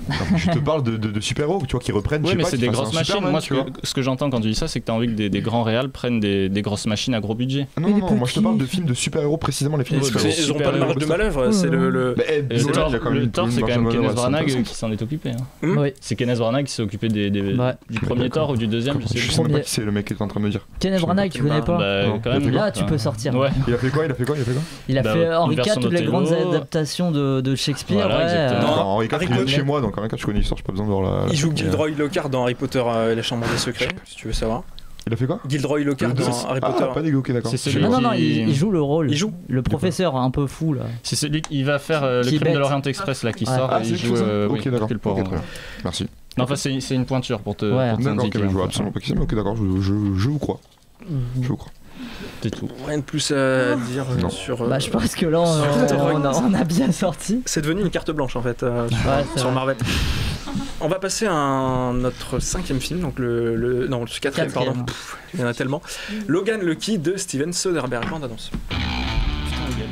Non, je te parle de super-héros, tu vois, qui reprennent. Oui, je sais mais pas, c'est qui des fassent grosses un machines. Superman, Moi, tu vois. ce que j'entends quand tu dis ça, c'est que tu as envie que des grands réals prennent des grosses machines à gros budget. Ah non, moi je te parle de films de super-héros, précisément les films de Parce super-héros. qu'ils n'ont pas de marge de manœuvre, c'est le. Et le Thor, c'est quand même Kenneth Branagh qui s'en est occupé. Oui. C'est Kenneth Branagh qui s'est occupé du premier Thor ou du deuxième, je sais Je plus. sais même pas qui c'est le mec qui est en train de me dire. Kenneth Branagh, tu connais pas Quand même. Là, tu peux sortir. Ouais. Il a fait quoi Il a fait Henri une IV, version toutes les grandes d'Othello. adaptations de Shakespeare. Voilà, ouais, exactement. Non, Henri IV, il vient de chez moi, donc Henri IV, je connais l'histoire, j'ai pas besoin de voir la. Il joue Gilderoy Lockhart dans Harry Potter et la Chambre des Secrets, si tu veux savoir. Il a fait quoi Gilderoy Lockhart dans Harry Potter. Ah, pas dégueu, ok, d'accord. C'est celui Non, qui- il joue le rôle. Il joue le professeur un peu fou là. C'est celui qui va faire le Qui est crime de bête. l'Orient Express là qui Ouais. sort Ah, et c'est il joue ça. oui, Ok, d'accord. Hercule Poirot. Ok, très bien. Merci. Non, enfin c'est une pointure pour te Ouais. pour D'accord, ok, t'indiquer mais je un vois peu. absolument pas qui c'est, mais ok, d'accord, je vous crois. Je vous crois. C'est tout. Rien de plus à dire Non. sur. Bah, je pense que là, on a bien sorti. C'est devenu une carte blanche en fait sur Marvel. On va passer à notre 5e film, donc le 4e, pardon. Pff, il y en a tellement. Logan Lucky de Steven Soderbergh. Bande annonce. Putain, le gars.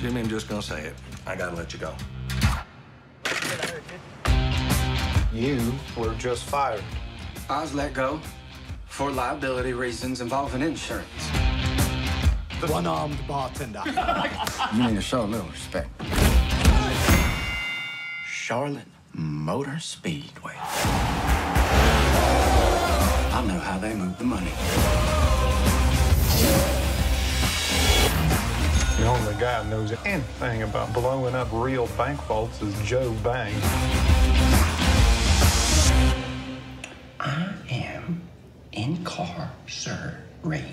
Jimmy, I'm just gonna say it. I gotta let you go. You were just fired. I was let go for liability reasons involving insurance. The one-armed bartender. You need to show a little respect. Charlotte Motor Speedway. I know how they move the money. The only guy who knows anything about blowing up real bank vaults is Joe Bang. I am incarcerated.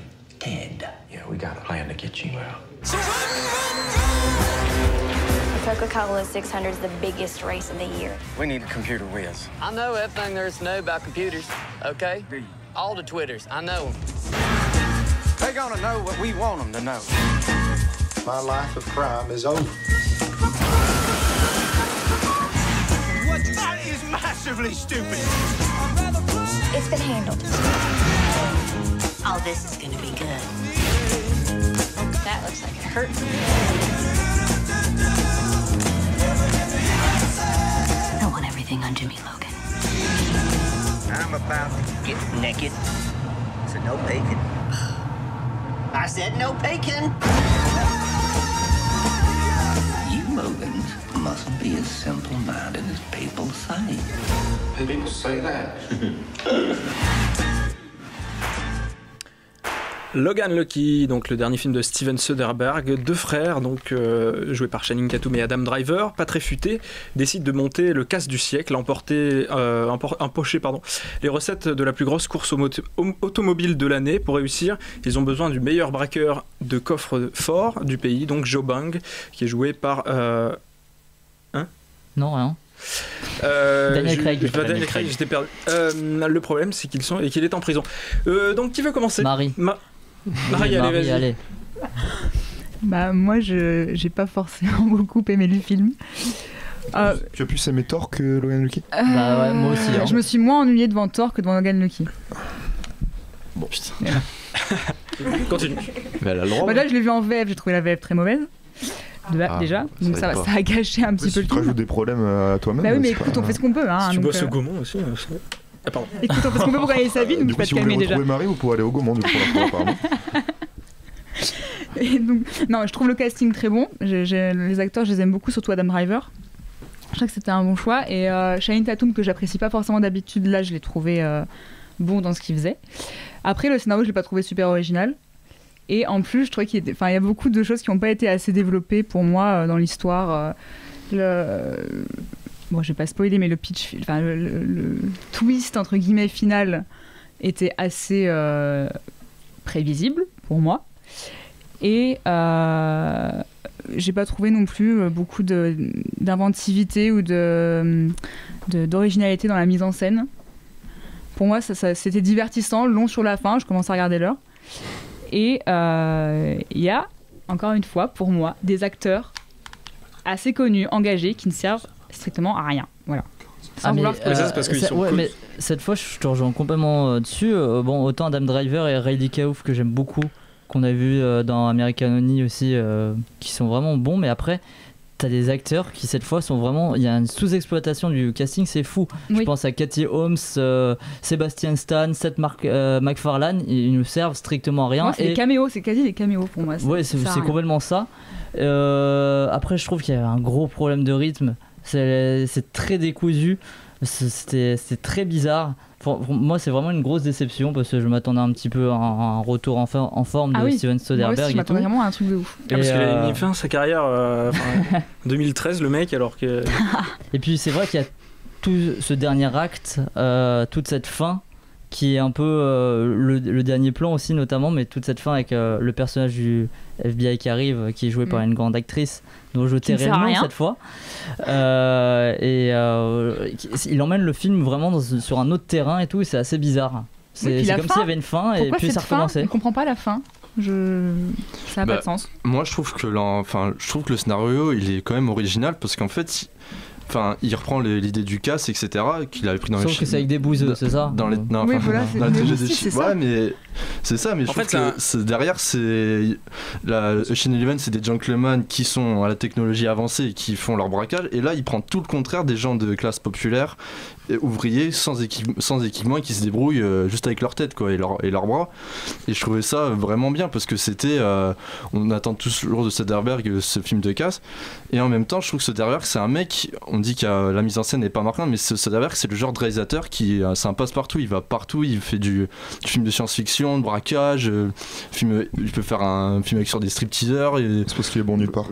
Yeah, we got a plan to get you out. The Coca-Cola 600 is the biggest race of the year. We need a computer whiz. I know everything there is to know about computers, okay? All the Twitters, I know them. They're gonna know what we want them to know. My life of crime is over. That is massively stupid. It's been handled. Oh, this is gonna be good. That looks like it hurts. I want everything on Jimmy Logan. I'm about to get naked. So no bacon. I said no bacon. You Logans mustn't be as simple-minded as people say. People say that. Logan Lucky, donc le dernier film de Steven Soderbergh, deux frères, donc joués par Channing Tatum et Adam Driver, pas très futés, décident de monter le casse du siècle, empocher les recettes de la plus grosse course automobile de l'année. Pour réussir, ils ont besoin du meilleur braqueur de coffre-fort du pays, donc Joe Bang, qui est joué par Non, rien. Daniel Craig. Daniel Craig, j'étais perdu. Le problème, c'est qu'il est en prison. Donc, qui veut commencer? Marie. Marie, allez, vas-y. Allez. Bah, moi, j'ai pas forcément beaucoup aimé le film. Tu as plus aimé Thor que Logan Lucky? Bah ouais, moi aussi. Hein. Je me suis moins ennuyée devant Thor que devant Logan Lucky. Bon, putain. Continue. Mais elle a le droit. Bah là, je l'ai vu en VF, j'ai trouvé la VF très mauvaise. Déjà, donc ça a gâché un petit peu le film. Tu film. rajoutes des problèmes à toi-même. Bah oui, mais écoute, on fait ce qu'on peut. Hein, si tu donc, bosses au Gaumont aussi. Ah, pardon. Écoute, on fait ce qu'on peut pour gagner sa vie, donc du je vais coup, pas te calmer déjà. Si vous voulez retrouver Marie, vous pouvez aller au Gaumont du coup, pour la fois, apparemment. Et donc, non, je trouve le casting très bon. Les acteurs, je les aime beaucoup, surtout Adam Driver. Je crois que c'était un bon choix. Et Channing Tatum, que j'apprécie pas forcément d'habitude, là, je l'ai trouvé bon dans ce qu'il faisait. Après, le scénario, je l'ai pas trouvé super original. Et en plus, je trouvais qu'il y a beaucoup de choses qui n'ont pas été assez développées pour moi dans l'histoire. Bon, je vais pas spoiler, mais le pitch, le twist entre guillemets final était assez prévisible pour moi. Et j'ai pas trouvé non plus beaucoup d'inventivité ou d'originalité dans la mise en scène. Pour moi, ça c'était divertissant, long sur la fin, je commence à regarder l'heure. Et il y a, encore une fois, pour moi, des acteurs assez connus, engagés, qui ne servent strictement à rien. Voilà. Mais ça, c'est parce qu'ils sont cool. Mais cette fois, je te rejoins complètement dessus. Bon, autant Adam Driver et Ray Kaouf, que j'aime beaucoup, qu'on a vu dans American Honey aussi, qui sont vraiment bons, mais après t'as des acteurs qui cette fois sont vraiment, il y a une sous-exploitation du casting, c'est fou. Oui. Je pense à Katie Holmes, Sebastian Stan, Seth MacFarlane, ils ne servent strictement à rien. Moi, c'est des caméos, c'est quasi des caméos pour moi. Ouais, c'est complètement ça. Après, je trouve qu'il y a un gros problème de rythme, c'est très décousu, c'était très bizarre. Pour moi, c'est vraiment une grosse déception parce que je m'attendais un petit peu à un retour en forme de Steven Soderbergh. Moi aussi, je m'attendais vraiment à un truc de ouf. Parce qu'il a mis fin à sa carrière 2013, le mec, alors que. Et puis, c'est vrai qu'il y a tout ce dernier acte, toute cette fin qui est un peu le dernier plan aussi, notamment, mais toute cette fin avec le personnage du FBI qui arrive, qui est joué par une grande actrice dont je tairai le nom cette fois. Il emmène le film vraiment sur un autre terrain et tout, et c'est assez bizarre. C'est comme s'il y avait une fin et puis ça recommençait. Je comprends pas la fin. Ça n'a pas de sens. Moi, je trouve que le scénario, il est quand même original parce qu'en fait, il reprend l'idée du casse, etc. qu'il avait pris dans les. Sauf que c'est avec des bouseux, c'est ça. Dans les. Non, oui, voilà, dans les TG des chiffres. Ouais, mais c'est ça. Mais je trouve que derrière, c'est Ocean Eleven, c'est des gentlemen qui sont à la technologie avancée et qui font leur braquage. Et là, il prend tout le contraire des gens de classe populaire, ouvriers, sans équipement, et qui se débrouillent juste avec leur tête, quoi, et leurs bras. Et je trouvais ça vraiment bien parce que c'était. On attend toujours de Soderbergh ce film de casse. Et en même temps, je trouve que Soderbergh, c'est un mec. On dit que la mise en scène n'est pas marquante, mais Soderbergh, c'est le genre de réalisateur qui c'est un passe-partout, il va partout, il fait du film de science-fiction, de braquage, il peut faire un film sur des stripteaseurs. C'est parce qu'il est bon nulle part.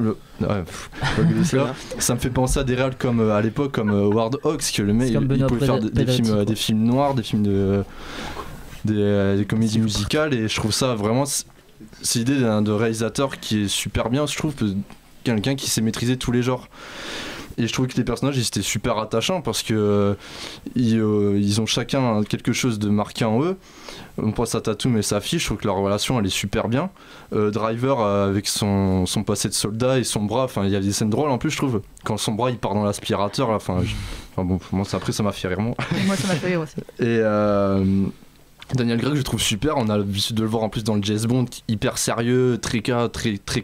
Ça me fait penser à des réals comme à l'époque, comme Howard Hawks, que le mec il pouvait faire des films noirs, des films des comédies musicales, et je trouve ça vraiment, c'est l'idée de réalisateur qui est super bien, je trouve, quelqu'un qui sait maîtriser tous les genres. Et je trouvais que les personnages, ils étaient super attachants parce que ils ont chacun quelque chose de marqué en eux. On pense à Tatum et sa fille, je trouve que leur relation, elle est super bien. Driver, avec son passé de soldat et son bras, il y a des scènes drôles en plus, je trouve. Quand son bras, il part dans l'aspirateur, moi, après, ça m'a fait rire, moi. Moi, ça m'a fait rire aussi. Et Daniel Craig, je trouve super. On a l'habitude de le voir en plus dans le James Bond, hyper sérieux, très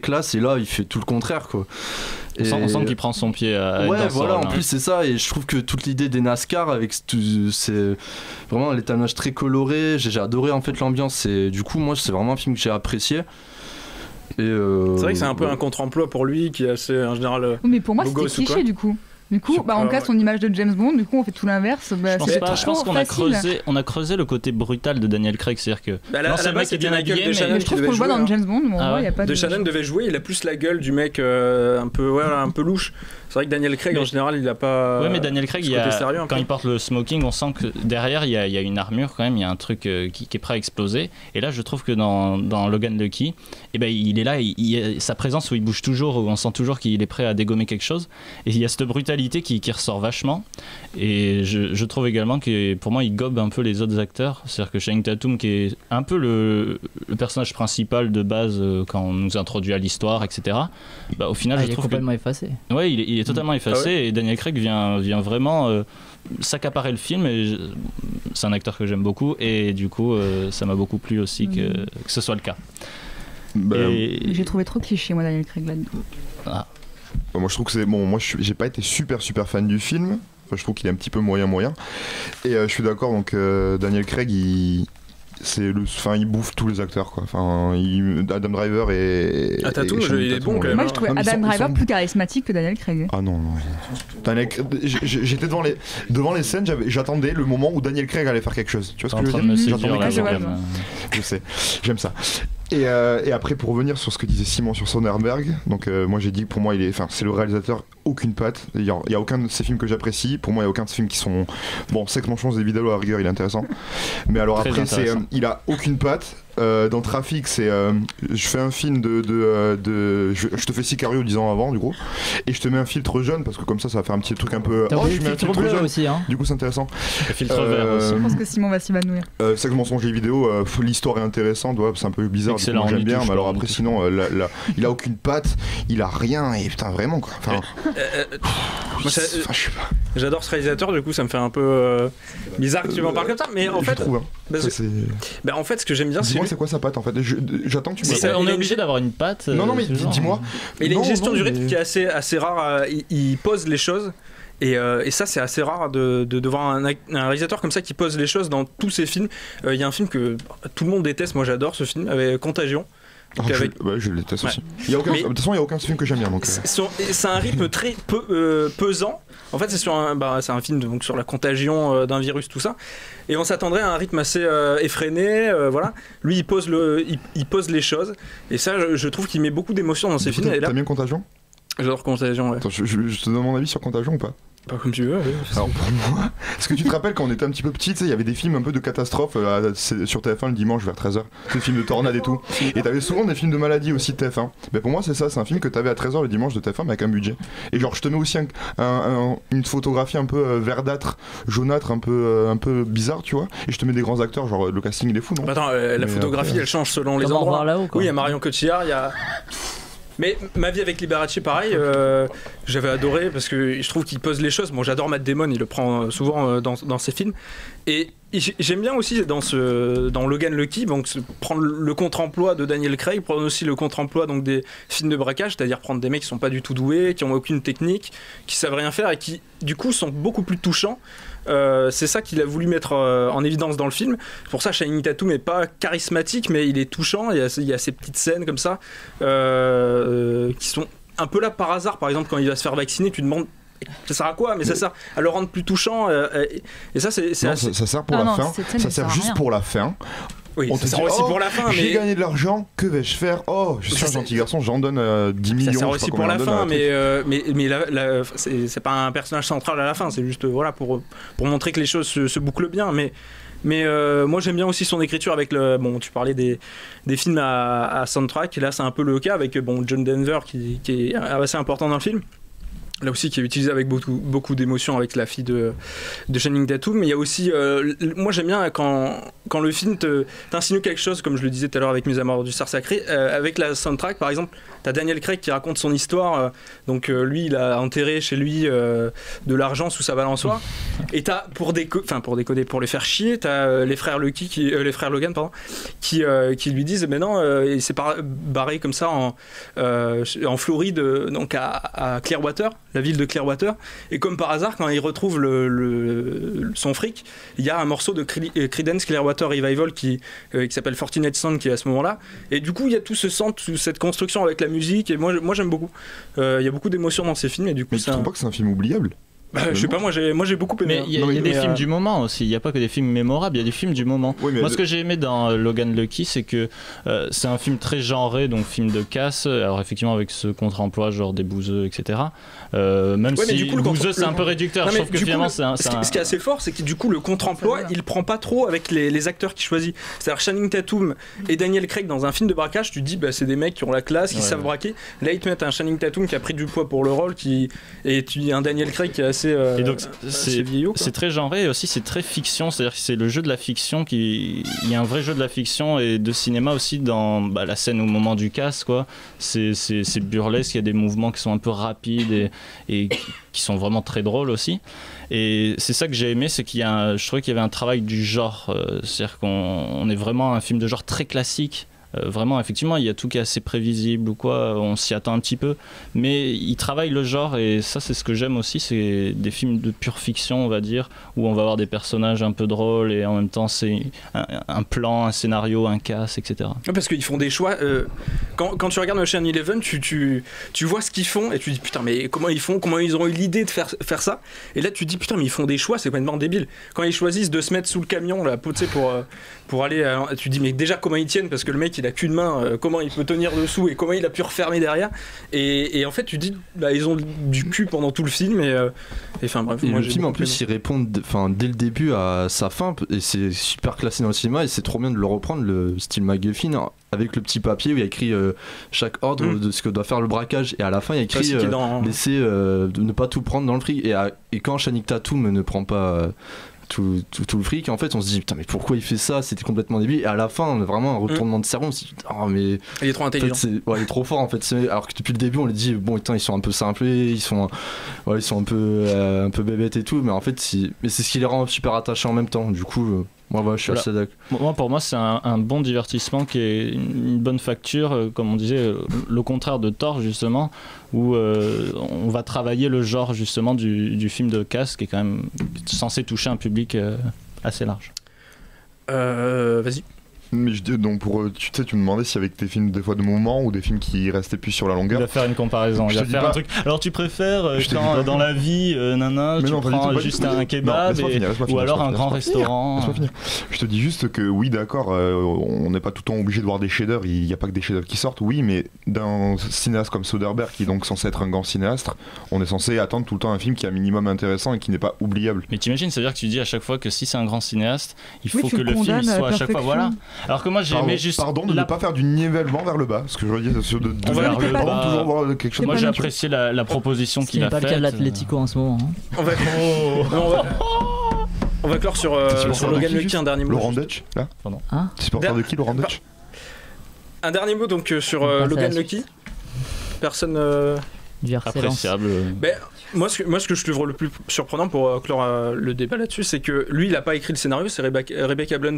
classe, et là, il fait tout le contraire, quoi. On sent qu'il prend son pied à ouais, voilà, en plus c'est ça, et je trouve que toute l'idée des NASCAR avec c'est vraiment l'étalonnage très coloré, j'ai adoré en fait l'ambiance, et du coup moi c'est vraiment un film que j'ai apprécié. Et c'est vrai que c'est un peu un contre-emploi pour lui qui est assez en général. Mais pour moi c'était cliché du coup. Du coup, on casse son image de James Bond, du coup on fait tout l'inverse. Je pense qu'on a creusé le côté brutal de Daniel Craig, c'est-à-dire que c'est vrai qu'il est bien habillé, mais je trouve qu'on le voit dans James Bond, mais il y a pas de. Shannon devait jouer, il a plus la gueule du mec un peu louche. C'est vrai que Daniel Craig, en général, il a pas. Ouais, mais Daniel Craig, quand il porte le smoking, on sent que derrière, il y a une armure quand même, il y a un truc qui est prêt à exploser. Et là, je trouve que dans Logan Lucky, il est là, sa présence où il bouge toujours, où on sent toujours qu'il est prêt à dégommer quelque chose. Et il y a cette brutalité brutalité qui ressort vachement. Et je trouve également que pour moi il gobe un peu les autres acteurs. C'est-à-dire que Channing Tatum, qui est un peu le personnage principal de base quand on nous introduit à l'histoire, etc. Bah, au final, je il est trouve complètement effacé. Ouais, il est totalement effacé et Daniel Craig vient vraiment s'accaparer le film. Et c'est un acteur que j'aime beaucoup et du coup ça m'a beaucoup plu aussi que ce soit le cas. J'ai trouvé trop cliché moi Daniel Craig là-dedans. Ah. Moi je trouve que c'est bon. Moi j'ai pas été super fan du film. Enfin, je trouve qu'il est un petit peu moyen. Et je suis d'accord. Donc Daniel Craig il bouffe tous les acteurs quoi. Enfin, Adam Driver et Tatum, il est bon quand même. Moi je trouvais Adam Driver plus charismatique que Daniel Craig. Ah non. J'étais devant les scènes, j'attendais le moment où Daniel Craig allait faire quelque chose. Tu vois ce que je veux dire? Je sais, j'aime ça. Et après, pour revenir sur ce que disait Simon sur Soderbergh, donc moi j'ai dit que pour moi c'est le réalisateur, aucune patte. Il y a aucun de ses films que j'apprécie. Pour moi, il y a aucun de ses films qui sont Sex Manchons et Vidalo à la rigueur, il est intéressant. Mais alors après, il a aucune patte. Dans Trafic, c'est je fais un film je te fais Sicario 10 ans avant du coup, et je te mets un filtre jeune parce que comme ça va faire un petit truc un peu. Je mets un filtre jeune aussi, hein. Du coup c'est intéressant. Le filtre vert aussi. Je pense que Simon va s'évanouir. Sex Mensonges et Vidéo, l'histoire est intéressante, c'est un peu bizarre. Excellent, j'aime bien, mais alors après sinon il a aucune patte, il a rien et putain vraiment quoi. Enfin, je sais pas. J'adore ce réalisateur, du coup ça me fait un peu bizarre que tu m'en parles comme ça, mais en fait. Je trouve, en fait, ce que j'aime bien, c'est quoi sa patte en fait. J'attends que tu me on est obligé d'avoir une patte. Non mais dis-moi. Mais il a une gestion du rythme qui est assez rare. Il pose les choses. Et ça c'est assez rare de voir un réalisateur comme ça qui pose les choses dans tous ses films. Il y a un film que tout le monde déteste, moi j'adore ce film, avec Contagion. Je le déteste aussi. De toute façon, il n'y a aucun film que j'aime bien. C'est un rythme très pesant. En fait, c'est un film donc, sur la contagion d'un virus, tout ça. Et on s'attendrait à un rythme assez effréné. Voilà. Lui, il pose les choses. Et ça, je trouve qu'il met beaucoup d'émotions dans ses films. T'as bien Contagion ? J'adore Contagion, ouais. Attends, je te donne mon avis sur Contagion ou pas ? Pas comme tu veux. Oui. Alors pour moi, est-ce que tu te rappelles quand on était un petit peu petit, il y avait des films un peu de catastrophe sur TF1 le dimanche vers 13h, des films de tornade et tout. Et t'avais souvent des films de maladie aussi de TF1. Mais pour moi c'est ça, c'est un film que t'avais à 13h le dimanche de TF1 mais avec un budget. Et genre je te mets aussi une photographie un peu verdâtre, jaunâtre, un peu bizarre, tu vois. Et je te mets des grands acteurs, genre le casting il est fou, non ? Attends, la photographie elle change selon les endroits. Oui, il y a Marion Cotillard, il y a... Mais Ma vie avec Liberace, pareil, j'avais adoré parce que je trouve qu'il pose les choses. Bon, j'adore Matt Damon, il le prend souvent dans ses films. Et j'aime bien aussi dans Logan Lucky, donc prendre le contre-emploi de Daniel Craig, prendre aussi le contre-emploi donc des films de braquage, c'est-à-dire prendre des mecs qui sont pas du tout doués, qui ont aucune technique, qui savent rien faire et qui du coup sont beaucoup plus touchants. C'est ça qu'il a voulu mettre en évidence dans le film. Pour ça, Channing Tatum n'est pas charismatique, mais il est touchant. Il y a ces petites scènes comme ça qui sont un peu là par hasard. Par exemple, quand il va se faire vacciner, tu te demandes ça sert à quoi, mais ça sert à le rendre plus touchant. Et ça, c'est assez... ça sert pour la fin. Ça sert juste pour la fin. Oui, ça sert aussi pour la fin. J'ai gagné de l'argent, que vais-je faire ? Oh, je suis un gentil garçon, j'en donne 10 millions. Ça sert aussi pour la fin, mais c'est pas un personnage central à la fin, c'est juste voilà, pour montrer que les choses se bouclent bien. Mais moi j'aime bien aussi son écriture avec tu parlais des films à soundtrack, et là c'est un peu le cas avec John Denver qui est assez important dans le film. Là aussi qui est utilisé avec beaucoup d'émotion avec la fille de Channing Tatum. Mais il y a aussi moi j'aime bien quand le film t'insinue quelque chose, comme je le disais tout à l'heure avec Mes Amours du Star Sacré, avec la soundtrack par exemple. T'as Daniel Craig qui raconte son histoire, donc lui il a enterré chez lui de l'argent sous sa balançoire, et t'as pour les faire chier, t'as les frères Logan qui lui disent mais non, il s'est barré comme ça en Floride, donc à Clearwater, la ville de Clearwater, et comme par hasard quand il retrouve son fric, il y a un morceau de Creedence Clearwater Revival qui s'appelle Fortunate Son qui est à ce moment-là, et du coup il y a tout ce centre, toute cette construction avec la musique, et moi j'aime beaucoup. Il y a beaucoup d'émotions dans ces films, et du coup mais tu trouves pas que c'est un film oubliable ? Je sais pas, moi j'ai beaucoup aimé. Mais il y a des films du moment aussi, il n'y a pas que des films mémorables, il y a des films du moment. Moi ce que j'ai aimé dans Logan Lucky, c'est que c'est un film très genré, donc film de casse, alors effectivement avec ce contre-emploi genre des bouseux, etc. Même si du coup, bouseux c'est un peu réducteur, je trouve que finalement c'est un... Ce qui est assez fort, c'est que du coup le contre-emploi, il prend pas trop avec les acteurs qu'il choisit. C'est-à-dire Channing Tatum et Daniel Craig dans un film de braquage, tu te dis c'est des mecs qui ont la classe, qui savent braquer. Là ils te mettent un Channing Tatum qui a pris du poids pour le rôle, et tu un Daniel Craig qui est assez... et donc c'est très genré et aussi c'est très fiction, c'est-à-dire que c'est le jeu de la fiction il y a un vrai jeu de la fiction et de cinéma aussi dans la scène au moment du casse quoi. C'est burlesque, il y a des mouvements qui sont un peu rapides et qui sont vraiment très drôles aussi. Et c'est ça que j'ai aimé, c'est je trouvais qu'il y avait un travail du genre, c'est-à-dire qu'on est vraiment un film de genre très classique. Vraiment, effectivement, il y a tout qui est assez prévisible ou quoi, on s'y attend un petit peu, mais il travaille le genre et ça, c'est ce que j'aime aussi, c'est des films de pure fiction, on va dire, où on va avoir des personnages un peu drôles et en même temps, c'est un plan, un scénario, un casse, etc. Parce qu'ils font des choix. Quand tu regardes Ocean Eleven, tu vois ce qu'ils font et tu dis putain, mais comment ils font, comment ils ont eu l'idée de faire ça. Et là, tu te dis putain, mais ils font des choix, c'est complètement débile. Quand ils choisissent de se mettre sous le camion, là, pour aller. Tu te dis, mais déjà, comment ils tiennent, parce que le mec, il a qu'une main, comment il peut tenir dessous et comment il a pu refermer derrière. Et en fait, tu te dis, ils ont du cul pendant tout le film. Et enfin, bref. Et moi, le film, en plus, il répond dès le début à sa fin, et c'est super classé dans le cinéma, et c'est trop bien de le reprendre, le style MacGuffin, avec le petit papier où il y a écrit chaque ordre de ce que doit faire le braquage, et à la fin, il y a écrit laisser de ne pas tout prendre dans le fric. Et quand Channing Tatum ne prend pas. Tout le fric, en fait on se dit putain mais pourquoi il fait ça, c'était complètement débile, et à la fin on a vraiment un retournement de cerveau, on se dit oh mais il est trop intelligent, en fait, il est trop fort en fait, alors que depuis le début on lui dit bon putain ils sont un peu simplés, ils sont un peu bébêtes et tout, mais en fait c'est ce qui les rend super attachants en même temps, du coup je suis assez d'accord. Pour moi, c'est un bon divertissement qui est une bonne facture, comme on disait, le contraire de Thor, justement, où on va travailler le genre, justement, du film de casse, qui est quand même censé toucher un public assez large. Vas-y. Mais donc tu me demandais s'il y avait des films des fois de moments ou des films qui restaient plus sur la longueur. Il va faire une comparaison, il va faire un truc. Alors tu préfères quand dans la vie, tu prends juste un kebab ou alors un grand restaurant. Laisse-moi finir. Je te dis juste que oui d'accord, on n'est pas tout le temps obligé de voir des chefs-d'œuvre, il n'y a pas que des chefs-d'œuvre qui sortent, oui, mais d'un cinéaste comme Soderbergh qui est donc censé être un grand cinéaste, on est censé attendre tout le temps un film qui est un minimum intéressant et qui n'est pas oubliable. Mais t'imagines, c'est-à-dire que tu dis à chaque fois que si c'est un grand cinéaste, il faut que le film soit à chaque fois voilà. Alors que moi j'ai aimé juste. Pardon de ne pas faire du nivellement vers le bas, parce que je veux dire vers le bas. Toujours voir quelque chose. Moi j'ai apprécié la proposition qu'il a faite. C'est pas le cas de l'Atlético en ce moment. On va clore sur Logan Lucky, un dernier mot. Laurent Dutch, là. Pardon. Tu supporter de qui, Laurent Dutch? Un dernier mot donc sur Logan Lucky. Personne. Appréciable. Moi, ce que je trouve le plus surprenant pour clore le débat là-dessus, c'est que lui, il n'a pas écrit le scénario, c'est Rebecca Blunt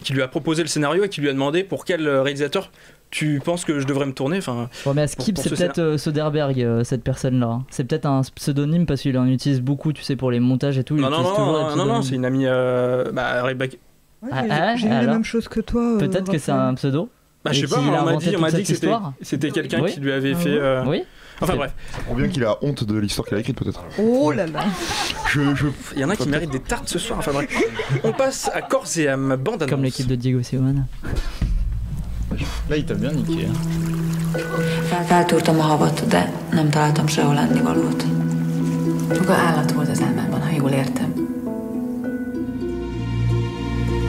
qui lui a proposé le scénario et qui lui a demandé pour quel réalisateur tu penses que je devrais me tourner. Mais à Skip, c'est peut-être Soderbergh, cette personne-là. C'est peut-être un pseudonyme parce qu'il en utilise beaucoup, tu sais, pour les montages et tout. Non, c'est une amie. Rebecca. J'ai eu la même chose que toi. Peut-être que c'est un pseudo. Je sais pas, on m'a dit que c'était quelqu'un qui lui avait fait. Oui. Enfin bref. Ça prouve bien qu'il a honte de l'histoire qu'il a écrite peut-être. Oh là là. Il y en a qui méritent des tartes ce soir. Enfin bref. On passe à corps et à ma bande annonce. Comme l'équipe de Diego Simeone. Là il t'a bien niqué. Feltúrtam a havat, de nem találtam sehol ennivalót. Maga állat volt az álmában, ha jól értem.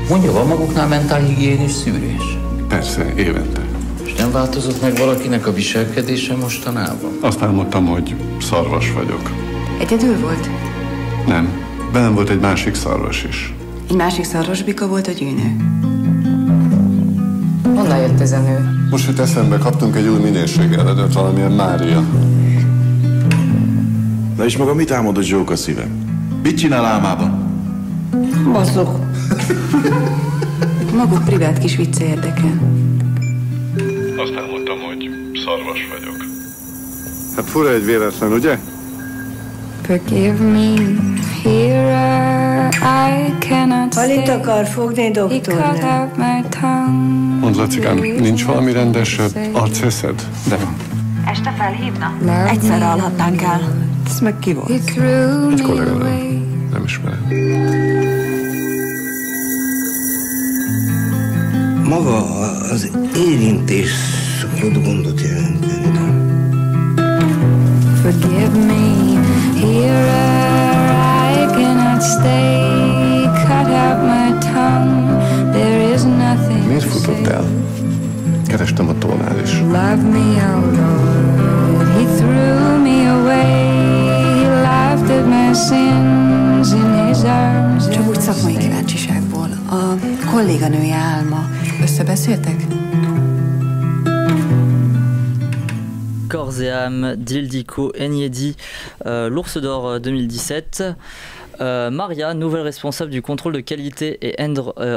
Mondja, van maguknál mentálhigiénis szűrés? Persze, évente. És nem változott meg valakinek a viselkedése mostanában? Azt álmodtam, hogy szarvas vagyok. Egyedül volt? Nem, bennem volt egy másik szarvas is. Egy másik szarvasbika volt a gyűnő. Honnan jött ez a nő? Most jut eszembe, kaptunk egy új minőségeledőt, valamilyen Mária. Na és maga mit álmodott Zsóka szíve? Mit csinál álmában? Mozog. Maguk privát kis vicce érdekel. Azt álmodtam, hogy szarvas vagyok. Hát fura egy véletlen, ugye? Forgive me, here I cannot stay. Alig akar fogni, doktornő? Mondd, Lacikám, nincs valami rendes arceszed? De van. Este felhívna? Nem. Egyszerre alhatnánk el. Ez meg ki volt? Egy kolléganő. Nem ismerem. Maga az érintés szokott gondot jelenteni. Forgive me, here I cannot stay. Cut out my tongue, there is nothing. Miért futottál? Kerestem a tónál is. Love me, oh Lord, he threw me away. He laughed at my sins in his arms. Csak úgy szakmai kíváncsiságból. A kolléganője álma. Összebeszéltek? Corps et âme d'Ildiko Enyedi, l'Ours d'Or 2017. Maria, nouvelle responsable du contrôle de qualité, et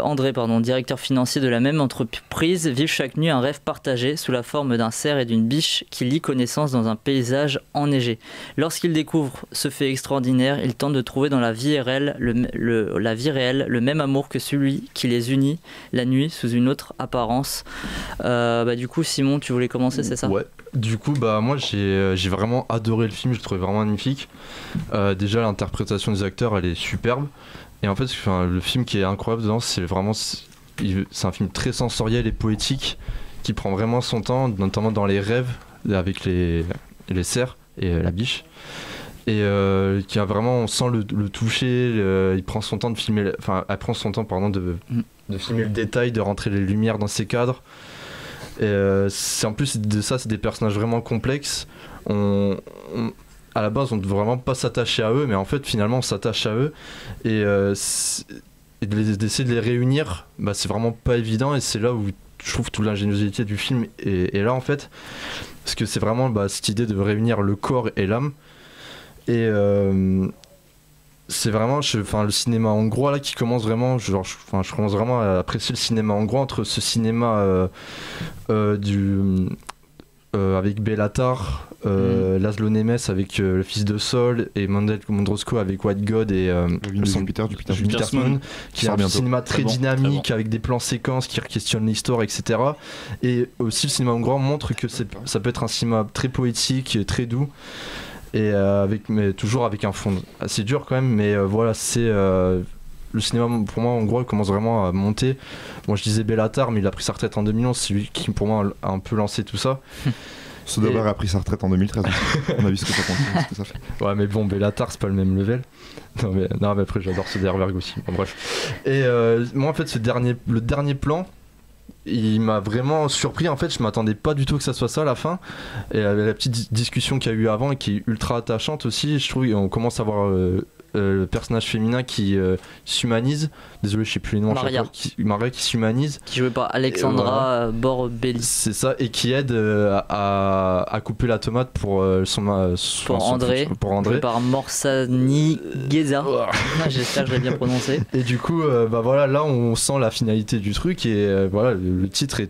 André, directeur financier de la même entreprise, vivent chaque nuit un rêve partagé sous la forme d'un cerf et d'une biche qui lient connaissance dans un paysage enneigé. Lorsqu'ils découvrent ce fait extraordinaire, ils tentent de trouver dans la vie réelle le même amour que celui qui les unit la nuit sous une autre apparence. Du coup, Simon, tu voulais commencer, c'est ça ? Ouais. Du coup, moi j'ai vraiment adoré le film, je le trouvais vraiment magnifique. Déjà l'interprétation des acteurs, elle est superbe. Et en fait, le film qui est incroyable dedans, c'est un film très sensoriel et poétique qui prend vraiment son temps, notamment dans les rêves avec les cerfs et la biche. Et qui a vraiment, on sent le toucher, il prend son temps de filmer, elle prend son temps de filmer le détail, de rentrer les lumières dans ses cadres. Et c'est en plus de ça, c'est des personnages vraiment complexes. À la base, on ne veut vraiment pas s'attacher à eux, mais en fait, finalement, on s'attache à eux. Et d'essayer de les réunir, c'est vraiment pas évident. Et c'est là où je trouve toute l'ingéniosité du film est là, en fait. Parce que c'est vraiment cette idée de réunir le corps et l'âme. Et c'est vraiment le cinéma hongrois là qui commence vraiment, je commence vraiment à apprécier le cinéma hongrois, entre ce cinéma avec Béla Tarr, Laszlo Nemes avec Le Fils de Sol, et Mandel Mondrosko avec White God et Jupiter's Moon, qui est un cinéma très dynamique avec des plans séquences qui questionnent l'histoire, etc. Et aussi le cinéma hongrois montre que ça peut être un cinéma très poétique et très doux. Et mais toujours avec un fond assez dur quand même, mais voilà, c'est le cinéma pour moi en gros commence vraiment à monter. Moi je disais Béla Tarr, mais il a pris sa retraite en 2011, c'est lui qui pour moi a un peu lancé tout ça. Soderbergh a pris sa retraite en 2013 aussi. On a vu ce que ça continue, ce que ça fait. Ouais, mais bon, Béla Tarr c'est pas le même level. Non mais après j'adore Soderbergh aussi. Bon, bref. Et moi en fait le dernier plan, il m'a vraiment surpris. En fait, je m'attendais pas du tout que ça soit ça à la fin. Et la petite discussion qu'il y a eu avant et qui est ultra attachante aussi, je trouve qu'on commence à voir le personnage féminin qui s'humanise. Désolé, je sais plus les noms. Maria qui s'humanise. Qui jouait par Alexandra Borbély. C'est ça, et qui aide à couper la tomate pour André. Joué par Morsani Geza. J'espère que je l'ai bien prononcé. Et du coup, voilà, là on sent la finalité du truc et voilà, le titre est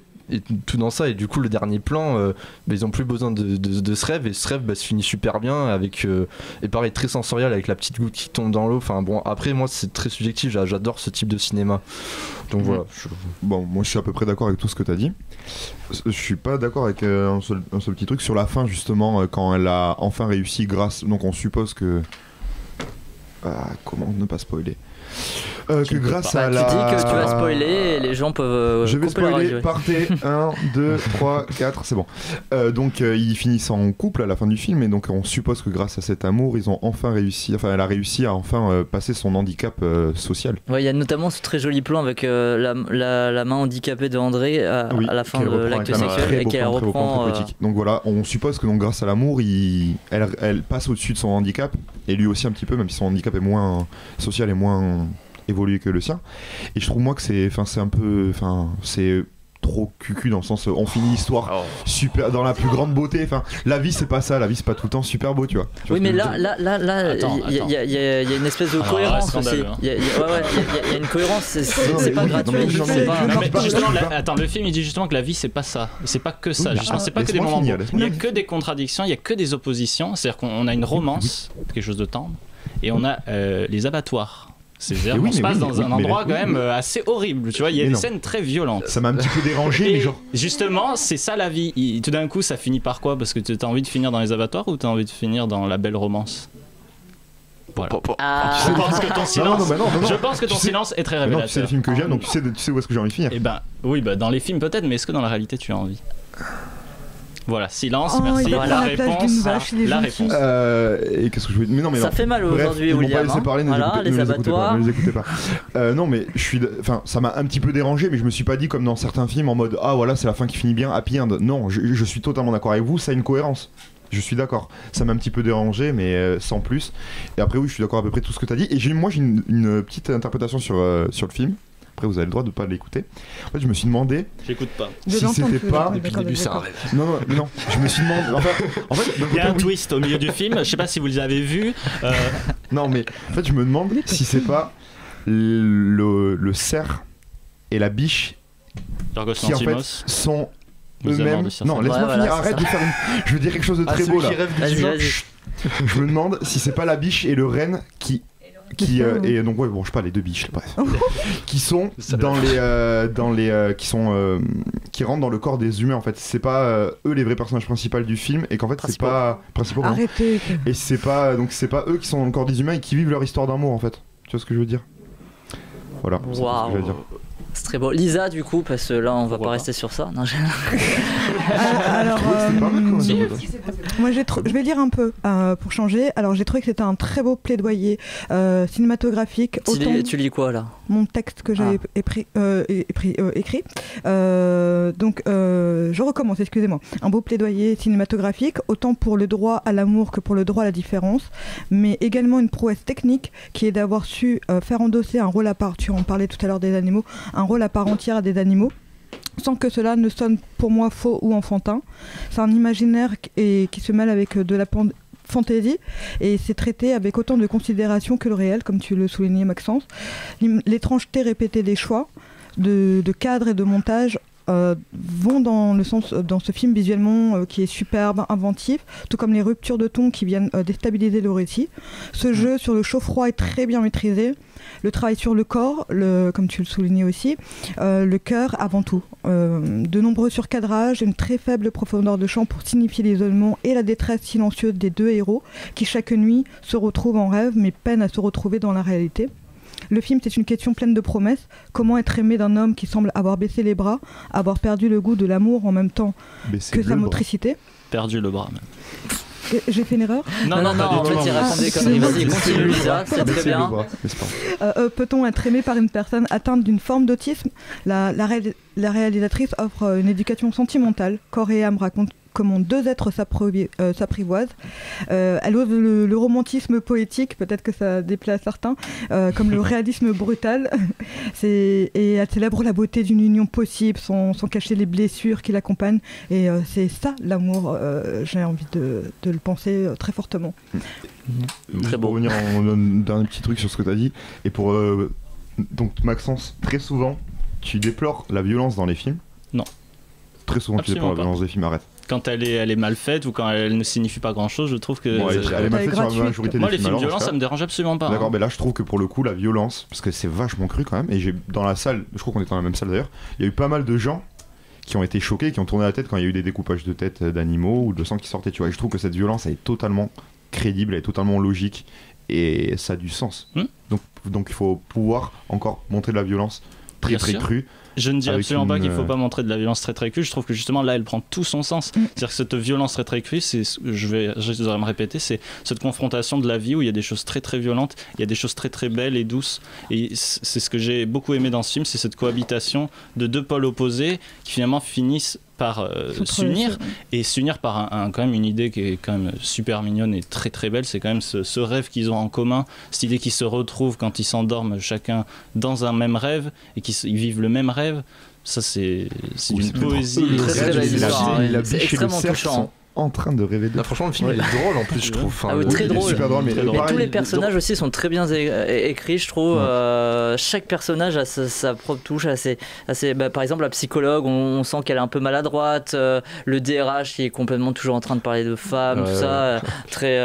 tout dans ça, et du coup le dernier plan ils ont plus besoin de ce rêve, et ce rêve se finit super bien avec et pareil très sensoriel avec la petite goutte qui tombe dans l'eau. Enfin bon, après moi c'est très subjectif, j'adore ce type de cinéma, donc voilà. Bon, moi je suis à peu près d'accord avec tout ce que tu as dit. Je suis pas d'accord avec un seul petit truc sur la fin, justement, quand elle a enfin réussi grâce, donc on suppose que comment ne pas spoiler, que grâce à la... Tu dis que tu vas spoiler et les gens peuvent je vais couper la spoiler, radio. partez, 1, 2, 3, 4, c'est bon. Donc ils finissent en couple à la fin du film, et donc on suppose que grâce à cet amour, ils ont enfin réussi, elle a réussi à enfin passer son handicap social. Ouais, il y a notamment ce très joli plan avec la main handicapée de André à la fin de l'acte sexuel, et qu'elle reprend. Donc voilà, on suppose que donc, grâce à l'amour, elle passe au-dessus de son handicap, et lui aussi un petit peu, même si son handicap est moins social et moins évolué que le sien. Et je trouve moi que c'est un peu, c'est trop cucu dans le sens on finit l'histoire super dans la plus grande beauté. La vie c'est pas ça, la vie c'est pas tout le temps super beau, tu vois. Oui, mais là il y a une espèce de cohérence aussi. Il y a une cohérence, c'est pas gratuit. Attends, le film il dit justement que la vie c'est pas ça, c'est pas que ça, justement, c'est pas que des moments beaux. Il y a que des contradictions, il y a que des oppositions, c'est-à-dire qu'on a une romance, quelque chose de tendre, et on a les abattoirs. C'est-à-dire qu'on se passe dans un endroit quand même assez horrible, tu vois, il y a des scènes très violentes. Ça m'a un petit peu dérangé, mais genre... Justement, c'est ça la vie. Tout d'un coup, ça finit par quoi? Parce que t'as envie de finir dans les abattoirs ou t'as envie de finir dans la belle romance? Voilà. Ah. Je pense que ton silence, non. je pense que ton silence est très révélateur. Non, tu sais les films que j'aime, donc tu sais où est-ce que j'ai envie de finir. Et ben, oui, bah dans les films peut-être, mais est-ce que dans la réalité tu as envie? Voilà, silence, merci. Voilà, La réponse. La réponse. Et qu'est-ce que je voulais dire? Mais non, mais ça non. fait mal aujourd'hui, ils m'ont William. pas laissé parler, ne les écoutez pas. Ne les écoutez pas. Non, mais ça m'a un petit peu dérangé, mais je me suis pas dit comme dans certains films en mode ah voilà, c'est la fin qui finit bien, happy end. Non, je suis totalement d'accord avec vous, ça a une cohérence. Je suis d'accord. Ça m'a un petit peu dérangé, mais sans plus. Et après, oui, je suis d'accord à peu près tout ce que tu as dit. Et moi, j'ai une petite interprétation sur le film. Après, vous avez le droit de pas l'écouter. En fait, je me suis demandé. J'écoute pas. Si c'était pas. Depuis le début, c'est un rêve. Non. Je me suis demandé. En fait, il y a un twist au milieu du film. Je sais pas si vous l'avez vu. Non, mais en fait, je me demande si c'est pas le cerf et la biche qui en fait sont eux-mêmes. Non, laisse-moi finir. Arrête de faire Je veux dire quelque chose de très beau là. Vas-y. Je me demande si c'est pas la biche et le renne qui et donc ouais bon je sais pas les deux biches bref qui sont qui rentrent dans le corps des humains en fait, c'est pas eux les vrais personnages principaux du film et qu'en fait c'est pas principaux. Arrêtez. Et c'est pas eux qui sont dans le corps des humains et qui vivent leur histoire d'amour en fait, tu vois ce que je veux dire? Voilà. Wow. C'est ce que je veux dire. C'est très beau. Lisa, du coup, parce que là, on va pas rester sur ça. Non, alors, moi, je vais lire un peu pour changer. Alors, j'ai trouvé que c'était un très beau plaidoyer cinématographique. Tu lis quoi là? Mon texte que j'avais écrit. Donc, je recommence, excusez-moi. Un beau plaidoyer cinématographique, autant pour le droit à l'amour que pour le droit à la différence, mais également une prouesse technique qui est d'avoir su faire endosser un rôle à part. Tu en parlais tout à l'heure des animaux. Un rôle à part entière à des animaux, sans que cela ne sonne pour moi faux ou enfantin. C'est un imaginaire qui se mêle avec de la fantaisie et c'est traité avec autant de considération que le réel, comme tu le soulignais Maxence. L'étrangeté répétée des choix, de cadre et de montage vont dans ce film visuellement qui est superbe, inventif, tout comme les ruptures de ton qui viennent déstabiliser le récit. Ce jeu sur le chaud-froid est très bien maîtrisé. Le travail sur le corps, comme tu le soulignais aussi, le cœur avant tout. De nombreux surcadrages, une très faible profondeur de champ pour signifier l'isolement et la détresse silencieuse des deux héros qui chaque nuit se retrouvent en rêve mais peinent à se retrouver dans la réalité. Le film, c'est une question pleine de promesses. Comment être aimé d'un homme qui semble avoir baissé les bras, avoir perdu le goût de l'amour en même temps que sa motricité. Perdu le bras même. J'ai fait une erreur? Non, en fait, il raconte des conneries. Vas-y, continue, Lisa, c'est très bien. Peut-on être aimé par une personne atteinte d'une forme d'autisme? La réalisatrice offre une éducation sentimentale. Corps et âme raconte comment deux êtres s'apprivoisent. Elle ose le romantisme poétique, peut-être que ça déplaît à certains, comme le réalisme brutal. Et elle célèbre la beauté d'une union possible sans cacher les blessures qui l'accompagnent. Et c'est ça l'amour, j'ai envie de le penser très fortement. Très beau. Pour revenir en dernier petit truc sur ce que tu as dit, et pour donc Maxence, très souvent tu déplores la violence dans les films. Non. Très souvent tu déplores la violence des films, arrête. Quand elle est mal faite ou quand elle ne signifie pas grand chose, je trouve que. Bon, elle est mal faite sur la majorité des films. Moi, les films violents, ça me dérange absolument pas. D'accord, mais là, je trouve que pour le coup, la violence, parce que c'est vachement cru quand même, et dans la salle, je crois qu'on était dans la même salle d'ailleurs, il y a eu pas mal de gens qui ont été choqués, qui ont tourné la tête quand il y a eu des découpages de tête d'animaux ou de sang qui sortait, tu vois. Et je trouve que cette violence, elle est totalement crédible, elle est totalement logique, et ça a du sens. Donc il faut pouvoir encore montrer de la violence très crue. Je ne dis absolument pas qu'il ne faut pas montrer de la violence très crue. Je trouve que justement là elle prend tout son sens. C'est-à-dire que cette violence très crue, je vais me répéter, c'est cette confrontation de la vie où il y a des choses très très violentes, il y a des choses très très belles et douces. Et c'est ce que j'ai beaucoup aimé dans ce film, c'est cette cohabitation de deux pôles opposés qui finalement finissent par s'unir et s'unir par quand même une idée qui est quand même super mignonne et très très belle. C'est quand même ce rêve qu'ils ont en commun, cette idée qu'ils se retrouvent quand ils s'endorment chacun dans un même rêve et qu'ils vivent le même rêve. Ça c'est une poésie très belle histoire. C'est extrêmement touchant. En train de rêver de... Là, franchement, le film est drôle en plus, je trouve. Très drôle. Super drôle, mais tous les personnages aussi sont très bien écrits, je trouve. Chaque personnage a sa propre touche. Par exemple, la psychologue, on sent qu'elle est un peu maladroite. Le DRH qui est complètement toujours en train de parler de femmes, tout ça. Très.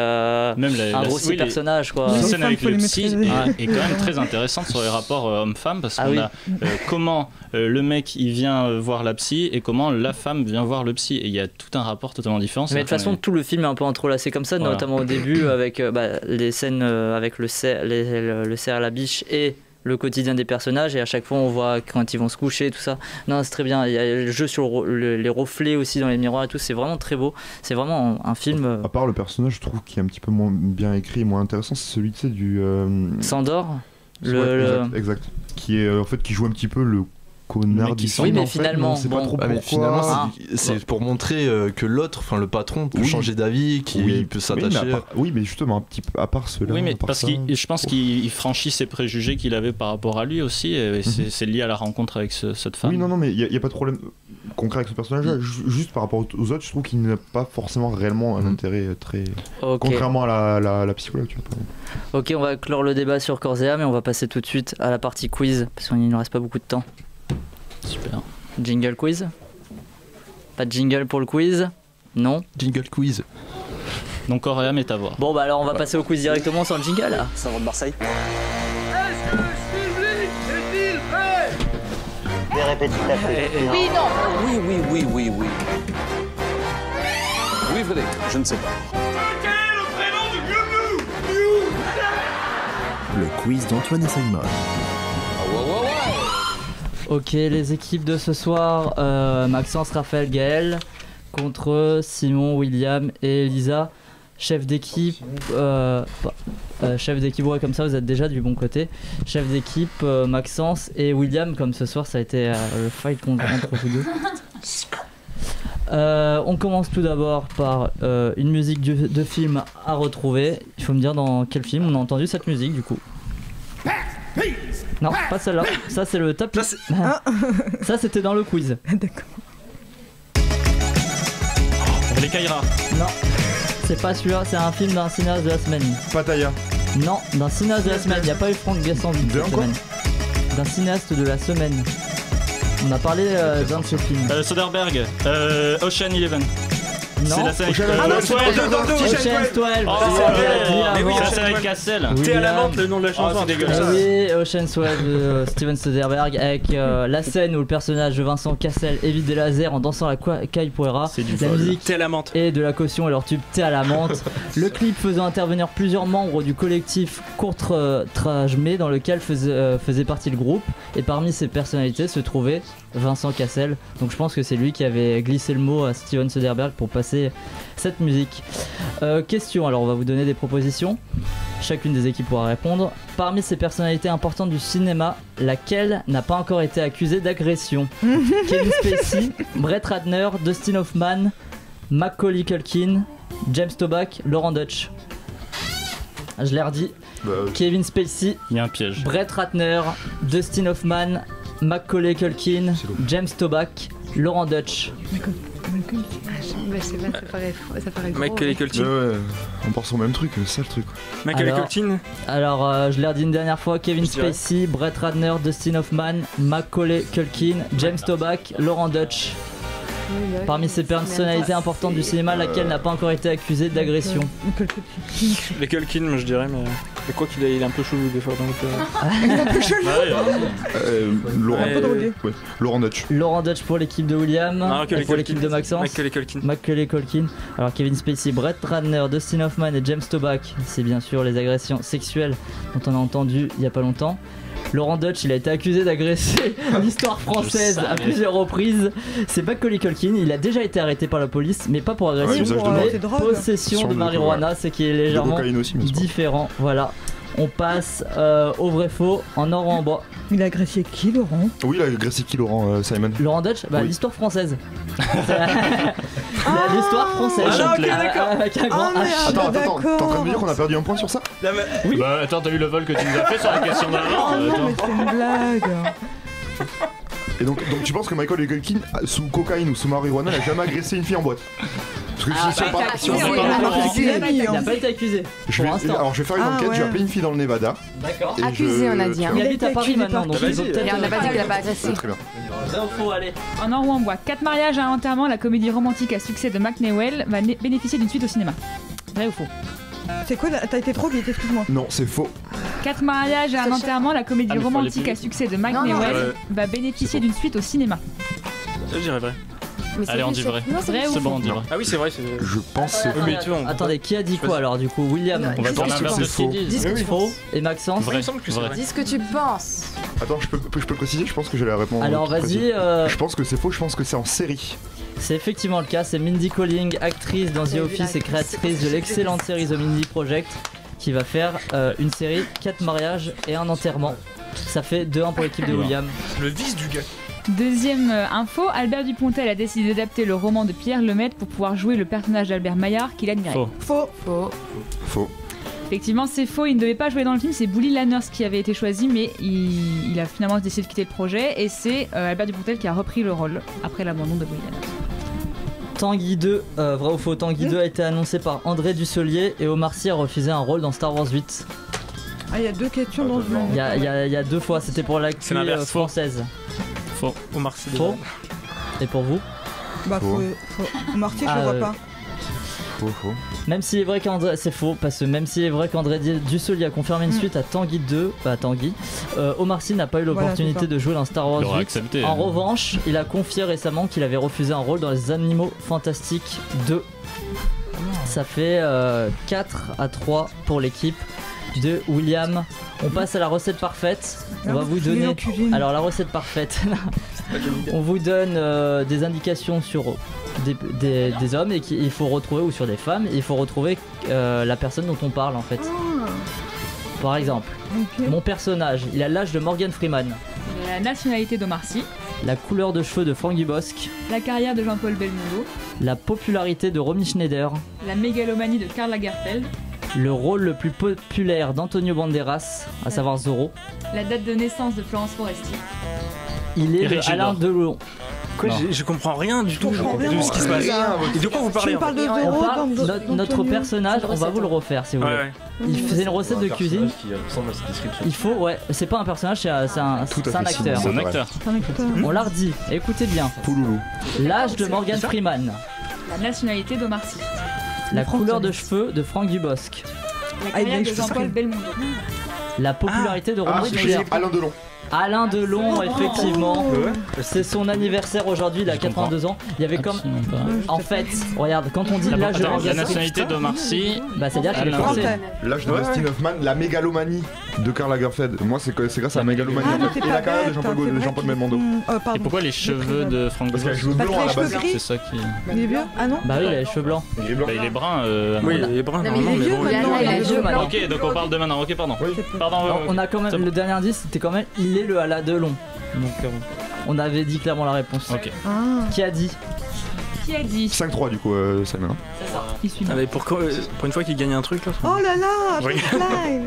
Même un grossier personnage, quoi. La scène avec le psy est quand même très intéressante sur les rapports homme-femme parce qu'on a comment le mec il vient voir la psy et comment la femme vient voir le psy. Et il y a tout un rapport totalement différent. différence. Mais de toute façon, tout le film est un peu entrelacé comme ça, notamment au début avec les scènes avec le cerf à la biche et le quotidien des personnages, et à chaque fois on voit quand ils vont se coucher, tout ça. Non, c'est très bien. Il y a le jeu sur les reflets aussi dans les miroirs et tout, c'est vraiment très beau. C'est vraiment un film. À part le personnage, je trouve qui est un petit peu moins bien écrit et moins intéressant, c'est celui du. Sandor. Exact. Qui est en fait qui joue un petit peu le connard du film. Oui, mais finalement, c'est pas trop pourquoi. Mais finalement, c'est pour montrer que l'autre, enfin le patron, peut changer d'avis, qu'il peut s'attacher. Oui, mais justement, un petit peu à part cela. Oui, mais parce que je pense qu'il franchit ses préjugés qu'il avait par rapport à lui aussi, et c'est lié à la rencontre avec cette femme. Oui, non, mais il n'y a pas de problème concret avec ce personnage-là. Juste par rapport aux autres, je trouve qu'il n'a pas forcément réellement un intérêt très. Contrairement à la psychologue, tu vois. Ok, on va clore le débat sur Corps et Âme, et on va passer tout de suite à la partie quiz, parce qu'il ne reste pas beaucoup de temps. Super. Jingle quiz? Pas de jingle pour le quiz? Non? Jingle quiz. Donc Corps et Âme est à voir. Bon bah alors on va passer au quiz directement sans le jingle là. Ça va de Marseille. Est-ce que le public est-il prêt? Des répétitions. Oui, non. Oui. Oui, Frédéric, je ne sais pas. Quel est le prénom du Gnou? Le quiz d'Antoine et Simon. Ok, les équipes de ce soir, Maxence, Raphaël, Gaël, contre Simon, William et Elisa. Chef d'équipe, ouais, comme ça vous êtes déjà du bon côté. Chef d'équipe, Maxence et William, comme ce soir ça a été le fight entre vous deux. On commence tout d'abord par une musique de film à retrouver. Il faut me dire dans quel film on a entendu cette musique du coup. Non, pas celle-là. Ça, c'est le tapis. Ça, c'était dans le quiz. D'accord. Les Kaira. Non, c'est pas celui-là. C'est un film d'un cinéaste de la semaine. Pattaya. Non, d'un cinéaste de la semaine. Il n'y a pas eu Franck Gassendy cette semaine. D'un cinéaste de la semaine. On a parlé d'un de ses films. Soderbergh. Ocean 11. Non, c'est la scène avec Ocean's 12. Mais oui, la scène avec Cassel. T'es à la menthe, le nom de la chanson, dégueulasse. Oui, Ocean's 12 de Steven Soderbergh avec la scène où le personnage de Vincent Cassel évite des lasers en dansant la capoeira. C'est du la vol. musique T'es à la menthe. Et de la caution et leur tube T'es à la menthe. Le clip faisant intervenir plusieurs membres du collectif Courtrajmé dans lequel faisait partie le groupe. Et parmi ces personnalités se trouvait Vincent Cassel. Donc je pense que c'est lui qui avait glissé le mot à Steven Soderbergh pour passer cette musique. Question, alors on va vous donner des propositions. Chacune des équipes pourra répondre. Parmi ces personnalités importantes du cinéma, laquelle n'a pas encore été accusée d'agression? Kevin Spacey, Brett Ratner, Dustin Hoffman, Macaulay Culkin, James Toback, Laurent Dutch. Je l'ai redit. Kevin Spacey, il y a un piège. Brett Ratner, Dustin Hoffman, Macaulay Culkin, James Toback, Laurent Dutch. Je sais pas, ça paraît gros. Macaulay Culkin. On part sur le même truc, c'est ça le truc. Macaulay Culkin. Alors, je l'ai redit une dernière fois, Kevin Spacey, Brett Ratner, Dustin Hoffman, Macaulay Culkin, James Toback, Laurent Dutch. Parmi ces personnalités importantes du cinéma, laquelle n'a pas encore été accusée d'agression? Les Culkin, moi je dirais, mais quoi qu'il est un peu chelou des fois. Il est un peu chelou. Laurent Dutch. Laurent Dutch pour l'équipe de William. Et pour l'équipe de Maxence. Macaulay Culkin. Alors Kevin Spacey, Brett Ratner, Dustin Hoffman et James Toback, c'est bien sûr les agressions sexuelles dont on a entendu il y a pas longtemps. Laurent Dutch, il a été accusé d'agresser l'histoire française à plusieurs reprises. C'est Macaulay Culkin, il a déjà été arrêté par la police, mais pas pour agression, mais possession de marijuana, ce qui est légèrement différent. Voilà. On passe au vrai faux, en or ou en bois. Il a agressé qui, Laurent? Oui, il a agressé qui, Laurent, Simon? Laurent Dutch, l'histoire française. L'histoire française. Avec un grand H. Attends, t'es en train de me dire qu'on a perdu un point sur ça? Oui. Bah attends, t'as vu le vol que tu nous as fait sur la question d'avant? Non, mais c'est une blague. Et donc tu penses que Macaulay Culkin, sous cocaïne ou sous marijuana, n'a jamais agressé une fille en boîte? Parce que il n'a pas été accusé. Alors je vais faire une enquête, je vais appeler une fille dans le Nevada. D'accord. Accusé, on a dit. Il habite à Paris maintenant, donc et on n'a pas dit qu'il a pas agressé. Très bien. Info, allez. En or ou en bois, 4 mariages à un enterrement, la comédie romantique à succès de McNewell va bénéficier d'une suite au cinéma. Vrai ou faux? C'est quoi? T'as été trop vite, excuse-moi. Non, c'est faux. 4 mariages à un enterrement, la comédie romantique à succès de McNewell va bénéficier d'une suite au cinéma. Je dirais vrai. Allez, on dit vrai. C'est bon, on dit vrai. Ah oui, c'est vrai. Je pense que c'est faux. Attendez, qui a dit quoi alors du coup? William. On va faire l'inverse de ce qu'ils disent. Dis ce que tu faux. Et Maxence. Vrai. Dis ce que tu penses. Attends, je peux préciser, je pense que j'ai la réponse. Alors vas-y. Je pense que c'est faux, je pense que c'est en série. C'est effectivement le cas, c'est Mindy Kaling, actrice dans The Office et créatrice de l'excellente série The Mindy Project, qui va faire une série 4 mariages et un enterrement. Ça fait 2-1 pour l'équipe de William. Le vice du gars. Deuxième info, Albert Dupontel a décidé d'adapter le roman de Pierre Lemaitre pour pouvoir jouer le personnage d'Albert Maillard qu'il admirait. Faux. Effectivement, c'est faux, il ne devait pas jouer dans le film, c'est Bully Lanners qui avait été choisi, mais il a finalement décidé de quitter le projet et c'est Albert Dupontel qui a repris le rôle après l'abandon de Bully Lanners. Tanguy 2, vrai ou faux, Tanguy 2 a été annoncé par André Dussolier et Omar Sy a refusé un rôle dans Star Wars 8. Ah, il y a 2 questions dans ce moment. Il y a 2 fois, c'était pour l'actu française. Faux. Omar Sy. Faux. Et pour vous? Bah faux. Omar Sy, je le vois pas. Faux. Même s'il est vrai qu'André, c'est faux, parce que même s'il est vrai qu'André Dussolier a confirmé une suite à Tanguy 2, Omar Sy n'a pas eu l'opportunité de jouer dans Star Wars 8. Accepté, en revanche, il a confié récemment qu'il avait refusé un rôle dans Les Animaux Fantastiques 2. Ça fait 4-3 pour l'équipe de William. On passe à la recette parfaite. On va vous donner. Alors la recette parfaite. On vous donne des indications sur des hommes et qu'il faut retrouver, ou sur des femmes, et il faut retrouver la personne dont on parle en fait. Par exemple, mon personnage, il a l'âge de Morgan Freeman. La nationalité d'Omar Sy. La couleur de cheveux de Franck Dubosc. La carrière de Jean-Paul Belmondo. La popularité de Romy Schneider. La mégalomanie de Karl Lagerfeld. Le rôle le plus populaire d'Antonio Banderas, à savoir Zorro. La date de naissance de Florence Foresti. Il est de Alain Delon. Quoi, je comprends rien du tout de ce qui se passe. Et de quoi vous parlez? Notre personnage, on va vous le refaire si vous voulez. Il faisait une recette de cuisine. Il faut, c'est pas un personnage, c'est un acteur. C'est un acteur. On l'a redit, écoutez bien. L'âge de Morgan Freeman. La nationalité d'Omar Sy. La couleur de cheveux de Franck Dubosc. La carrière de Jean-Paul Belmondo. La popularité de Romy Schneider. Alain Delon, effectivement. C'est son anniversaire aujourd'hui, il a 82 ans. Il y avait comme. En fait, regarde, quand on dit l'âge de la nationalité d'Omar Sy, c'est-à-dire qu'il est français. L'âge de Dustin Hoffman, la mégalomanie de Karl Lagerfeld. Moi, c'est grâce à la mégalomanie et la carrière de Jean-Paul Belmondo. Et pourquoi les cheveux de Franck Dubosc? Parce qu'il a les cheveux blancs à la base. C'est ça qui. Il est vieux? Ah non? Bah oui, il a les cheveux blancs. Il est brun. Oui, il est brun. Ok, donc on parle de maintenant. Ok, pardon. On a quand même le dernier indice, c'était quand même il est le Alain Delon. Donc on avait dit clairement la réponse. Ok. Qui a dit? 5-3 du coup, Simon. C'est ça. Il suit. Allez, pour une fois qu'il gagne un truc là. Oh là là,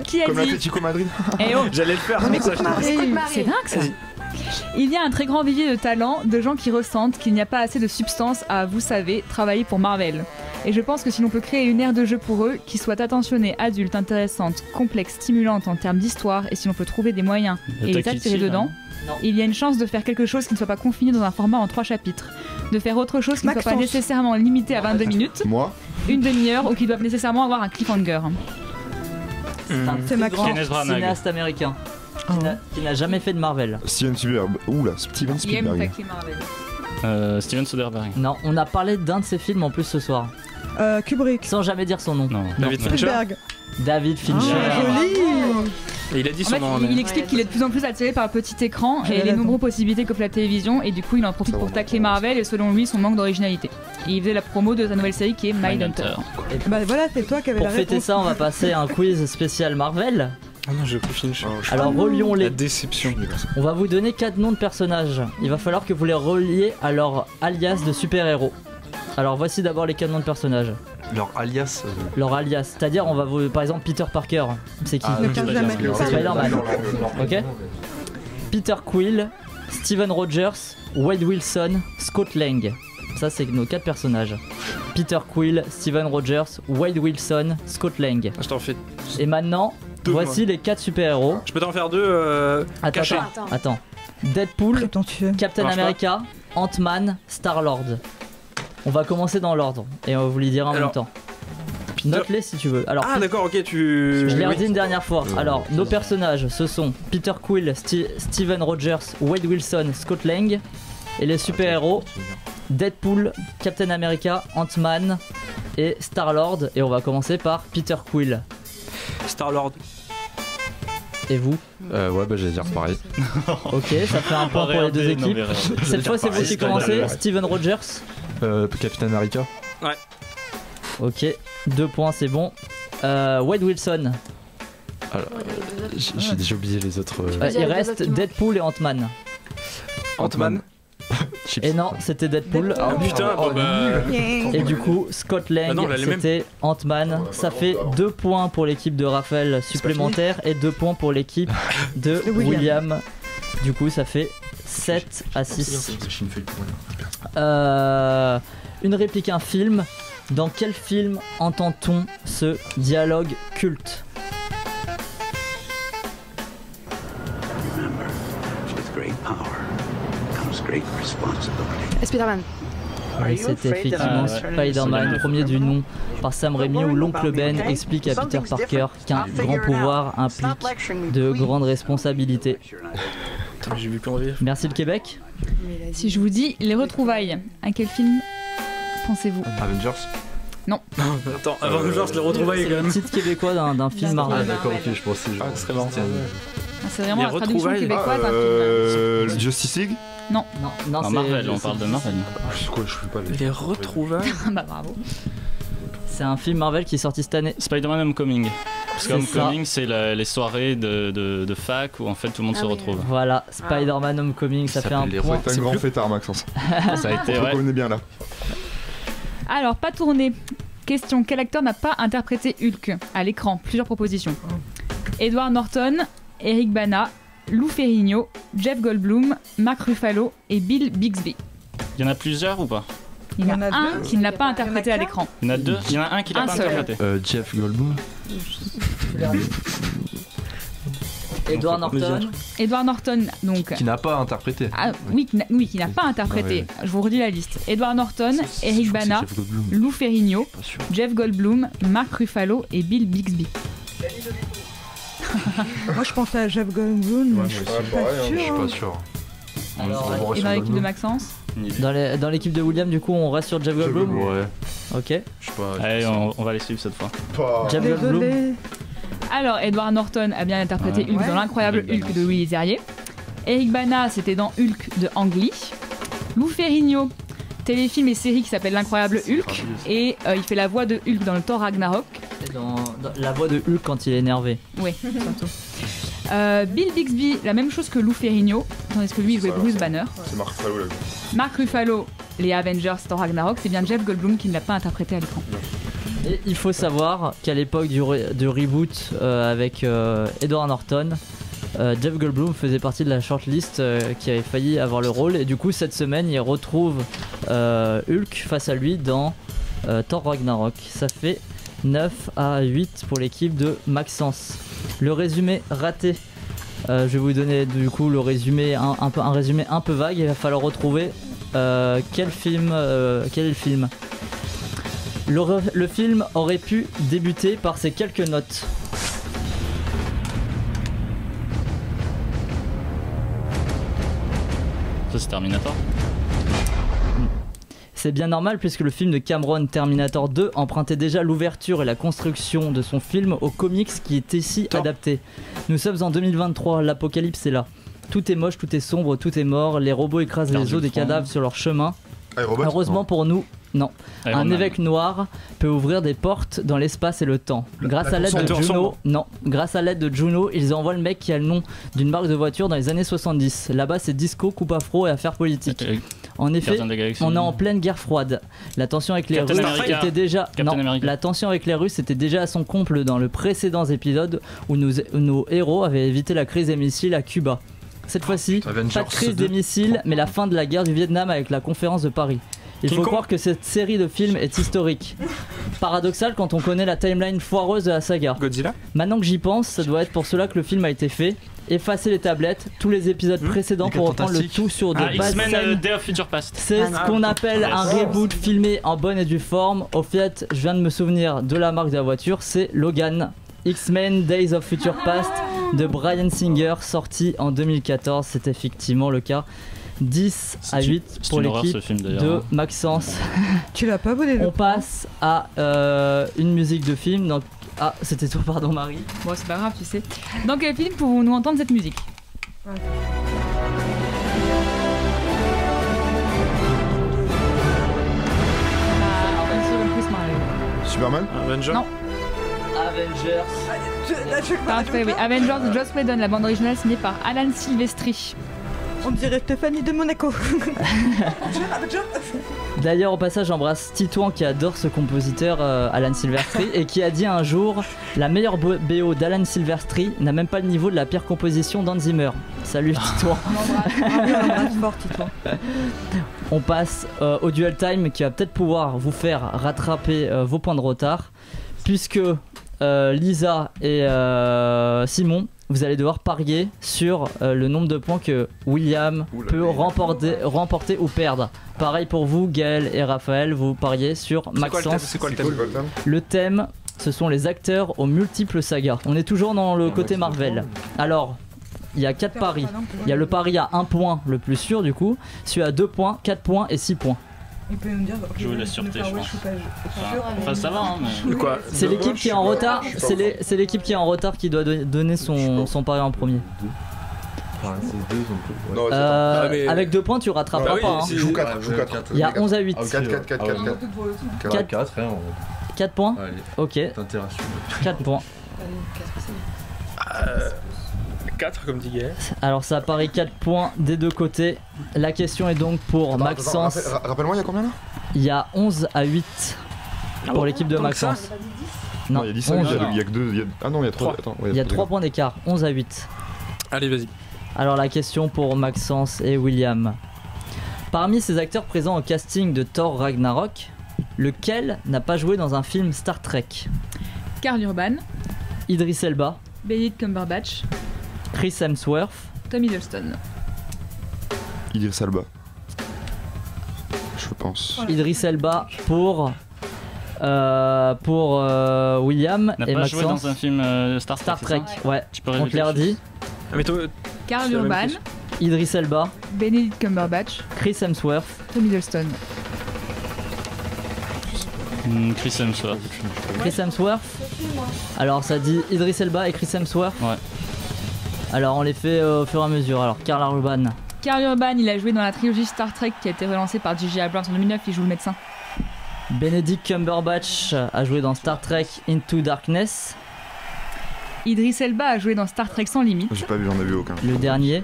Qui a comme dit? l'Atlético Madrid. J'allais le faire. C'est dingue ça. Il y a un très grand vivier de talents, de gens qui ressentent qu'il n'y a pas assez de substance à, vous savez, travailler pour Marvel. Et je pense que si l'on peut créer une aire de jeu pour eux, qui soit attentionnée, adulte, intéressante, complexe, stimulante en termes d'histoire, et si l'on peut trouver des moyens et les attirer dedans, il y a une chance de faire quelque chose qui ne soit pas confiné dans un format en 3 chapitres. De faire autre chose qui ne soit pas nécessairement limité à 22 minutes, une demi-heure, ou qui doivent nécessairement avoir un cliffhanger. C'est un grand cinéaste américain. Qui n'a jamais fait de Marvel. Steven Spielberg. Oula, Steven Spielberg. Steven Soderbergh. Non, on a parlé d'un de ses films en plus ce soir. Kubrick. Sans jamais dire son nom. Non. David Fincher. David Fincher. Et il a dit son nom. Il explique qu'il est de plus en plus attiré par le petit écran et les nombreuses possibilités qu'offre la télévision, et du coup il en profite pour tacler Marvel et selon lui son manque d'originalité. Et il faisait la promo de sa nouvelle série qui est Mindhunter. Bah voilà, c'est toi qui avais la réponse. Pour fêter ça, on va passer un quiz spécial Marvel. Ah non, j'ai pas fini. Alors relions-les. La déception. On va vous donner 4 noms de personnages. Il va falloir que vous les reliez à leur alias de super-héros. Alors voici d'abord les 4 noms de personnages. Leur alias. Leur alias. C'est-à-dire, on va vous. Par exemple, Peter Parker. C'est qui? C'est Spider-Man. Ok. Peter Quill, Steven Rogers, Wade Wilson, Scott Lang. Ça, c'est nos 4 personnages. Peter Quill, Steven Rogers, Wade Wilson, Scott Lang. Je t'en fais. Et maintenant, voici les 4 super-héros. Je peux t'en faire 2 cachés. Attends. Deadpool, Captain America, Ant-Man, Star-Lord. On va commencer dans l'ordre et on va vous les dire en même temps. Note-les si tu veux. Alors, d'accord, ok, Je l'ai redit une dernière fois. Alors, nos personnages, ce sont Peter Quill, Steven Rogers, Wade Wilson, Scott Lang. Et les super-héros, Deadpool, Captain America, Ant-Man et Star-Lord. Et on va commencer par Peter Quill. Star-Lord. Et vous? Ouais, bah j'allais dire pareil. Ok, ça fait un point pour les deux équipes. Cette fois, c'est vous qui commencez. Steven Rogers. Captain America. Ouais. Ok, 2 points, c'est bon. Wade Wilson. Alors, j'ai déjà oublié les autres. Il reste Deadpool et Ant-Man. Ant-Man. Et non, c'était Deadpool. Oh putain, Et du coup, Scott Lang, c'était Ant-Man. Ça fait 2 points pour l'équipe de Raphaël supplémentaire et 2 points pour l'équipe de William. Du coup, ça fait 7 à 6. Une réplique, un film. Dans quel film entend-on ce dialogue culte? Spider-Man. Oui, c'était effectivement Spider-Man, premier du nom, par Sam Raimi, où l'oncle Ben explique à Peter Parker qu'un grand pouvoir implique de grandes responsabilités. J'ai vu qu'en rire. Merci le Québec. Si je vous dis Les Retrouvailles, à quel film pensez-vous? Avengers. Non. Attends, Avengers, Les Retrouvailles quand même. C'est le titre québécois d'un film Marvel. Ah d'accord, ok, je pensais. Ah, c'est très marrant. C'est vraiment la traduction québécoise d'un film. Justice League. Non. Non, Marvel, on parle de Marvel. Je fais pas Les Retrouvailles. Bah bravo. C'est un film Marvel qui est sorti cette année. Spider-Man Homecoming. Parce que Homecoming, c'est les soirées de fac où en fait tout le monde se retrouve. Voilà, Spider-Man Homecoming, ça fait un point. C'est un grand fêtard, Maxence. Ça a été, ouais. On est bien là. Alors, pas tourné. Question, quel acteur n'a pas interprété Hulk à l'écran? Plusieurs propositions. Edward Norton, Eric Bana, Lou Ferrigno, Jeff Goldblum, Mark Ruffalo et Bill Bixby. Il y en a plusieurs ou pas? Il y en a un qui ne l'a pas interprété à l'écran. Il y en a deux. Il y en a un qui l'a pas interprété. Jeff Goldblum. Edward Norton. Edward Norton, donc. Qui n'a pas interprété. Ah, oui, qui n'a pas interprété. Je vous redis la liste. Edward Norton, Eric Bana, Lou Ferrigno, Jeff Goldblum, Mark Ruffalo et Bill Bixby. Moi je pensais à Jeff Goldblum, mais je suis pas sûr. Alors, et dans l'équipe de Maxence? Dans l'équipe de William, du coup, on reste sur Jeff Goldblum. Ouais. Ok. Je sais pas. Allez, on va les suivre cette fois. Jeff Goldblum. Alors, Edward Norton a bien interprété Hulk dans l'incroyable Hulk de Louis Leterrier. Eric Bana, c'était dans Hulk de Ang Lee. Lou Ferrigno, téléfilm et série qui s'appelle L'incroyable Hulk. Et il fait la voix de Hulk dans le Thor Ragnarok. Dans la voix de Hulk quand il est énervé. Oui, surtout. Bill Bixby, la même chose que Lou Ferrigno, tandis que lui il jouait Bruce Banner. C'est Mark Ruffalo là. Mark Ruffalo, les Avengers, Thor Ragnarok, c'est bien Jeff Goldblum qui ne l'a pas interprété à l'écran. Et il faut savoir qu'à l'époque du reboot avec Edward Norton, Jeff Goldblum faisait partie de la shortlist qui avait failli avoir le rôle. Et du coup, cette semaine, il retrouve Hulk face à lui dans Thor Ragnarok. Ça fait 9 à 8 pour l'équipe de Maxence. Le résumé raté. Je vais vous donner du coup le résumé, un résumé un peu vague. Il va falloir retrouver quel est le film. Le film aurait pu débuter par ces quelques notes. Ça c'est Terminator. C'est bien normal puisque le film de Cameron, Terminator 2, empruntait déjà l'ouverture et la construction de son film aux comics qui est ici adapté. Nous sommes en 2023, l'apocalypse est là. Tout est moche, tout est sombre, tout est mort, les robots écrasent les os des cadavres sur leur chemin. Heureusement pour nous, non. Un évêque noir peut ouvrir des portes dans l'espace et le temps. Grâce à l'aide de Juno, ils envoient le mec qui a le nom d'une marque de voiture dans les années 70. Là-bas, c'est disco, coupe afro et affaires politiques. En effet, on est en pleine guerre froide. La tension avec les Russes était déjà la tension avec les Russes était déjà à son comble dans le précédent épisode où nos héros avaient évité la crise des missiles à Cuba. Cette fois-ci, pas de crise des missiles, mais la fin de la guerre du Vietnam avec la conférence de Paris. Il faut croire que cette série de films est historique. Paradoxal quand on connaît la timeline foireuse de la saga. Godzilla. Maintenant que j'y pense, ça doit être pour cela que le film a été fait. Effacer les tablettes, tous les épisodes précédents pour reprendre le tout sur de basses scènes. Day of Future Past. C'est ce qu'on appelle un reboot filmé en bonne et due forme. Au fait, je viens de me souvenir de la marque de la voiture, c'est Logan. X-Men Days of Future Past de Bryan Singer, sorti en 2014, c'est effectivement le cas. 10 à 8 pour l'équipe de Maxence. Tu l'as pas volé. On passe à une musique de film. Donc... Ah, c'était toi, pardon Marie. Bon, c'est pas grave, tu sais. Dans quel film pouvons-nous entendre cette musique? Superman? Avengers? Non. Avengers. Parfait, oui. Avengers de Joss Whedon, la bande originale signée par Alan Silvestri. On dirait Stéphanie de Monaco. D'ailleurs, au passage, j'embrasse Titouan qui adore ce compositeur Alan Silvestri et qui a dit un jour: la meilleure BO d'Alan Silvestri n'a même pas le niveau de la pire composition d'Hans Zimmer. Salut Titouan. On passe au duel time qui va peut-être pouvoir vous faire rattraper vos points de retard, puisque Lisa et Simon, vous allez devoir parier sur le nombre de points que William peut remporter ou perdre. Pareil pour vous, Gaël et Raphaël, vous pariez sur Maxence. C'est quoi le thème? Le thème, ce sont les acteurs aux multiples sagas. On est toujours dans le côté Marvel. Alors, il y a 4 paris. Il y a le pari à 1 point, le plus sûr du coup. Celui à 2 points, 4 points et 6 points. Il peut nous dire, je veux la sûreté, je pense. Enfin, ça va, hein, mais... Quoi? C'est l'équipe qui est en retard. C'est l'équipe qui est en retard qui doit donner son pari en premier. Avec 2 points, tu rattraperas pas. Je joue 4. Il y a 11 à 8. 4 points. Ok. 4 points. 4 comme dit Gaël. Alors ça apparaît 4 points des deux côtés. La question est donc pour Maxence. Rappelle-moi, il y a combien là? Il y a 11 à 8 pour l'équipe de Maxence. Non, il y a 10 à 8, il y a que 2. Ah non, il y a 3. Il y a 3 points d'écart, 11 à 8. Allez, vas-y. Alors la question pour Maxence et William. Parmi ces acteurs présents au casting de Thor Ragnarok, lequel n'a pas joué dans un film Star Trek? Karl Urban, Idris Elba, Benedict Cumberbatch, Chris Hemsworth, Tom Hiddleston. Idris Elba. Je pense. Idris Elba pour William n'a et pas Maxence. joué dans un film Star Trek. Ouais. Tu peux on te l'a dit. Mais toi, Karl Urban, Idris Elba, Benedict Cumberbatch, Chris Hemsworth, Tom Hiddleston. Chris Hemsworth. Chris Hemsworth. Alors ça dit Idris Elba et Chris Hemsworth. Ouais. Alors on les fait au fur et à mesure. Alors Karl Urban. Karl Urban, il a joué dans la trilogie Star Trek qui a été relancée par J.J. Abrams en 2009, il joue le médecin. Benedict Cumberbatch a joué dans Star Trek Into Darkness. Idris Elba a joué dans Star Trek Sans Limite. J'ai pas vu, j'en ai vu aucun. Le dernier.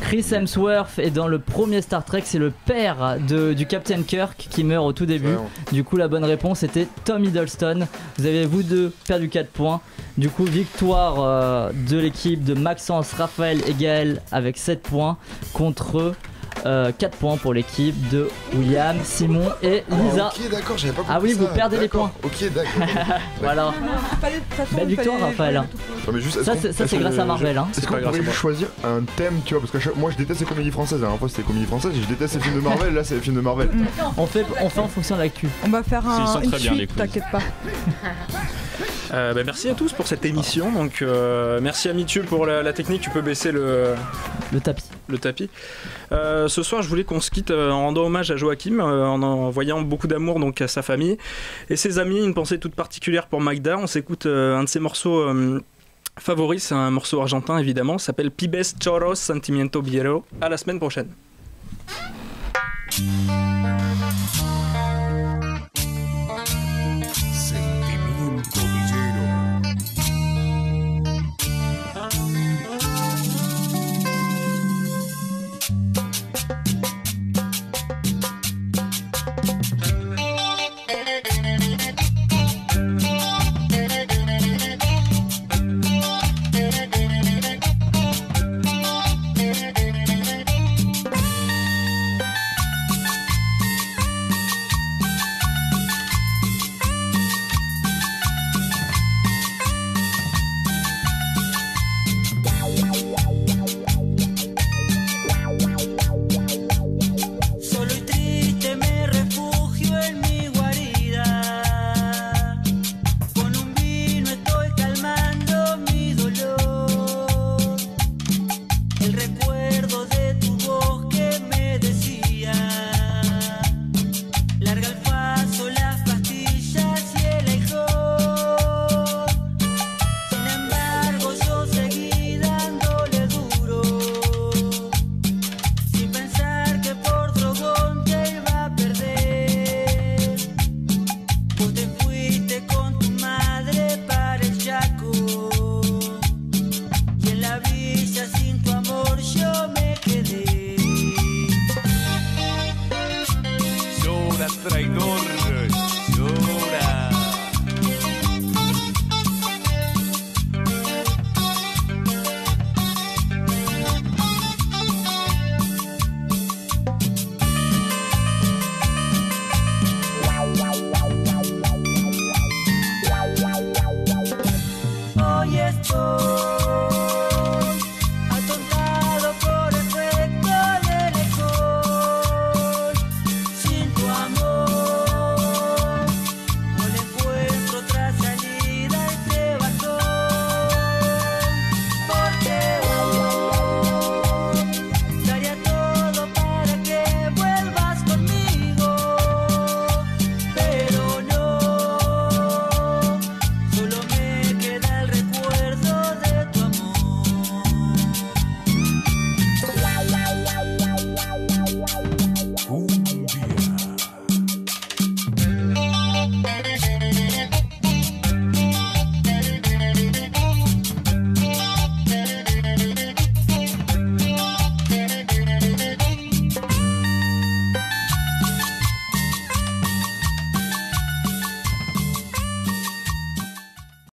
Chris Hemsworth est dans le premier Star Trek, c'est le père du Captain Kirk qui meurt au tout début. Du coup la bonne réponse était Tom Hiddleston. Vous avez vous deux perdu 4 points. Du coup victoire de l'équipe de Maxence, Raphaël et Gaël avec 7 points contre 4 points pour l'équipe de William, Simon et Lisa. Ok d'accord, j'avais pas compris. Ah oui, vous ça. perdez les points. Ok d'accord. Voilà. Belle victoire Raphaël. Non, mais juste, ça c'est grâce à Marvel. Est-ce qu'on pourrait choisir un thème, tu vois, parce que moi je déteste les comédies françaises. La dernière fois c'était les comédies françaises et je déteste les films de Marvel. Là c'est les films de Marvel. On fait en fonction de l'actu. On va faire une suite, t'inquiète pas. Merci à tous pour cette émission. Donc merci à Mithieu pour la technique. Tu peux baisser le tapis. Ce soir, je voulais qu'on se quitte en rendant hommage à Joachim, en envoyant beaucoup d'amour donc à sa famille et ses amis. Une pensée toute particulière pour Magda. On s'écoute un de ses morceaux favoris, c'est un morceau argentin évidemment. Ça s'appelle Pibes Choros Sentimiento Viero. À la semaine prochaine.